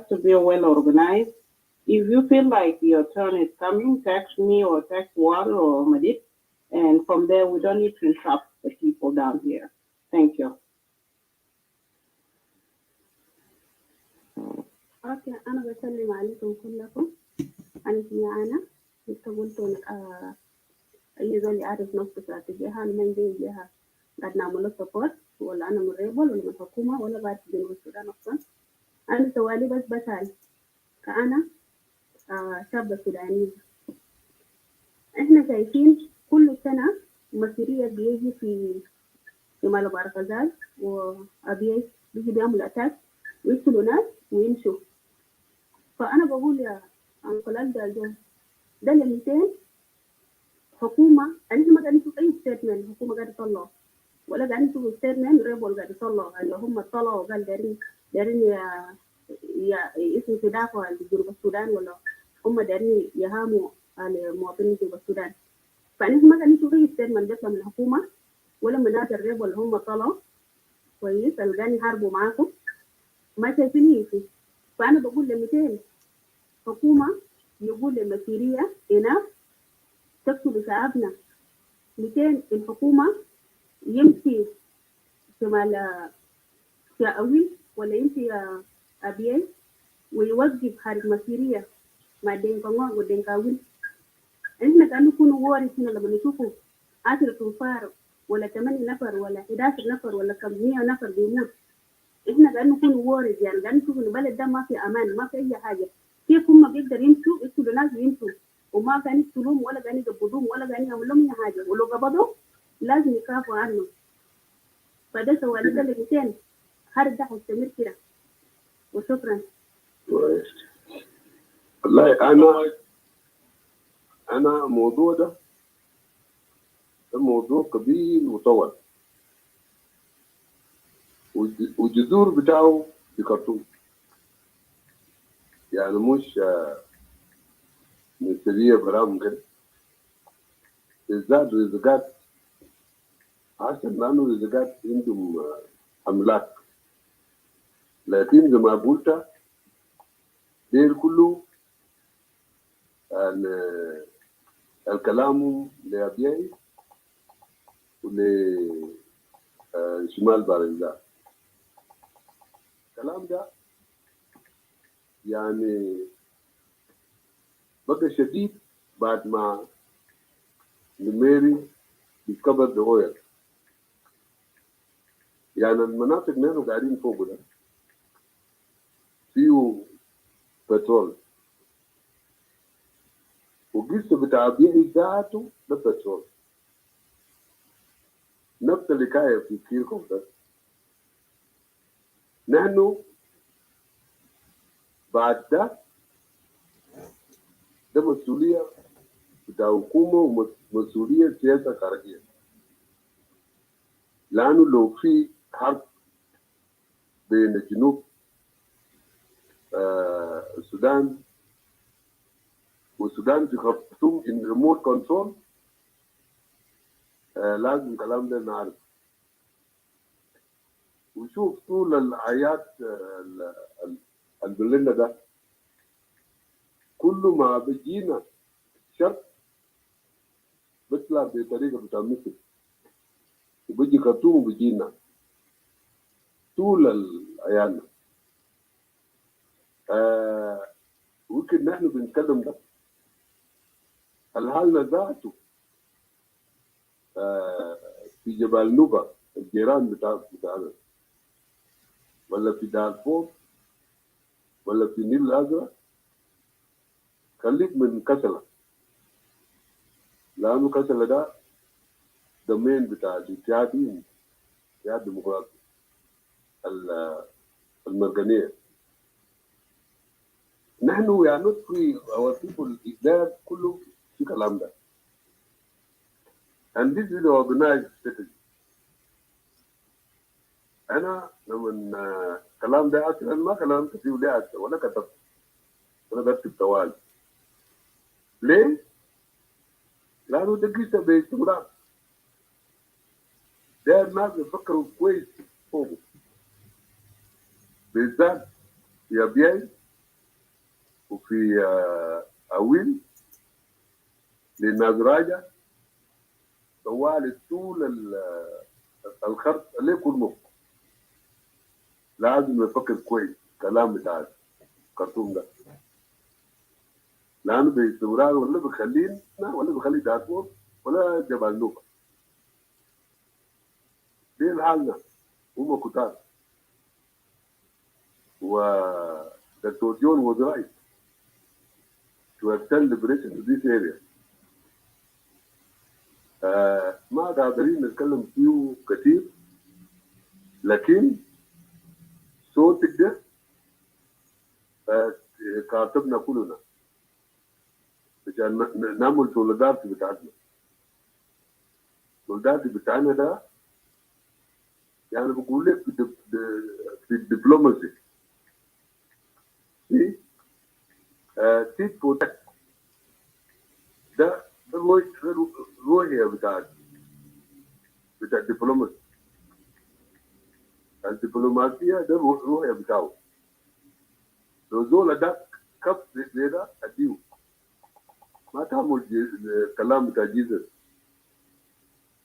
to be well organized. If you feel like your turn is coming, text me or text Wall or Madit, and from there we don't need to interrupt the people down here. Thank you. اوكي انا بسلم عليكم كلكم. انا اسمي انا انت قلتوا اي زول يعرف نفسه في اتجاهها من دي جهه قاعد نعمل سبورت ولا انا من ريبل ولا من الحكومه ولا قاعد في جنوب السودان اصلا. انا سؤالي بس بسال كأنا شابه سودانيه. احنا شايفين كل سنه مسيريه بيجي في شمال باركزال وابيع بيجي بيعمل اتاك ويقتلوا ناس ويمشوا. فأنا بقول يا أنكل ألدو أجو ده اللي 200 حكومة أنت ما قاعد نشوف أي ستيتمنت حكومة قاعد تطلع ولا قاعد نشوف ستيتمنت ريبول قاعد يطلع اللي هم طلعوا قال دارين يا اسم تدافع لجنوب السودان ولا هم دارين يهاموا على مواطنين جنوب السودان. فأنت ما قاعد نشوف أي ستيتمنت بيطلع من الحكومة ولا من ناس الريبول هم طلعوا كويس اللي قاعدين يحاربوا معاكم ما شايفين فيه. فأنا بقول ل 200 حكومة يقول للمسيرية هنا تقتل شعبنا. 200 الحكومة يمشي شمال شاوي ولا يمشي أبيان ويوقف حرب مسيرية مع دينكوان ودينكاوين. إحنا كأنه نكونوا وارث هنا لما نشوفوا 10 تنفار ولا 8 نفر ولا 11 نفر ولا كم 100 نفر بيموت. إحنا قاعدين نكون وارث يعني قاعدين نشوف إن البلد ده ما في أمان ما في أي حاجة. كيف هم بيقدروا يمشوا يقتلوا ناس ويمشوا وما كانوا يقتلوهم ولا كانوا يقبضوهم ولا كانوا يعملوا لهم أي حاجة ولو قبضوا لازم يخافوا عنه. فده سؤالي ده اللي 200 هل ده هيستمر كده؟ وشكرا. والله أنا موضوع ده موضوع كبير وطول والجذور بتاعه في خرطوم يعني مش مثلية برام كده بالذات الرزقات عشان لأنه الرزقات عندهم أملاك لكن زي ما قلت دير كله الكلام لأبيعي ولشمال بارنزا. الكلام ده يعني بقى شديد بعد ما نميري discovered the oil. يعني المناطق اللي نحن قاعدين فوق ده فيه بترول، وقصة بتاع بيعي ذاته ده بترول. نفس الحكاية في كيركوف ده. نحن بعد ده مسؤولية بتاع حكومة ومسؤولية سياسة خارجية. لأنه لو في حرب بين جنوب السودان والسودان في خرطوم in remote control، لازم الكلام ده نعرف. وشوف طول الآيات البلنا ده كل ما بيجينا شرط بيطلع بطريقة بتاع مصر، وبيجي خرطوم وبيجينا طول الأيام. ممكن نحن بنتكلم ده الحالنا ذاته في جبال نوبة الجيران بتاعنا، ولا في دارفور، ولا في النيل الأزرق. خليك من كسلة، لأنه كسلة ده دومين بتاع الاتحادين، الاتحاد الديمقراطي المرجانية. نحن we are not free, our people there كله في كلام ده. And this is the organized strategy. أنا لما كلام ده أصلا ما كلام كثير ليه ولا كتبت، أنا بكتب طوال. ليه؟ لأنه ده قصة باستمرار. ده الناس بيفكروا كويس فوقه، بالذات في أبياي وفي أويل للناس راجع طوال طول الخرط اللي كل مخ. لازم نفكر كويس كلام بتاع خرطوم ده، لأنه باستمرار ولا بخلينا ولا بخلي دارفور ولا جبال نوبة. دي حالنا هم كتار. ودكتور جون was right to extend liberation to this area. ما قادرين نتكلم فيه كثير، لكن صوتك ده كاتبنا كلنا عشان نعمل سوليدارتي بتاعتنا. سوليدارتي بتاعنا ده يعني بقول لك في الدبلوماسي في تيت بروتكت ده الرؤية بتاع الدبلوماسي. الدبلوماسية ده الرؤية بتاعه. لو زول ده كف زي ده أديه، ما تعمل كلام بتاع جيزر.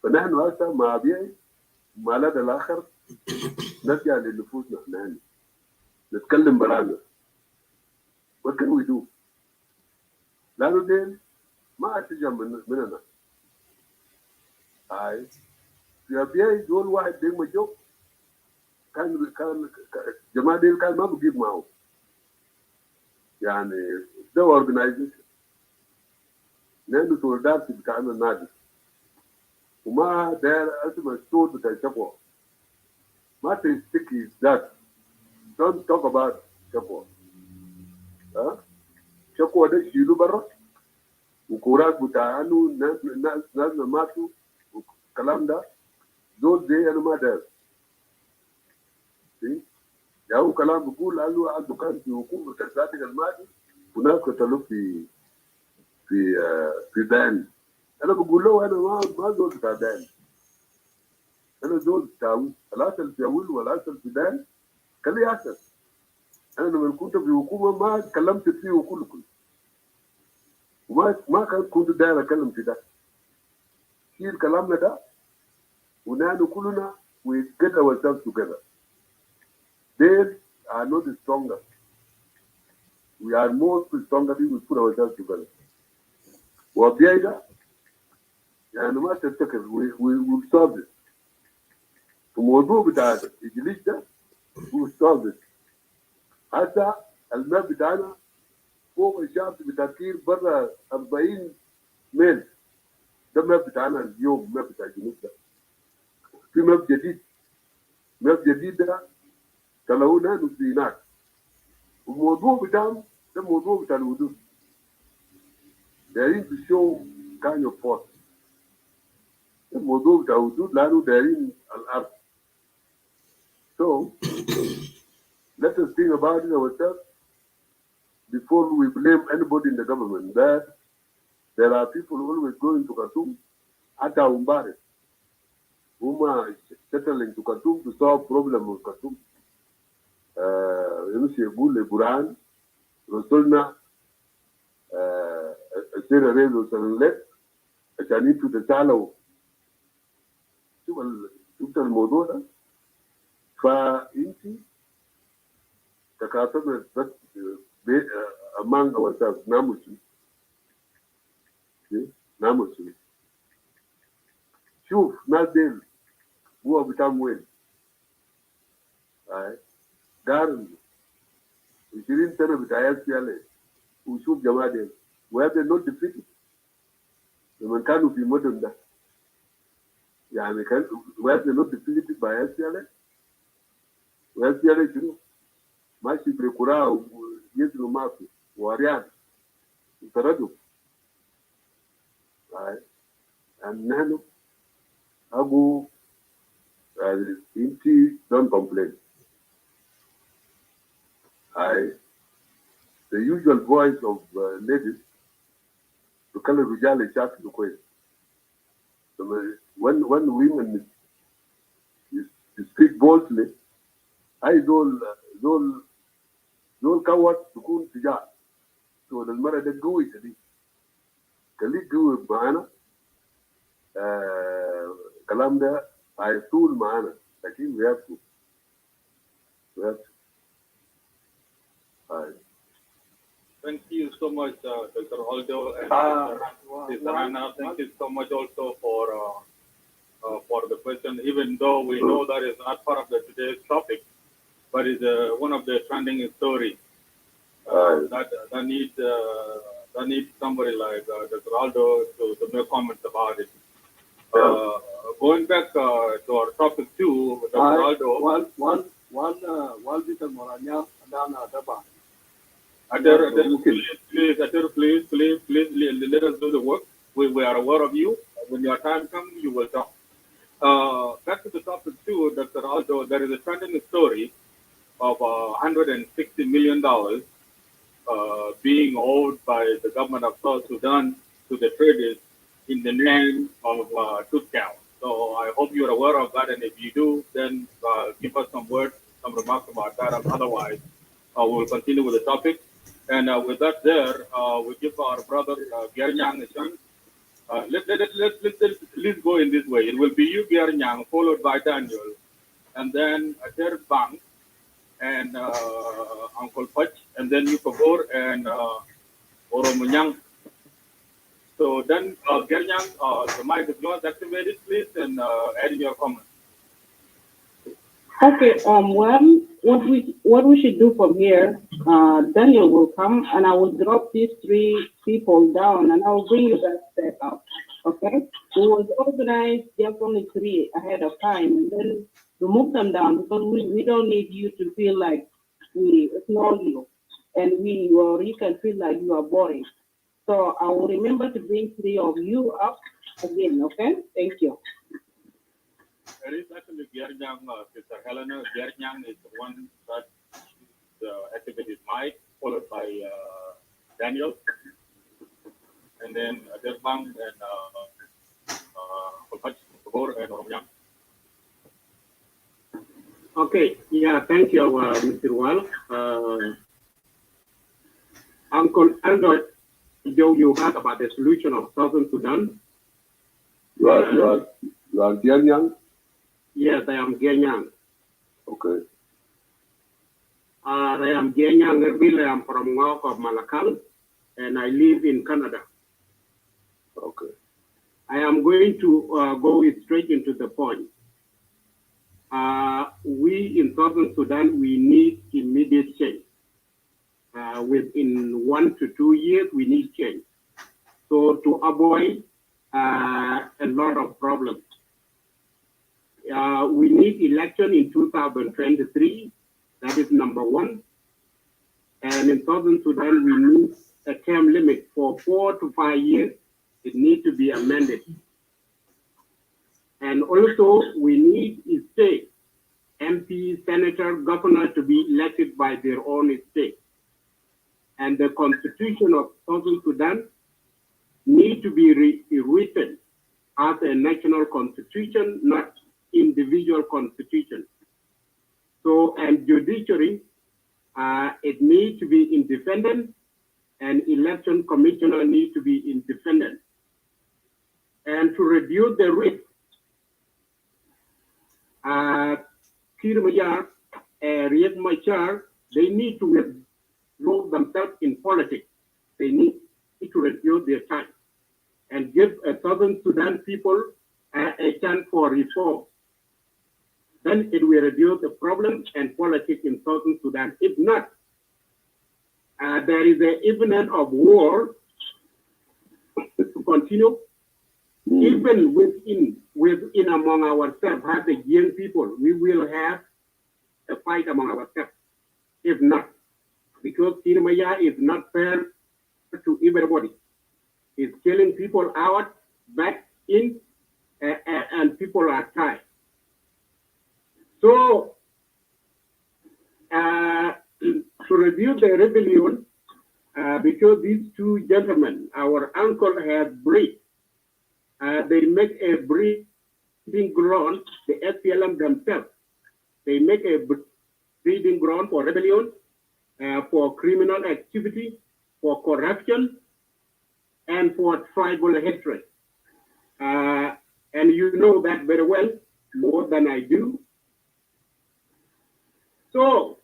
فنحن هسه مع بيعي ما لدى الآخر نرجع لنفوسنا نحن نتكلم برانا. What can we do؟ لأنه دين ما أتجاه مننا. في أبيعي زول واحد دين مجو كان جماعة دين كان ما بجيب معه. يعني ده organization. نحن سولدارتي بتاعنا نادي، وما داير اسم الصوت بتاع الشكوى. ما تشتكي ذات. Don't talk about شكوى. شكوى ده شيلوا برا، وكورات بتاع انه ناس ماتوا والكلام ده زول زي انا ما داير. يا هو كلام بيقول قالوا عنده كان في حكومة الذاتي الماضي وناس قتلوا في دان. انا بقول له انا ما زول بتاع دان، انا زول بتاع الاصل في اول والاصل في دان. خليه يحصل. انا لما كنت في حكومه ما تكلمت فيه كل وما كنت داير اتكلم في ده. شيل كلامنا ده Unanu kuluna, we get ourselves together. They are not the stronger. We are more stronger if we put ourselves together. Wabiaida, and we will solve it. Tomorrow with that, we will solve it. Hata الماء بتاعنا فوق الشعب بتأثير برا 40 ميل. ده ماء بتاعنا اليوم، ماء بتاع الجنوب ده. في ماء جديد. ماء جديد ده تلاقونا نسيناك. والموضوع بتاعهم ده موضوع بتاع الحدود. دايرين to show kind of force. ده موضوع بتاع الحدود لأنه دايرين الأرض. So let us think about it ourselves before we blame anybody in the government. That there are people always going to Khartoum, Ata Umbare, who are settling to Khartoum to solve problem of Khartoum. Gule Buran, Rosolna, Sera Rezo Sanlet, Chanitu the Salo, Tutal Mododa, Fa Inti, Takata, but among ourselves, Namusi. Namusi. شوف ناس ديل هو بتاعهم وين؟ قارن 20 سنة بتاع SPLA وشوف جماعة ديل where they not defeated لما كانوا في مدن ده يعني كان where they not defeated by SPLA SPLA شنو؟ ماشي بريكورا ويزنوا مافي واريان وتردوا نحن Abu, Inti, don't complain. The usual voice of ladies, to call a Vijay chat to question. When women speak boldly, I don't coward to go to Jah. So the matter that go is it. Can it go with Mahana? Kalam da I tool maana, lakini we have to. Thank you so much, Dr. Aldo and Mr. Rana. Thank you so much also for the question, even though we know that is not part of today's topic, but it's one of the trending stories that needs somebody like Dr. Aldo to make comments about it. Going back to our topic too, Dr. Aldo. Please, let us do the work. We are aware of you. When your time comes, you will talk. Back to the topic too, Dr. Aldo, there is a trending story of $160 million being owed by the government of South Sudan to the traders in the name of tooth count. So I hope you're aware of that, and if you do, then give us some words, some remarks about that. Otherwise, we'll continue with the topic. And with that there, we give our brother Gernyang a chance. Let's go in this way. It will be you, Gernyang, followed by Daniel, and then Ater Bang, and Uncle Pach, and then you Pagor and Oromunyang. So then, Gernyang, the mic is yours. Activate it, please, and add in your comments. Okay. Well, what we should do from here, Daniel will come, and I will drop these three people down, and I will bring you guys back up. Okay? We was organized just only 3 ahead of time, and then to move them down because we don't need you to feel like we ignore you, and or you can feel like you are boring. So I will remember to bring 3 of you up again. Okay? Thank you. There is actually Gernyang, Sister Helena. Gernyang is the one that activated his mic, followed by Daniel, and then Derbang and Pagor and Oromyang. Okay, yeah, thank you, Mr. Wall. Uncle Aldo Joe, you heard about the solution of Southern Sudan? You are Gernyang? Yes, I am Genyang. Okay. I am Genyang Erbil. I am from Ngok of Malakal, and I live in Canada. Okay. I am going to go straight into the point. We in Southern Sudan, we need immediate change. Within 1 to 2 years, we need change. So to avoid a lot of problems. We need election in 2023. That is number one. And in Southern Sudan, we need a term limit for 4 to 5 years. It needs to be amended. And also, we need state MP, senator, governor to be elected by their own state. And the constitution of Southern Sudan need to be rewritten as a national constitution, not individual constitution. So, and judiciary, it needs to be independent, and election commissioner need to be independent. And to reduce the risk, Kir Mayar, Riek Machar, they need to withdraw themselves in politics. They need to reduce their time and give Southern Sudan people a chance for reform. Then it will reduce the problems and politics in Southern Sudan. If not, there is an imminent of war to continue. Even within among ourselves, as the young people, we will have a fight among ourselves. If not, because Kir Mayar is not fair to everybody. He's killing people out, back in, and people are tired. So, to review the rebellion, because these two gentlemen, our uncle has breed, they make a breeding ground, the SPLM themselves, they make a breeding ground for rebellion, for criminal activity, for corruption, and for tribal hatred. And you know that very well, more than I do. So,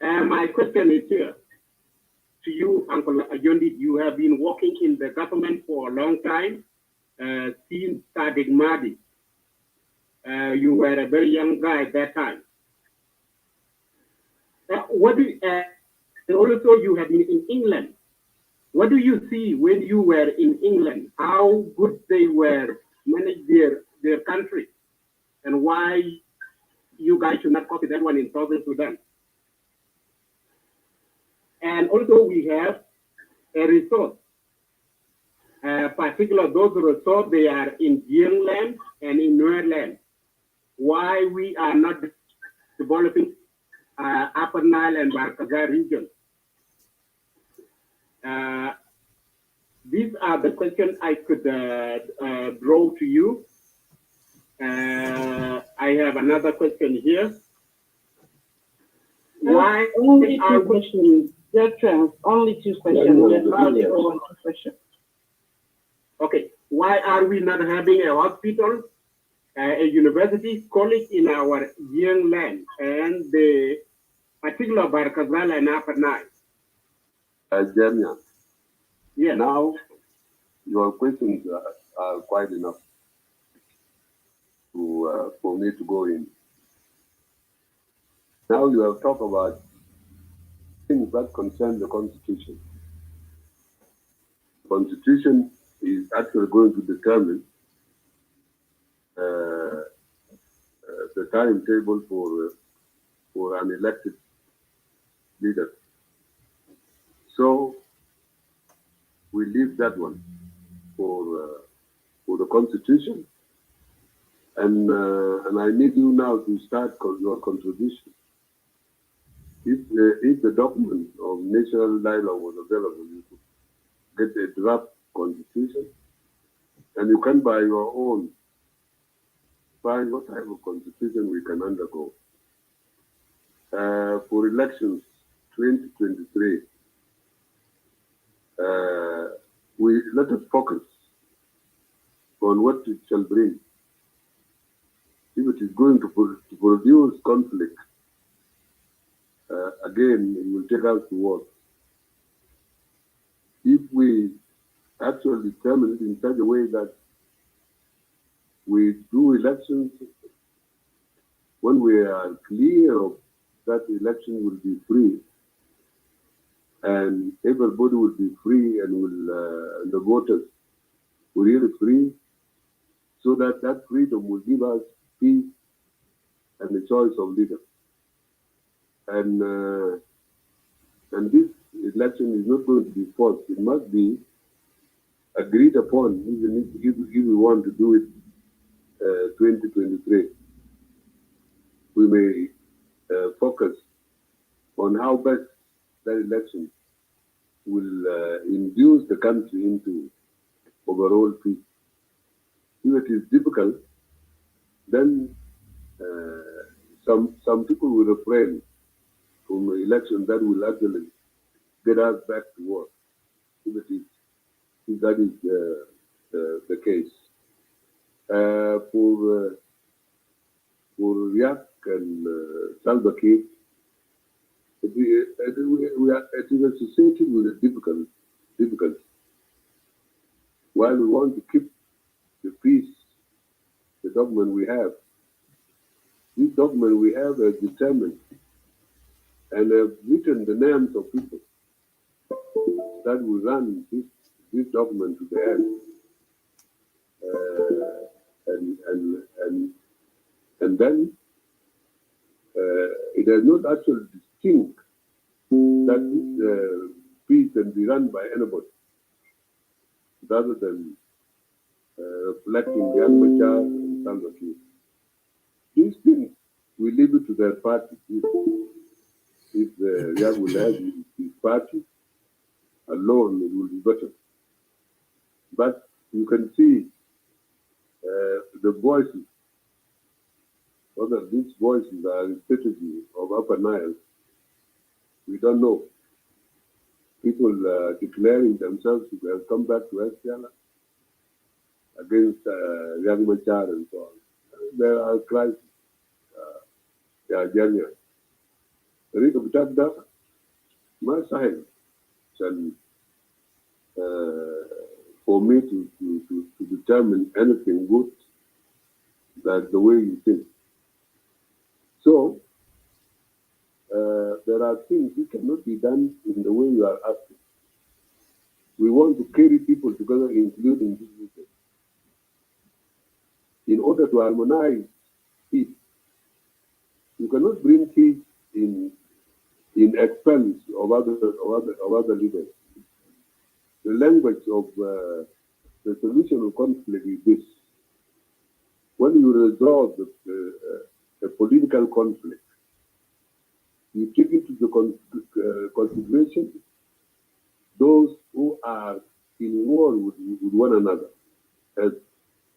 my question is here to you, Uncle Ajondi. You have been working in the government for a long time, since Sadiq Mahdi. You were a very young guy at that time. Also, you have been in England. What do you see when you were in England? How good they were manage their country, and why you guys should not copy that one in Southern Sudan? And also, we have a resource. Particularly those resources, they are in Jiang land and in Nuer land. Why we are not developing Upper Nile and Barkazar region? These are the questions I could draw to you. I have another question here. Why only two questions? Only two questions. Okay. Why are we not having a hospital, a university, college in our young land, and the particular Barkazal and Upper Nile? Jeremiah. Yeah. Now, your questions are quite enough to for me to go in. Now you have talked about things that concern the Constitution. The Constitution is actually going to determine the timetable for an elected leader. So we leave that one for the Constitution, and I need you now to start your contribution. If the document of national dialogue was available, you could get a draft constitution, and you can by your own find what type of constitution we can undergo. For elections 2023, let us focus on what it shall bring. If it it is going to produce conflict, again, it will take us to war. If we actually determine it in such a way that we do elections when we are clear of that the election will be free and everybody will be free and the voters will really free, so that freedom will give us peace and the choice of leader. And this election is not going to be forced. It must be agreed upon, even if we want to do it 2023. We may focus on how best that election will induce the country into overall peace. If it is difficult, then some people will refrain from an election that will actually get us back to war. If that is the case. For Riak and Salva Kiir, we are associated with a difficulty. While we want to keep the peace, the document we have, this document we have is determined and have written the names of people that will run this document to the end. And then it does not actually distinct that this peace can be run by anybody, rather than reflecting the Machar and Salva Kiir. These things, we leave it to their party. If Riek will have his party alone, it will be better. But you can see the voices, whether these voices are a strategy of Upper Nile, we don't know. People declaring themselves to have come back to SPLA against Riek Machar and so on. There are crises. Janya. Rika Butagda, my side, for me to determine anything good, that's the way you think. So, there are things that cannot be done in the way you are asking. We want to carry people together, including these people, in order to harmonize peace. You cannot bring peace in expense of other leaders. The language of the solution of conflict is this: when you resolve the political conflict, you take into the consideration those who are in war with one another. As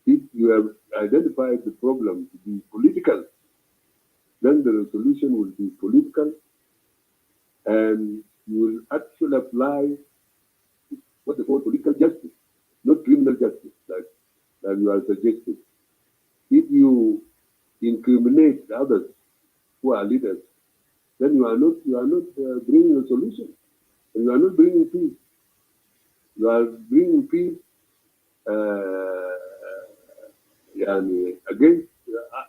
if you have identified the problem to be political, then the resolution will be political, and you will actually apply what they call political justice, not criminal justice, like you are suggesting. If you incriminate others who are leaders, then you are not bringing a solution, and you are not bringing peace. You are bringing peace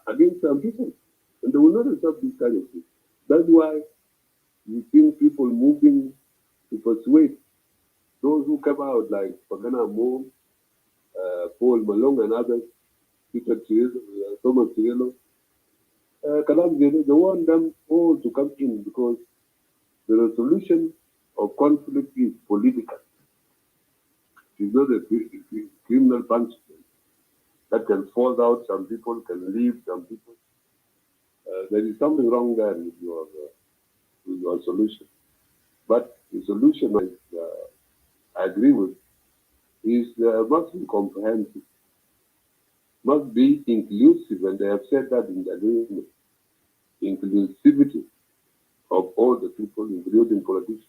against some people, and they will not accept this kind of thing. That's why you see people moving to persuade those who come out, like Pagana Mo, Paul Malong, and others, Peter Chirilo, Thomas Chirilo. They want them all to come in because the resolution of conflict is political. It is not a criminal punishment that can force out some people, can leave some people. There is something wrong there with your solution. But the solution I agree with is must be comprehensive, must be inclusive, and they have said that in the agreement. Inclusivity of all the people, including politicians.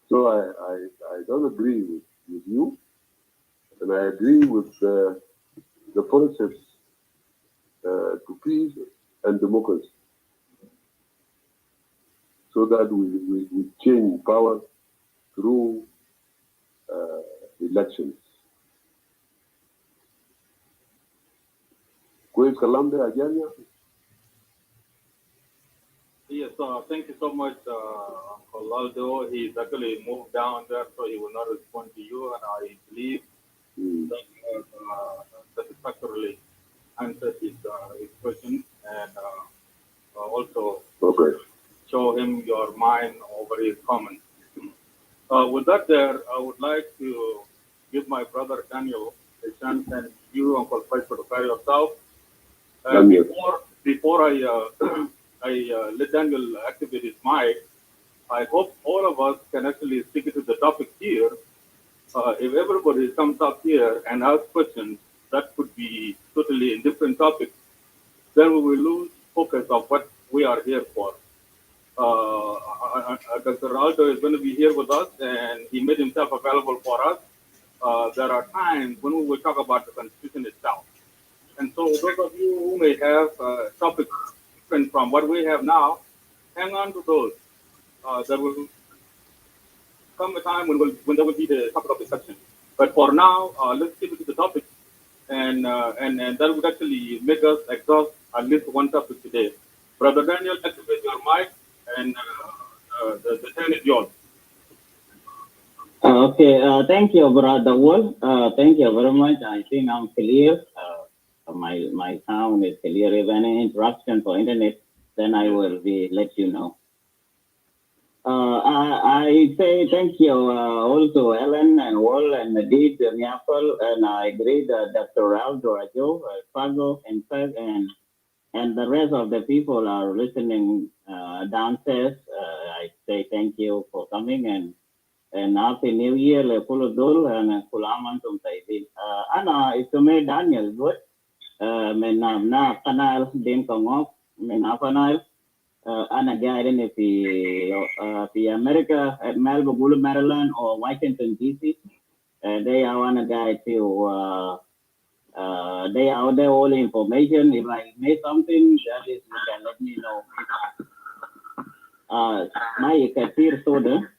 So I don't agree with you, and I agree with the process to peace and democracy, so that we change power through elections. Kwezi Kalamde Ajanya. Yes, thank you so much, Uncle Aldo. He's actually moved down there, so he will not respond to you, and I believe that you have satisfactorily answered his question, and also show him your mind over his comments. With that there, I would like to give my brother Daniel a chance, and you, Uncle Faisal, to carry yourself. Before I let Daniel activate his mic, I hope all of us can actually stick to the topic here. If everybody comes up here and asks questions that could be totally in different topics, then we will lose focus of what we are here for. Dr. Aldo is going to be here with us, and he made himself available for us. There are times when we will talk about the Constitution itself. And so those of you who may have topics different from what we have now, hang on to those. There will come a time when there will be the topic of discussion. But for now, let's keep it to the topic, and that would actually make us exhaust at least one topic today. Brother Daniel, activate your mic, and the turn is yours. Okay, thank you, Brother Wolf. Thank you very much. I think I'm clear. My sound is clear. If any interruption for internet, then I will let you know. I say thank you also Ellen and Wall and Nadid and Yapel, and I agree that Dr. Aldo Ajou, Fago, and the rest of the people are listening downstairs. I say thank you for coming, and happy New Year, Lekuludul and Kulaman Tumtaidi. Anna is to me Daniel good. Na kanal din kongok, na kanal. Ana guiding if the America at Melbourne, Maryland, or Washington D.C. They are one guy to they are there all information. If I made something, that is you can let me know. My Katir Soda.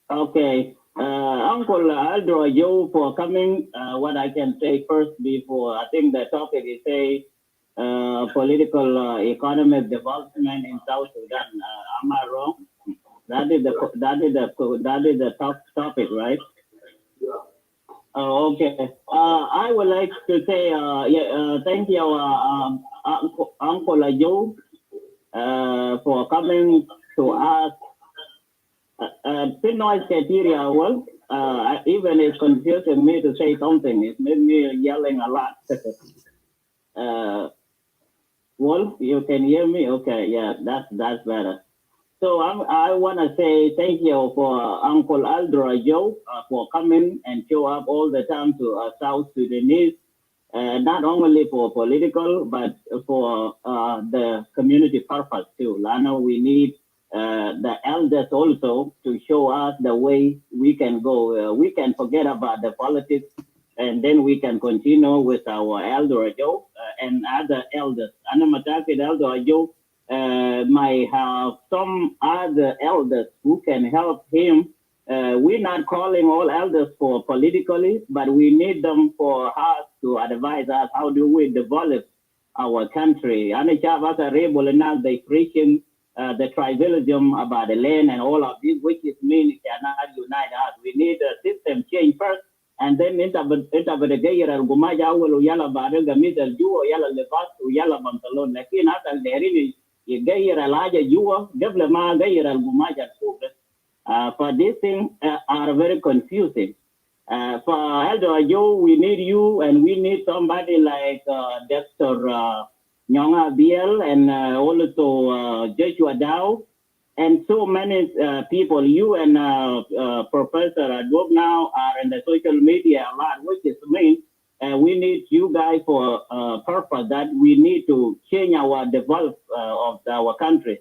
Okay. Uncle Aldo Ajou for coming. What I can say first before I think the topic is say political economic development in South Sudan. Am I wrong? That is the top topic, right? Okay. I would like to say thank you, Uncle Ajou, for coming to us. Noise criteria, well, even it's confusing me to say something. It made me yelling a lot. Wolf, you can hear me? Okay, yeah, that's better. So I want to say thank you for Uncle Aldo Ajou for coming and show up all the time to South Sudanese, not only for political, but for the community purpose too. Lano, we need the elders also to show us the way we can go. We can forget about the politics, and then we can continue with our Aldo Ajou and other elders. Anamataki Aldo Ajou might have some other elders who can help him. We're not calling all elders for politically, but we need them for us to advise us how do we develop our country. They preaching the tribalism about the land and all of this, which is mean it cannot unite us. We need a system change first, and then for these things are very confusing. For Aldo Ajou, we need you, and we need somebody like Dr. Nyonga Biel, and also Joshua Dow, and so many people. You and Professor Adwok now are in the social media a lot, which is mean we need you guys for purpose that we need to change our develop of our country.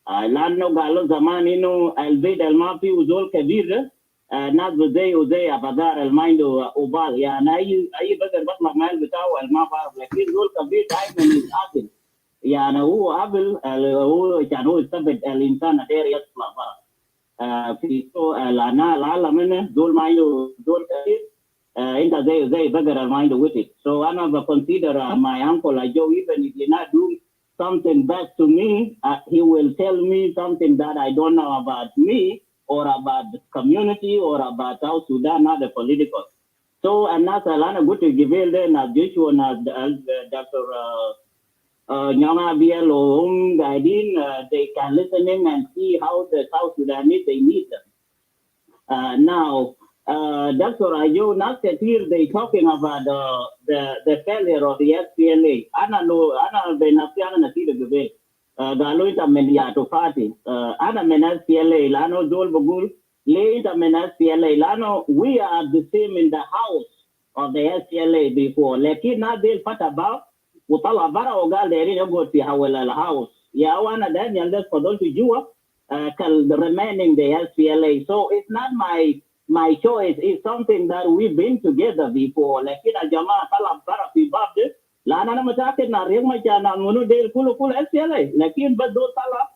Lano galo zaman ino albeit almapi uzol kabir ناس زي أبدار المايندو أوبال يعني أي بقدر بطلع مال بتاعه ما بعرف لكن دول كبير دائما يتقابل يعني هو قبل هو كان هو يثبت الإنسان داير يطلع بقى في العالم منه دول مايندو دول كبير انت زي بقدر المايندو with it. So أنا بconsider my uncle Ajou, even if he not do something bad to me, he will tell me something that I don't know about me or about the community or about South Sudan, not the political. So, and that's a lot of good to give it then as usual as Dr. Nyanga Biel or Guiding, they can listen in and see how the South Sudanese they need them. Now, Dr. Ajou, not that here they talking about the failure of the SPLA. Ana benafiana na tida gebe. Galoita menia to party. Ana menas SPLA lano dol bugul. Later menas SPLA lano. We are the same in the house of the SPLA before. Lekin na del pataba. Utala bara ogal deri go ti hawala house. Ya wana Daniel that's for those to jua. The remaining the SPLA. So it's not my choice. Is something that we've been together before. Lakini jamaa talab bara fi babde la ana mtaakid na riyad ma jana munu del kulu SPLA lakini bado talab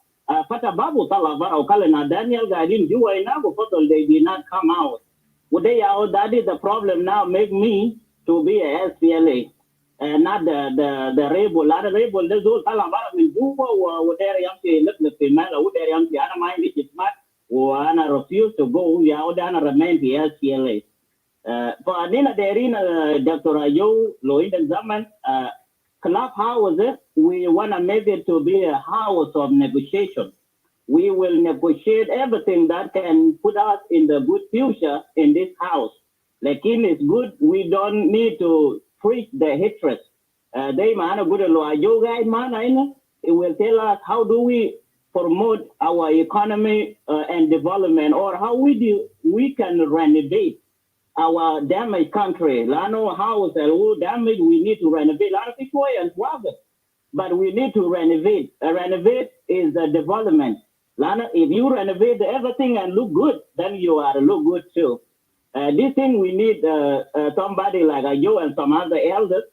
fata babu talab bara ukale na Daniel Gadin jua inago photo they did not come out. Would they out that is the problem now make me to be a SPLA and not the rebel. La rebel there's all talab bara min jua wo there yamti look female wo there yamti ana mind it smart. And I refuse to go. We are going to remain the SPLA. For Adina Derina, Dr. Ajou, Loin examen, Clubhouse, we want to make it to be a house of negotiation. We will negotiate everything that can put us in the good future in this house. Like it's good, we don't need to preach the hatred. They man a good Ajou guy, man, it will tell us how do we promote our economy and development, or how we can renovate our damaged country. Lano house and damage we need to renovate. Lano people and but we need to renovate. Renovate is the development. Lano, if you renovate everything and look good, then you are look good too. This thing we need somebody like Ajou and some other elders,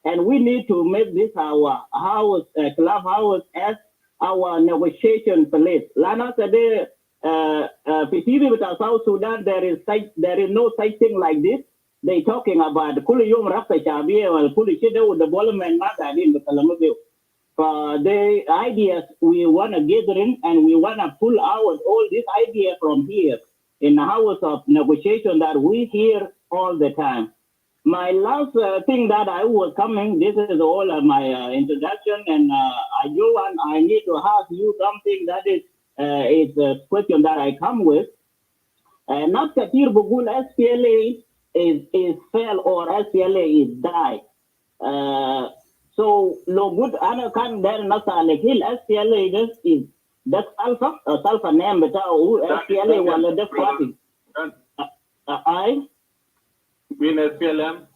and we need to make this our house, Clubhouse as our negotiation place. Lana today, with South Sudan, there is no such thing like this. They talking about Kuliyum Rasta Shabi or Kulishida with development matter in the Kalamazoo. For the ideas we want to gather in and we want to pull out all these ideas from here in the house of negotiation that we hear all the time. My last thing that I was coming, this is all my introduction, and I need to ask you something that is a question that I come with. Not Katir Bugul SPLA is fail or SPLA is die. So lo good ana kan there nasa lekil SPLA is that's alpha name beta SPLA wala the party. I mean SPLM?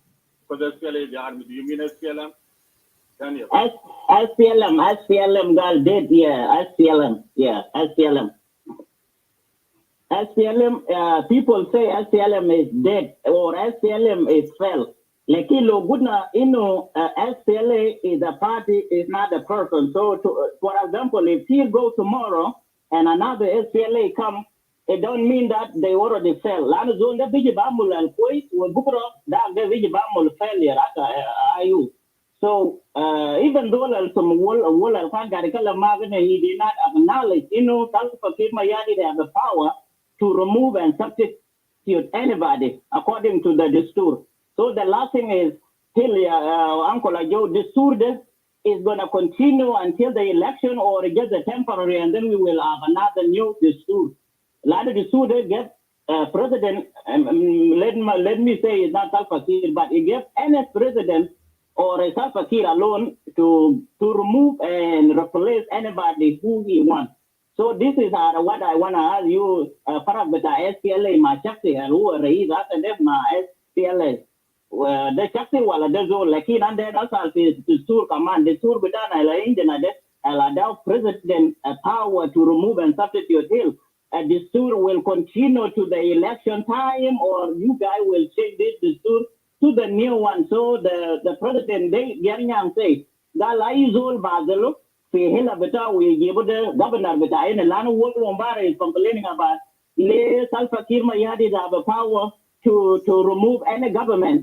Because SPLA is the army. Do you mean SPLM? Daniel? SPLM, girl, dead, yeah, SPLM, yeah, SPLM. SPLM, people say SPLM is dead or SPLM is fell. Like, SPLA is a party, is not a person. So, for example, if he go tomorrow and another SPLA come, it don't mean that they already fell. Lana zone the big bamul and quit will book up that the big bamul failure at IU. So even though some wall he did not acknowledge, Salva Mayadi they have the power to remove and substitute anybody according to the Distur. So the last thing is till Uncle Ajou, Distur is gonna continue until the election or just a temporary, and then we will have another new Distur. Lada the Sudan get president, let me say it's not Salva Kiir, but it gives any president or a Salva Kiir alone to remove and replace anybody who he wants. So this is what I want to ask you, Farag Beta SPLA, my Chakti, and who are raised after them, my SPLA. The Chakti wala the zone, like in under us is the Sur command, the Sur Beta, I'll allow president power to remove and substitute him. the Sur will continue to the election time, or you guys will change this Sur to the new one. So the president, they say, Galaizul Bazelo, Fihila Beta, we give the governor Beta in the land of Wombara is complaining about Le Salva Kiir Mayadi have the power to remove any governor,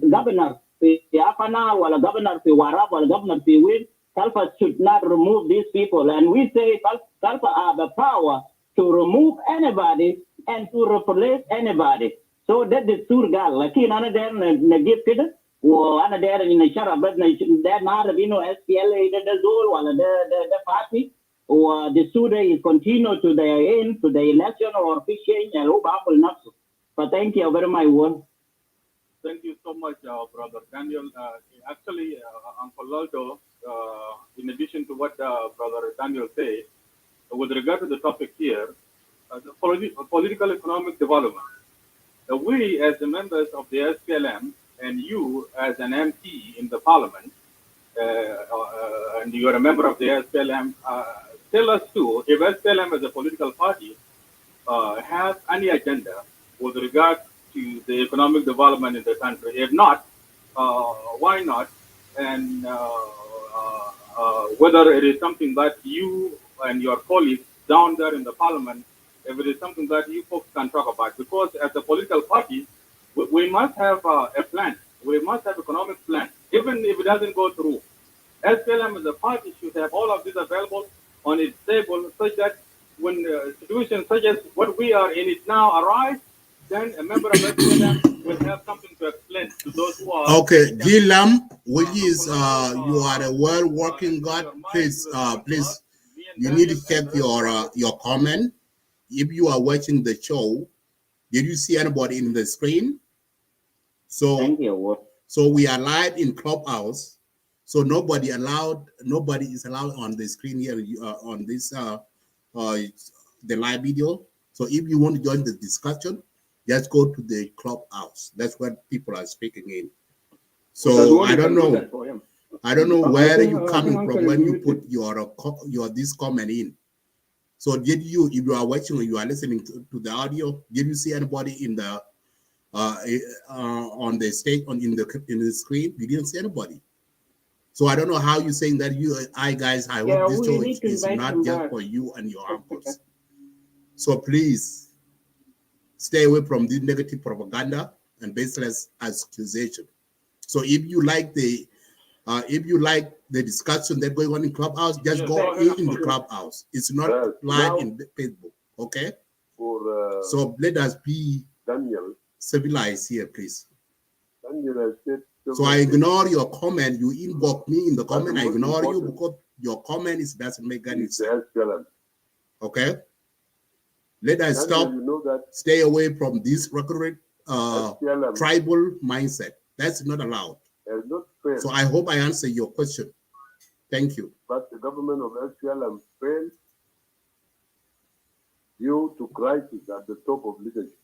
the Afana, or a governor, the Warab, or a governor, the Win. Salva should not remove these people. And we say Salva have the power to remove anybody and to replace anybody. So that is Surgal. Like in another negative, or another in a shara, but that not SPLA, the Zul, or the party, or the Suda is continue to the end, to the election or fishing, and Obama not. But thank you very much, one. Thank you so much, Brother Daniel. Actually, Uncle Aldo, in addition to what Brother Daniel said, with regard to the topic here, the political economic development, we as the members of the SPLM and you as an MP in the parliament, and you are a member of the SPLM, tell us too, if SPLM as a political party has any agenda with regard to the economic development in the country. If not, why not? And whether it is something that you and your colleagues down there in the parliament, if it is something that you folks can talk about. Because as a political party, we must have a plan. We must have economic plan, even if it doesn't go through. SPLM as a party should have all of this available on its table such that when situations such as what we are in it now arise, then a member of SPLM will have something to explain to those who are... Okay, Gilam, which is, you are a well-working God, please, please, you need to check your comment. If you are watching the show, did you see anybody in the screen? So, thank you. So we are live in Clubhouse. So nobody is allowed on the screen here on this the live video. So if you want to join the discussion, just go to the Clubhouse. That's what people are speaking in. So I don't know. I don't know where you're coming from when you put your this comment in. So did you, if you are watching or you are listening to the audio, did you see anybody in the on the stage in the screen? You didn't see anybody. So I don't know how you're saying that guys, I hope this show is not just for you and your uncles. So please stay away from this negative propaganda and baseless accusation. So if you like the discussion that's going on in Clubhouse, just go in the Clubhouse. It's not live in Facebook, okay? So let us be civilized here, please. So I ignore your comment. You inbox me in the comment. I ignore you because your comment doesn't make any sense. Okay? Let us stop. Stay away from this recurrent tribal mindset. That's not allowed. So I hope I answer your question. Thank you. But the government of SPLM failed due to crisis at the top of leadership.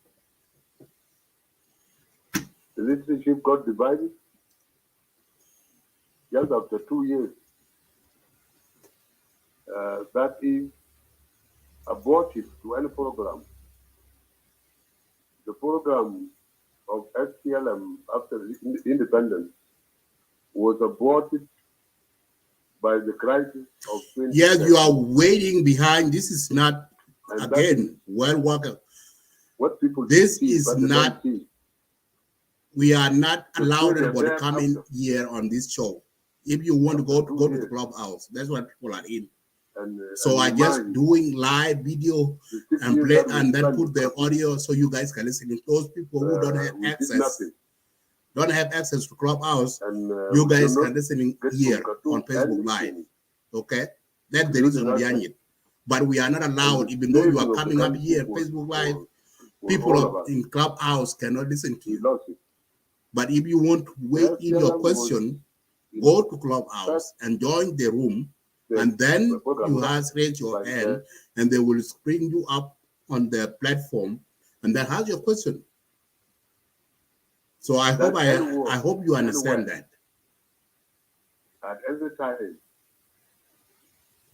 The leadership got divided just after 2 years. That is abortive to any program. The program of SPLM after independence was aborted by the crisis of 20. Yes, you are waiting behind. This is not, and again, well worker. What people this see, is not, we are not allowed anybody to come in here on this show. If you want to go to the Clubhouse, that's what people are in. So I just doing live video and play and then put the audio so you guys can listen. Those people who don't have access to Clubhouse, you guys can listen here on Facebook Live. Okay, that's the reason behind it. But we are not allowed, even though you are coming up here Facebook Live, people in Clubhouse cannot listen to you. But if you want to wait in your question, go to Clubhouse and join the room. And then you raise your hand and they will bring you up on the platform and then ask your question. So I hope you understand that. At every time,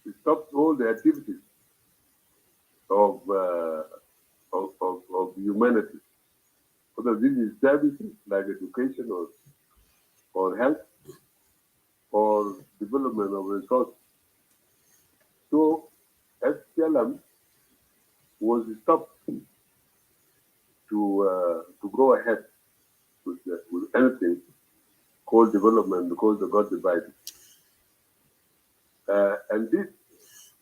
it stops all the activities of humanity, whether this is services like education or health or development of resources. So SPLM was stopped to go ahead with anything called development because they got divided. And this.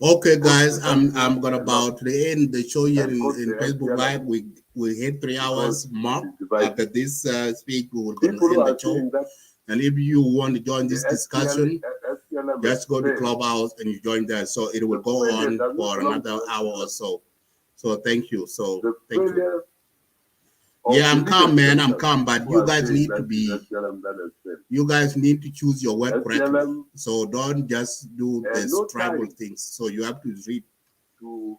Okay, guys, I'm gonna about to end the show here in Facebook Live. We hit 3 hours mark. After this speech, we will go to end the show. And if you want to join this discussion, just go to Clubhouse and you join there. So it will go on for another hour or so. So thank you. So thank you. Yeah, I'm calm, man. I'm calm, but you guys need to be. You guys need to choose your word correctly. So don't just do this tribal things. So you have to read. You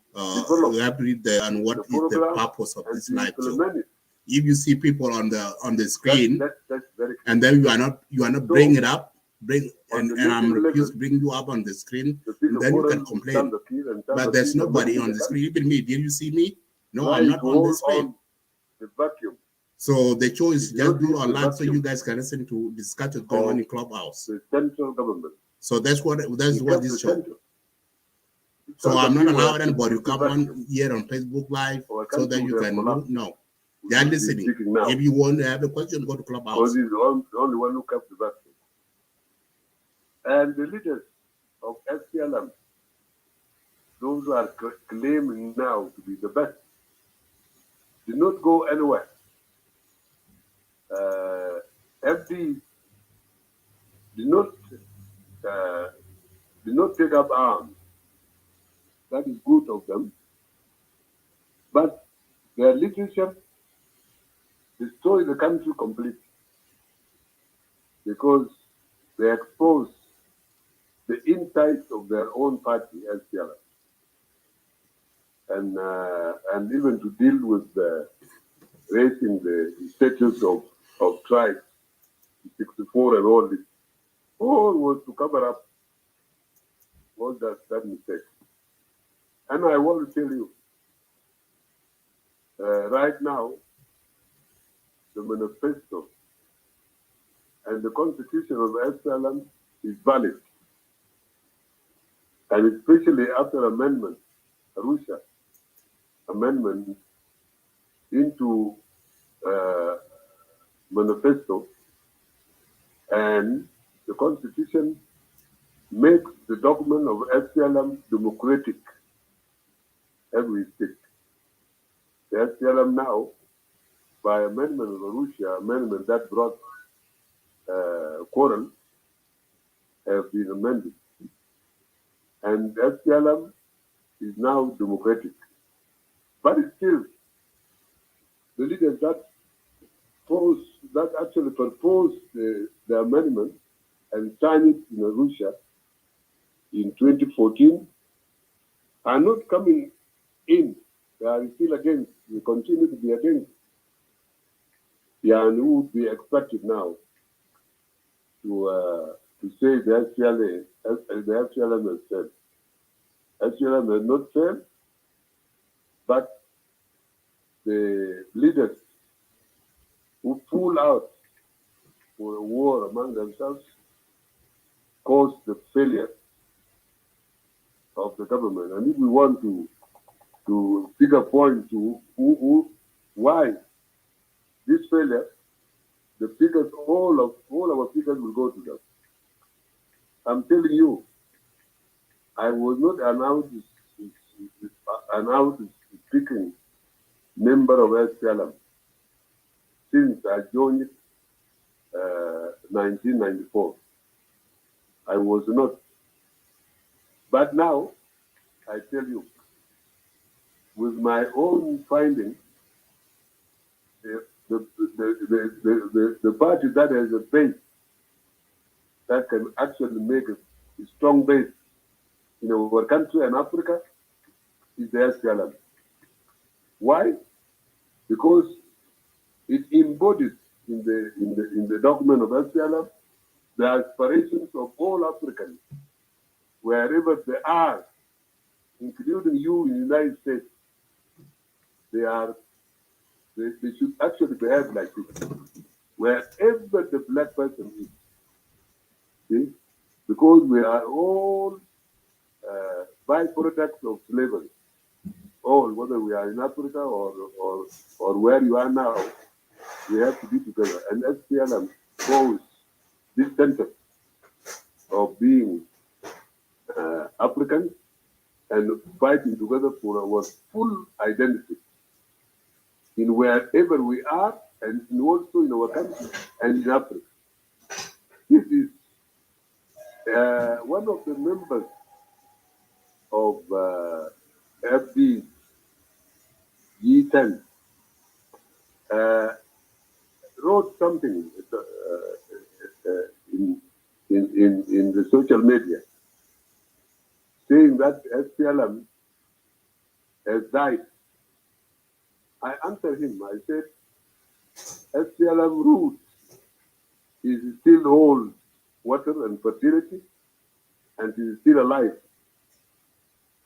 have to read and what is the purpose of this live show. If you see people on the screen, and then you are not bringing it up, and I'm refused to bring you up on the screen, and then you can complain. But there's nobody on the screen. Even me, did you see me? No, I'm not on the screen. The vacuum. So the choice just do online so you guys can listen to discussions going on in Clubhouse. The central government. So that's what this show. So I'm not allowed anybody to come on here on Facebook Live so that you can no. They are listening. If you want to have a question, go to Clubhouse. Because he's the only one who kept the vacuum. And the leaders of SPLM, those who are claiming now to be the best, did not go anywhere. FD did not take up arms. That is good of them. But their leadership destroyed the country completely because they exposed the insides of their own party, SPLM. And even to deal with raising the status of tribes, 64 and all this, all was to cover up all that mistake. And I want to tell you, right now, the manifesto and the constitution of SPLM is valid. And especially after amendment, Arusha amendment into manifesto, and the constitution makes the document of SPLM democratic as we speak. The SPLM now, by amendment of Arusha, amendment that brought quarrel, have been amended. And SPLM is now democratic. But it's still, the leaders that actually proposed the amendment and signed it in Arusha in 2014 are not coming in. They are still against. They continue to be against. Yeah, and who would be expected now to say the SPLM has failed. SPLM has not failed, but the leaders who pull out for a war among themselves caused the failure of the government. And if we want to pick a point to why this failure, the figures, all our figures will go to them. I'm telling you, I was not an out-speaking member of SPLM since I joined 1994. I was not. But now, I tell you, with my own findings, the party that has a base that can actually make a strong base in our country and Africa is the SPLM. Why? Because it embodies in the document of SPLM the aspirations of all Africans, wherever they are, including you in the United States. They are They should actually behave like this. Wherever the black person is, see? Because we are all byproducts of slavery. All, whether we are in Africa or where you are now, we have to be together. And SPLM goes this center of being African and fighting together for our full identity in wherever we are and also in our country and in Africa. This is one of the members of FD G10 wrote something in the social media saying that SPLM has died. I answered him. I said, SPLM root is still hold water and fertility and is still alive.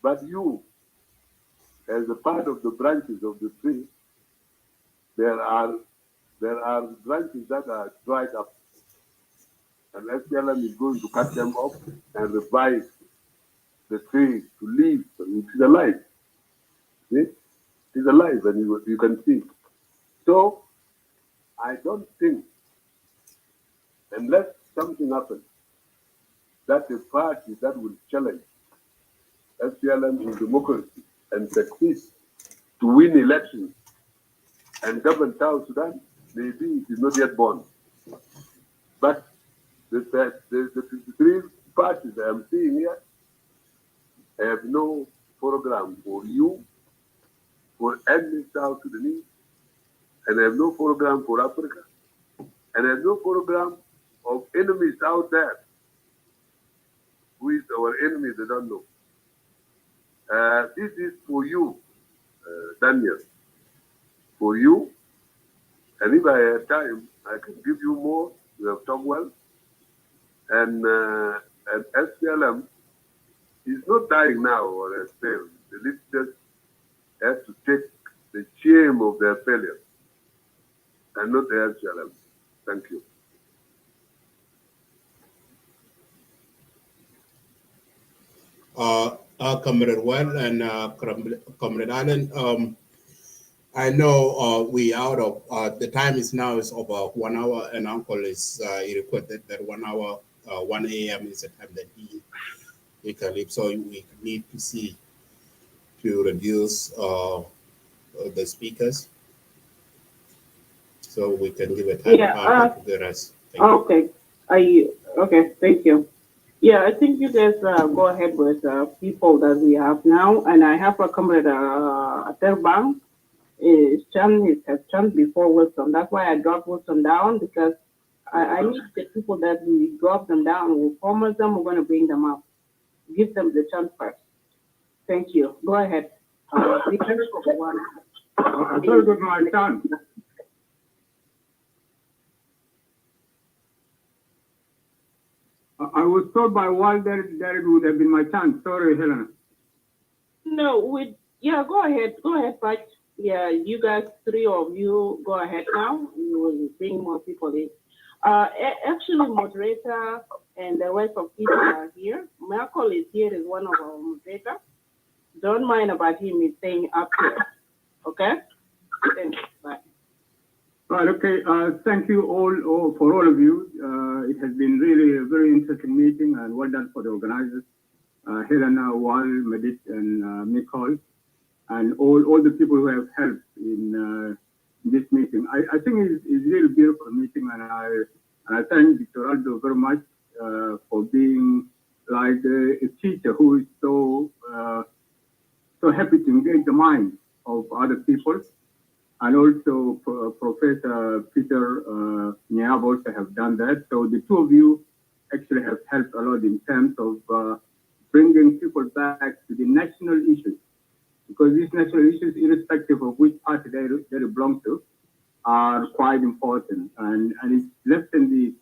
But you, as a part of the branches of the tree, there are branches that are dried up. And SPLM is going to cut them off and revive the tree to live. It is alive. See? It is alive, and you can see. So, I don't think, unless something happens, that a party that will challenge SPLM in democracy and succeed to win elections and govern South Sudan, maybe it is not yet born. But the 53 parties I am seeing here have no program for you, for any South Sudanese, and have no program for Africa, and have no program of enemies out there. Who is our enemy, they don't know. This is for you, Daniel, for you. And if I have time, I can give you more. You have talked well. And SPLM is not dying now or has failed. The leaders have to take the shame of their failure and not the SPLM. Thank you. Comrade Well and Comrade Allen, I know we out of the time is now is over 1 hour, and Uncle is he requested that 1 hour, 1 a.m. is the time that he can leave. So we need to see to reduce the speakers, so we can give a time to the rest. Okay. Okay? Thank you. Yeah, I think you guys go ahead with people that we have now, and I have a comrade Aterbang. His has changed before Wilson. That's why I dropped Wilson down, because I need the people that we drop them down. We'll promise them we're going to bring them up. Give them the chance first. Thank you. Go ahead. Very good, my son. I was told by Walter that it would have been my chance. Sorry, Helena. No, go ahead. Go ahead, Pat. Yeah, you guys, 3 of you, go ahead now. We will bring more people in. Actually, moderator and the rest of people are here. Michael is here, is one of our moderators. Don't mind about him, he's staying up here. Okay? Thanks. Bye. Right, okay. Thank you all for all of you. It has been really a very interesting meeting, and well done for the organizers, Helena, Wal, Medit, and Nicole, and all the people who have helped in this meeting. I think it's a really beautiful meeting, and I thank Dr. Aldo very much for being like a teacher who is so happy to engage the mind of other people. And also Professor Peter Nyab also have done that. So the two of you actually have helped a lot in terms of bringing people back to the national issues, because these national issues, irrespective of which party they belong to, are quite important. And it's less than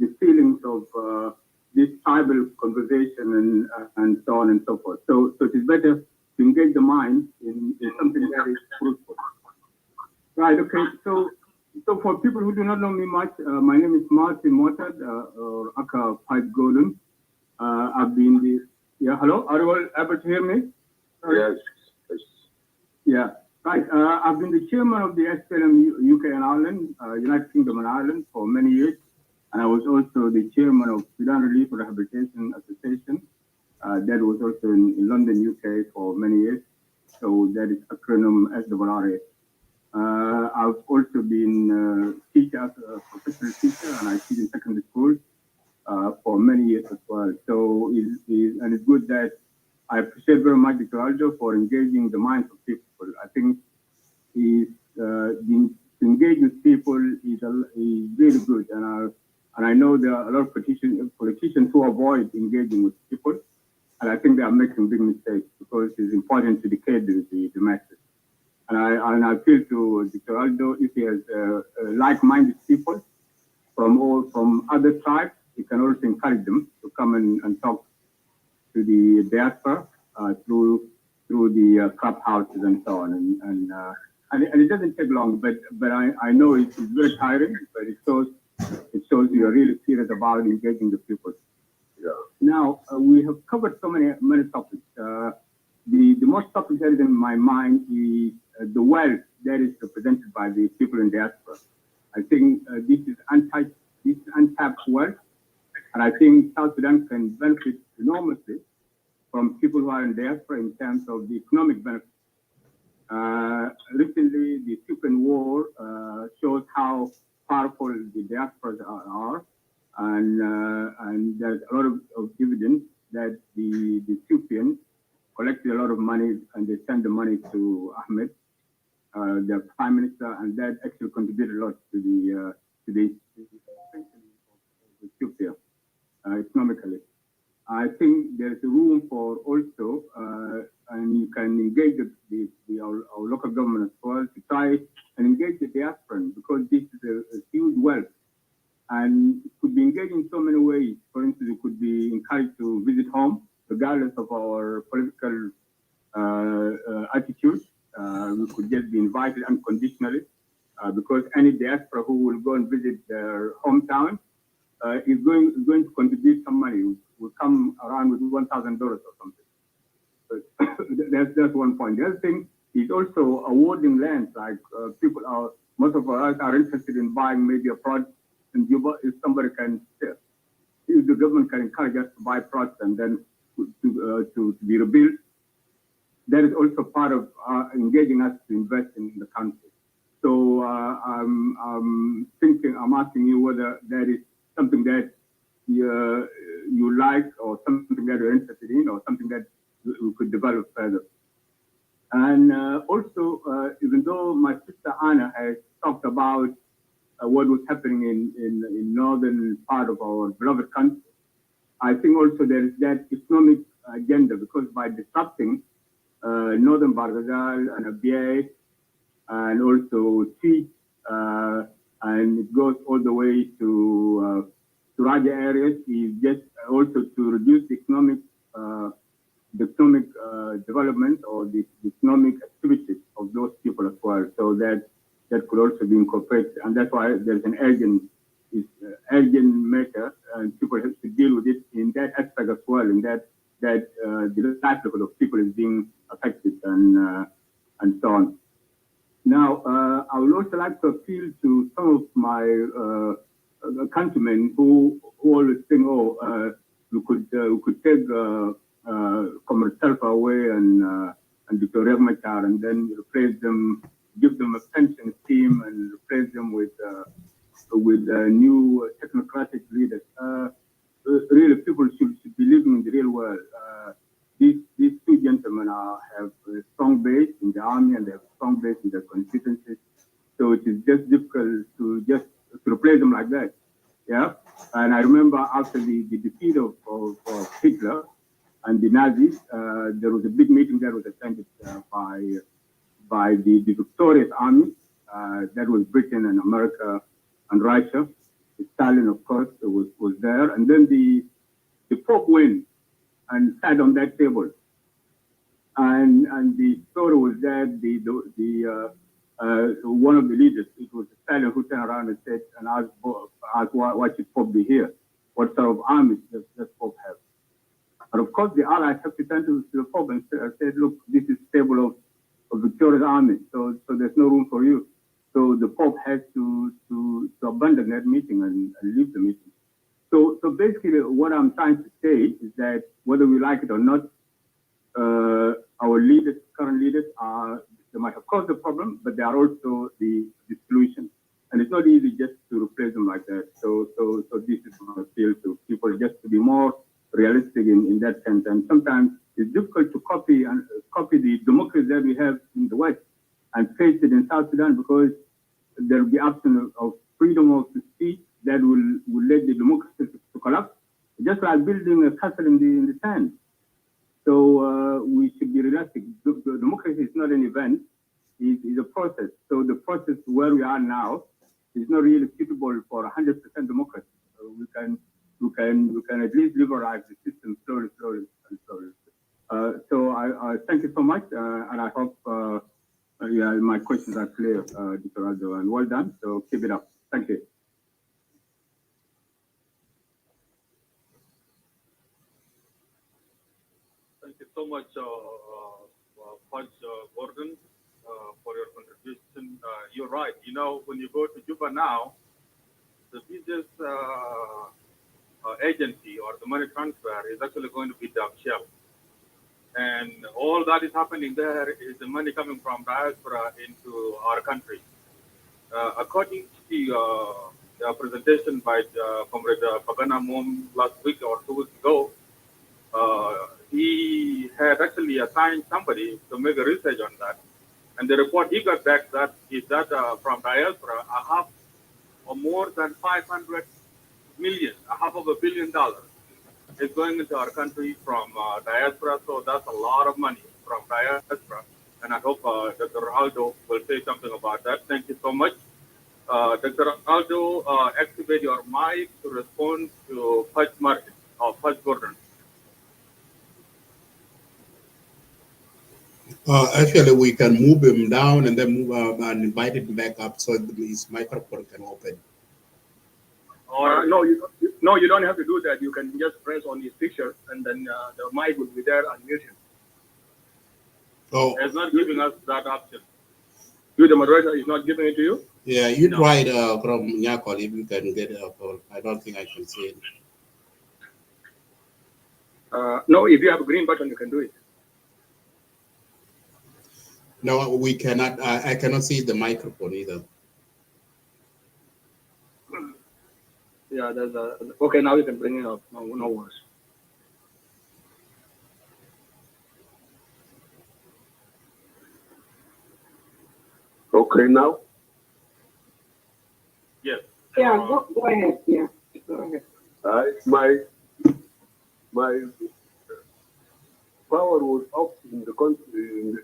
the feelings of this tribal conversation and so on and so forth. So it is better to engage the mind in something that is fruitful. Right. Okay. So for people who do not know me much, my name is Martin Motad, or Aka Pipe Golden. I've been the hello. Are you all able to hear me? Yes. Yeah. Right. I've been the chairman of the SPLM UK and Ireland, United Kingdom and Ireland for many years, and I was also the chairman of Sudan Relief Rehabilitation Association. That was also in London, UK for many years. So that is acronym SRRA. I've also been a teacher, a professional teacher, and I teach in secondary school for many years as well. So it's good that I appreciate very much Dr. Aldo for engaging the minds of people. I think to engage with people is really good, and I know there are a lot of politicians who avoid engaging with people, and I think they are making big mistakes because it's important to educate the masses. And I feel to Dr. Aldo, if he has like-minded people from other tribes, he can also encourage them to come and talk to the diaspora through the clubhouses and so on. And it doesn't take long, but I know it's very tiring, but it shows you are really serious about engaging the people. Yeah. Now we have covered so many topics. The most topic that is in my mind is the wealth that is represented by the people in diaspora. I think this is untapped wealth, and I think South Sudan can benefit enormously from people who are in diaspora in terms of the economic benefit. Recently, the Sudan war shows how powerful the diasporas are, and there's a lot of evidence that the Ethiopians collected a lot of money and they sent the money to Ahmed, their prime minister, and that actually contributed a lot to the Ethiopia economically. I think there's room for also, and you can engage our local government as well to try and engage the diaspora because this is a huge wealth. And it could be engaged in so many ways. For instance, it could be encouraged to visit home, regardless of our political attitude. We could just be invited unconditionally because any diaspora who will go and visit their hometown is going to contribute some money. Will come around with $1,000 or something. But that's one point. The other thing is also awarding lands. Like most of us are interested in buying maybe a product in Juba. If somebody if the government can encourage us to buy products and then to be rebuilt, that is also part of engaging us to invest in the country. So I'm asking you whether that is something that you like or something that you're interested in or something that we could develop further. And also, even though my sister Anna has talked about what was happening in northern part of our beloved country, I think also there is that economic agenda because by disrupting northern Barghazal and Abyei and also Tweed, and it goes all the way to Raja areas, is just also to reduce the economic development or the economic activities of those people as well. So that could also be incorporated, and that's why there's an urgent matter, and people have to deal with it in that aspect as well. In that the livelihood of people is being affected and so on. Now, I would also like to appeal to some of my countrymen who always think, we could take Comrade Selfa away and Dr. Machar and then replace them, give them a pension scheme and replace them with new technocratic leaders. Really, people should be living in the real world. These two gentlemen have a strong base in the army and they have a strong base in their constituencies. So it is just difficult to replace them like that. Yeah. And I remember after the defeat of Hitler and the Nazis, there was a big meeting that was attended by the victorious army. That was Britain and America and Russia. Stalin, of course, was there. And then the Pope went and sat on that table. And the story was that one of the leaders, it was Stalin, who turned around and said, and asked why should Pope be here? What sort of armies does Pope have? And of course, the allies have to turn to the Pope and said, look, this is stable of victorious army, so there's no room for you. So the Pope has to abandon that meeting and leave the meeting. So basically, what I'm trying to say is that whether we like it or not, our leaders, current leaders, they might have caused the problem, but they are also the solution. And it's not easy just to replace them like that. So this is my appeal to people, just to be more realistic in that sense. And sometimes it's difficult to copy the democracy that we have in the West and face it in South Sudan, because there will be absence of freedom of speech that will let the democracy to collapse, just like building a castle in the sand. So we should be realistic. The democracy is not an event; it's a process. So the process where we are now is not really suitable for 100% democracy. So we can at least liberalize the system slowly. So I thank you so much, and I hope my questions are clear, Dr. Aldo, and well done. So keep it up. Thank you. Thank you so much, Pudge Gordon, for your contribution. You're right. You know, when you go to Juba now, the business agency or the money transfer is actually going to be Dam Shell. And all that is happening there is the money coming from diaspora into our country. According to the presentation by Comrade Pagana Mom last week or 2 weeks ago, he had actually assigned somebody to make a research on that. And the report he got back is that from diaspora, a half or more than 500 million, $500 million is going into our country from diaspora. So that's a lot of money from diaspora. And I hope Dr. Aldo will say something about that. Thank you so much. Dr. Aldo, activate your mic to respond to Pudge Martin or Pudge Gordon. Actually, we can move him down and then move and invite him back up so his microphone can open. No, you don't have to do that. You can just press on his picture, and then the mic will be there and mute him. Oh, it's not giving us that option. You, the moderator, is not giving it to you? Yeah, you tried from Nyakol if you can get it. I don't think I can see it. No, if you have a green button, you can do it. No, we cannot. I cannot see the microphone either. Yeah, there's a. Okay, now you can bring it up. No worries. Okay, now? Yes. Yeah, go ahead. Yeah, go ahead. My power was off in the country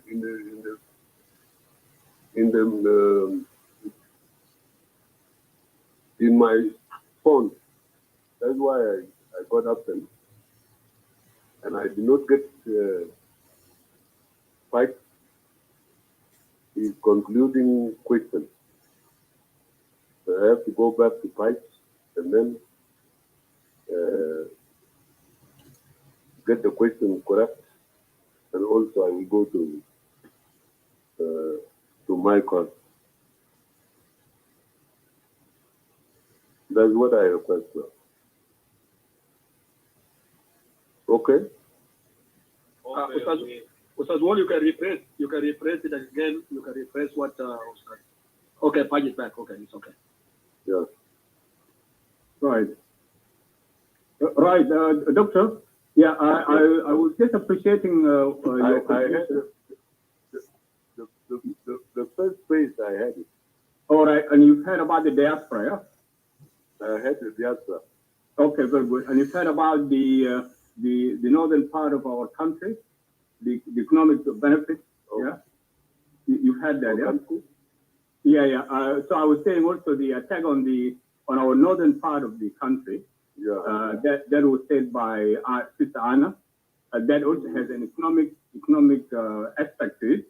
in my phone. That's why I got absent, and I did not get Pike his concluding question. So I have to go back to Pike and then get the question correct, and also I will go to Michael. That's what I request now. Okay. Ustaz Wall, you can rephrase it again. You can rephrase what Ustaz. Okay, Page is back. Okay, it's okay. Yeah. Right. Right, Doctor. Yeah, I was just appreciating your I had the first phrase I had it. All right, and you've heard about the diaspora, yeah? I had the diaspora. Okay, very good. And you've heard about the northern part of our country, the economic benefits, yeah? You've had that, yeah? Yeah. So I was saying also the attack on our northern part of the country. Yeah. That was said by Sister Anna. That also has an economic aspect to it.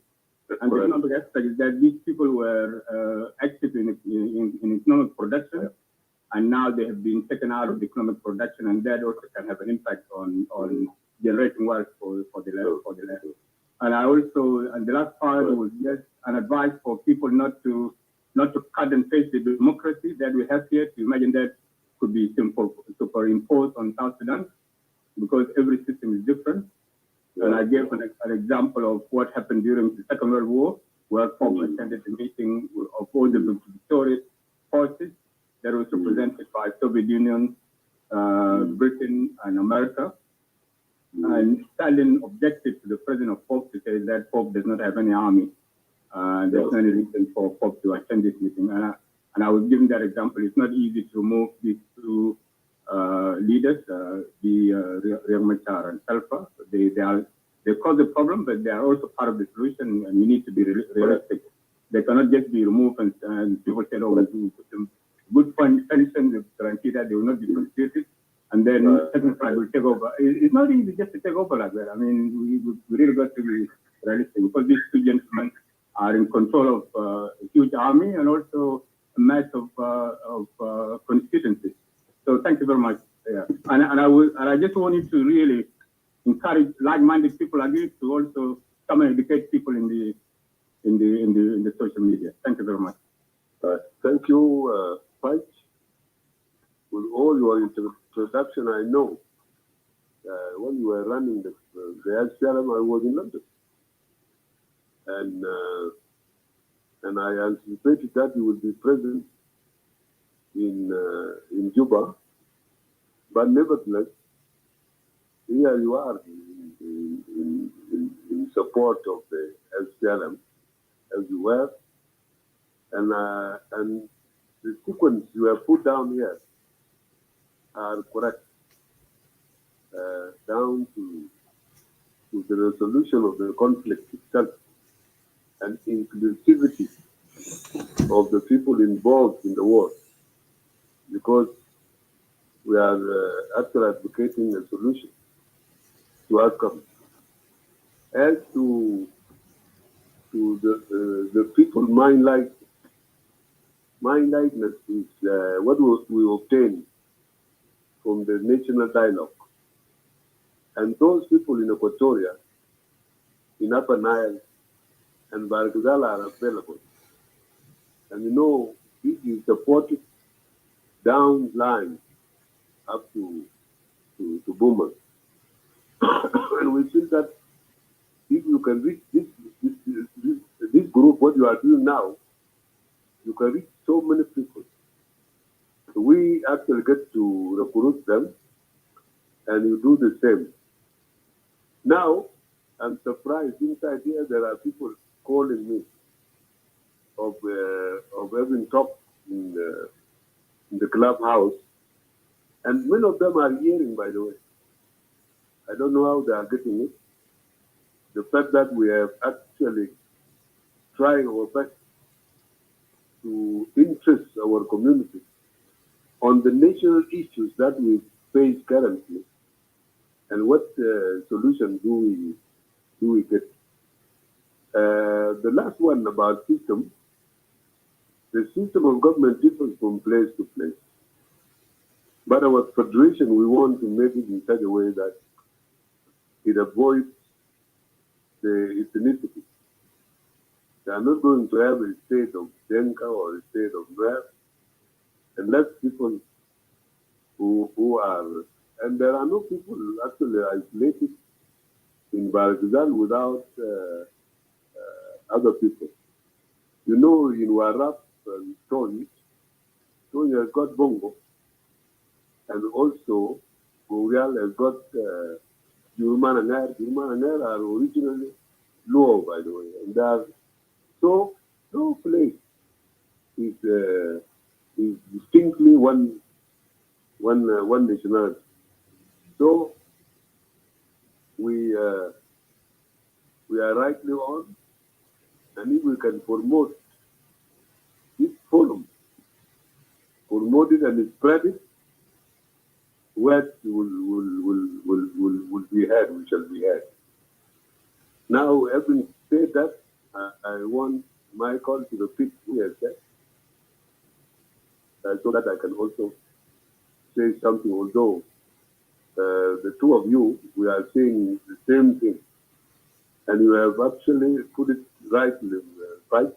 And the economic aspect is that these people were active in economic production, and now they have been taken out of the economic production, and that also can have an impact on generating wealth for the land. And I also, and the last part was just an advice for people not to cut and paste the democracy that we have here. To imagine that could be superimposed on South Sudan, because every system is different. And I gave an example of what happened during the Second World War, where Pope attended a meeting of all the victorious forces that was represented by Soviet Union, Britain, and America. And Stalin objected to the president of Pope to say that Pope does not have any army. There's no reason for Pope to attend this meeting. And I was giving that example. It's not easy to remove these two leaders, Riek Machar and Alpha. They cause the problem, but they are also part of the solution, and you need to be realistic. They cannot just be removed and people say, oh, we'll put them good pension to guarantee that they will not be prosecuted, and then second side will take over. It's not easy just to take over like that. I mean, we really got to be realistic, because these two gentlemen are in control of a huge army and also a mass of constituencies. So thank you very much. Yeah. And I just wanted to really encourage like-minded people like you to also come and educate people in the social media. Thank you very much. Thank you, Pike. With all your introduction, I know when you were running the SPLM, I was in London, and I anticipated that you would be present in Juba, but nevertheless, here you are in support of the SPLM as you were, and the sequence you have put down here are correct, down to the resolution of the conflict itself and inclusivity of the people involved in the war, because we are actually advocating a solution to outcomes. As to the people mindlikeness is what we obtain from the national dialogue. And those people in Equatoria, in Upper Nile, and Bargazal are available. And you know, this is supported down line up to Boomer. And we feel that if you can reach this group, what you are doing now, you can reach so many people. So we actually get to recruit them, and you do the same. Now, I'm surprised inside here there are people calling me of having talked in the clubhouse, and many of them are hearing, by the way. I don't know how they are getting it. The fact that we have actually tried our best to interest our community on the national issues that we face currently, and what solution do we get? The last one about system. The system of government differs from place to place. But our federation, we want to make it in such a way that it avoids the ethnicity. They are not going to have a state of Denka or a state of Nuer, unless people who are, and there are no people actually isolated in Bargazal without other people. You know, in Warab and Tony has got Bongo, and also Gorial has got Jurman and Air. Jurman and Air are originally Luo, by the way, and they are, so no place is distinctly one nationality. So we are rightly on, and if we can promote this forum, promote it and spread it, what will be heard, we shall be heard. Now, having said that, I want Michael to repeat what he has said, so that I can also say something, although the two of you, we are saying the same thing. And you have actually put it rightly, right?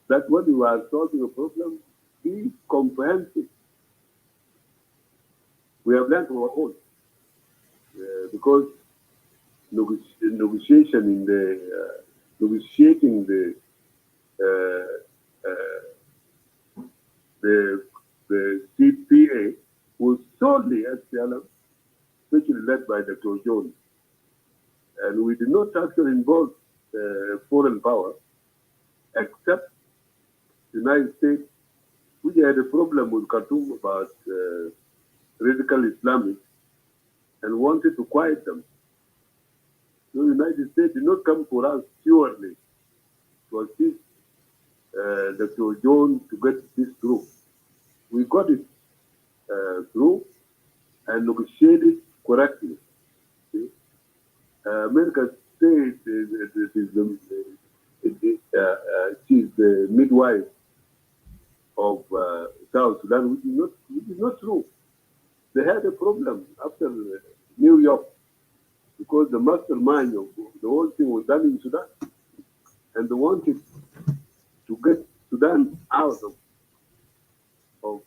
That when you are solving a problem, be comprehensive. We have learned our own. Because negotiation in the negotiating the CPA was solely SPLM, especially led by Dr. Jones. And we did not actually involve foreign power, except the United States, which had a problem with Khartoum about radical Islamics and wanted to quiet them. So the United States did not come for us purely to assist Dr. Jones to get this through. We got it through and negotiated correctly. See? America said she's the midwife of South Sudan, which is not true. They had a problem after New York because the mastermind of the whole thing was done in Sudan, and they wanted to get Sudan out of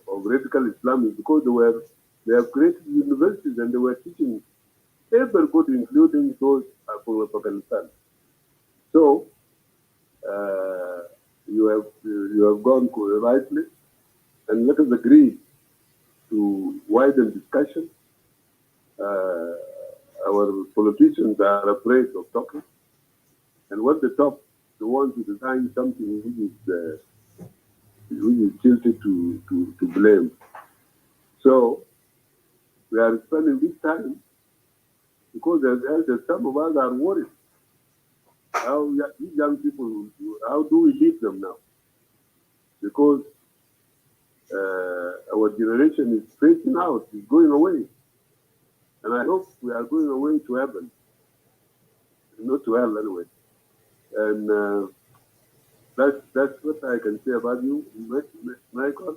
radical Islam because they have created universities and they were teaching everybody, including those from Pakistan. So you have gone rightly, and let us agree to widen discussion. Our politicians are afraid of talking, and when they talk, they want to design something which is tilted to blame. So we are spending this time because as some of us are worried. How these young people, how do we lead them now? Because our generation is phasing out, is going away. And I hope we are going away to heaven, not to hell anyway. And that's what I can say about you, Michael.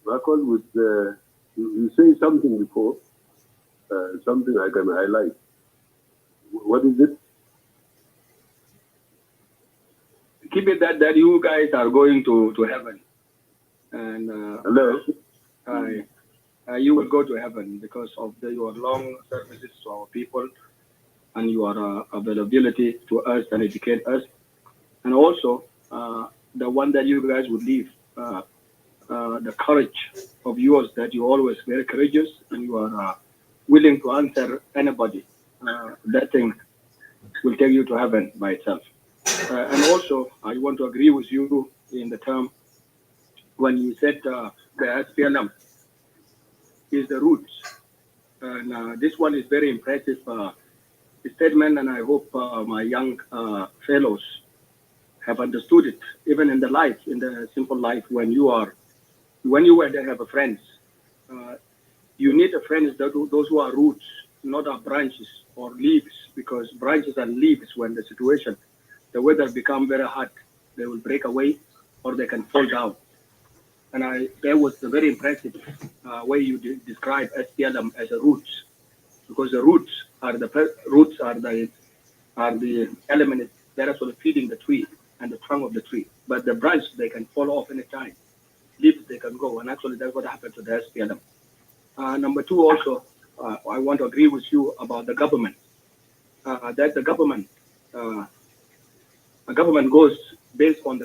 Michael, you say something before, something I can highlight. What is it? Keep it that you guys are going to heaven. And hello. You will go to heaven because of your long services to our people and your availability to us and educate us. And also the one that you guys would leave, the courage of yours that you're always very courageous and you are willing to answer anybody. That thing will take you to heaven by itself. And also, I want to agree with you in the term when you said the SPLM is the roots. And this one is very impressive statement, and I hope my young fellows have understood it, even in the life, in the simple life, when you were there, have a friends. You need a friends, those who are roots, not our branches or leaves, because branches and leaves, when the weather become very hot, they will break away or they can fall down. And that was a very impressive way you describe SPLM as a roots, because the roots are the element that are sort of feeding the tree and the trunk of the tree. But the branch, they can fall off anytime. Leaves, they can go. And actually, that's what happened to the SPLM. Number two, also, I want to agree with you about the government. That the government goes based on the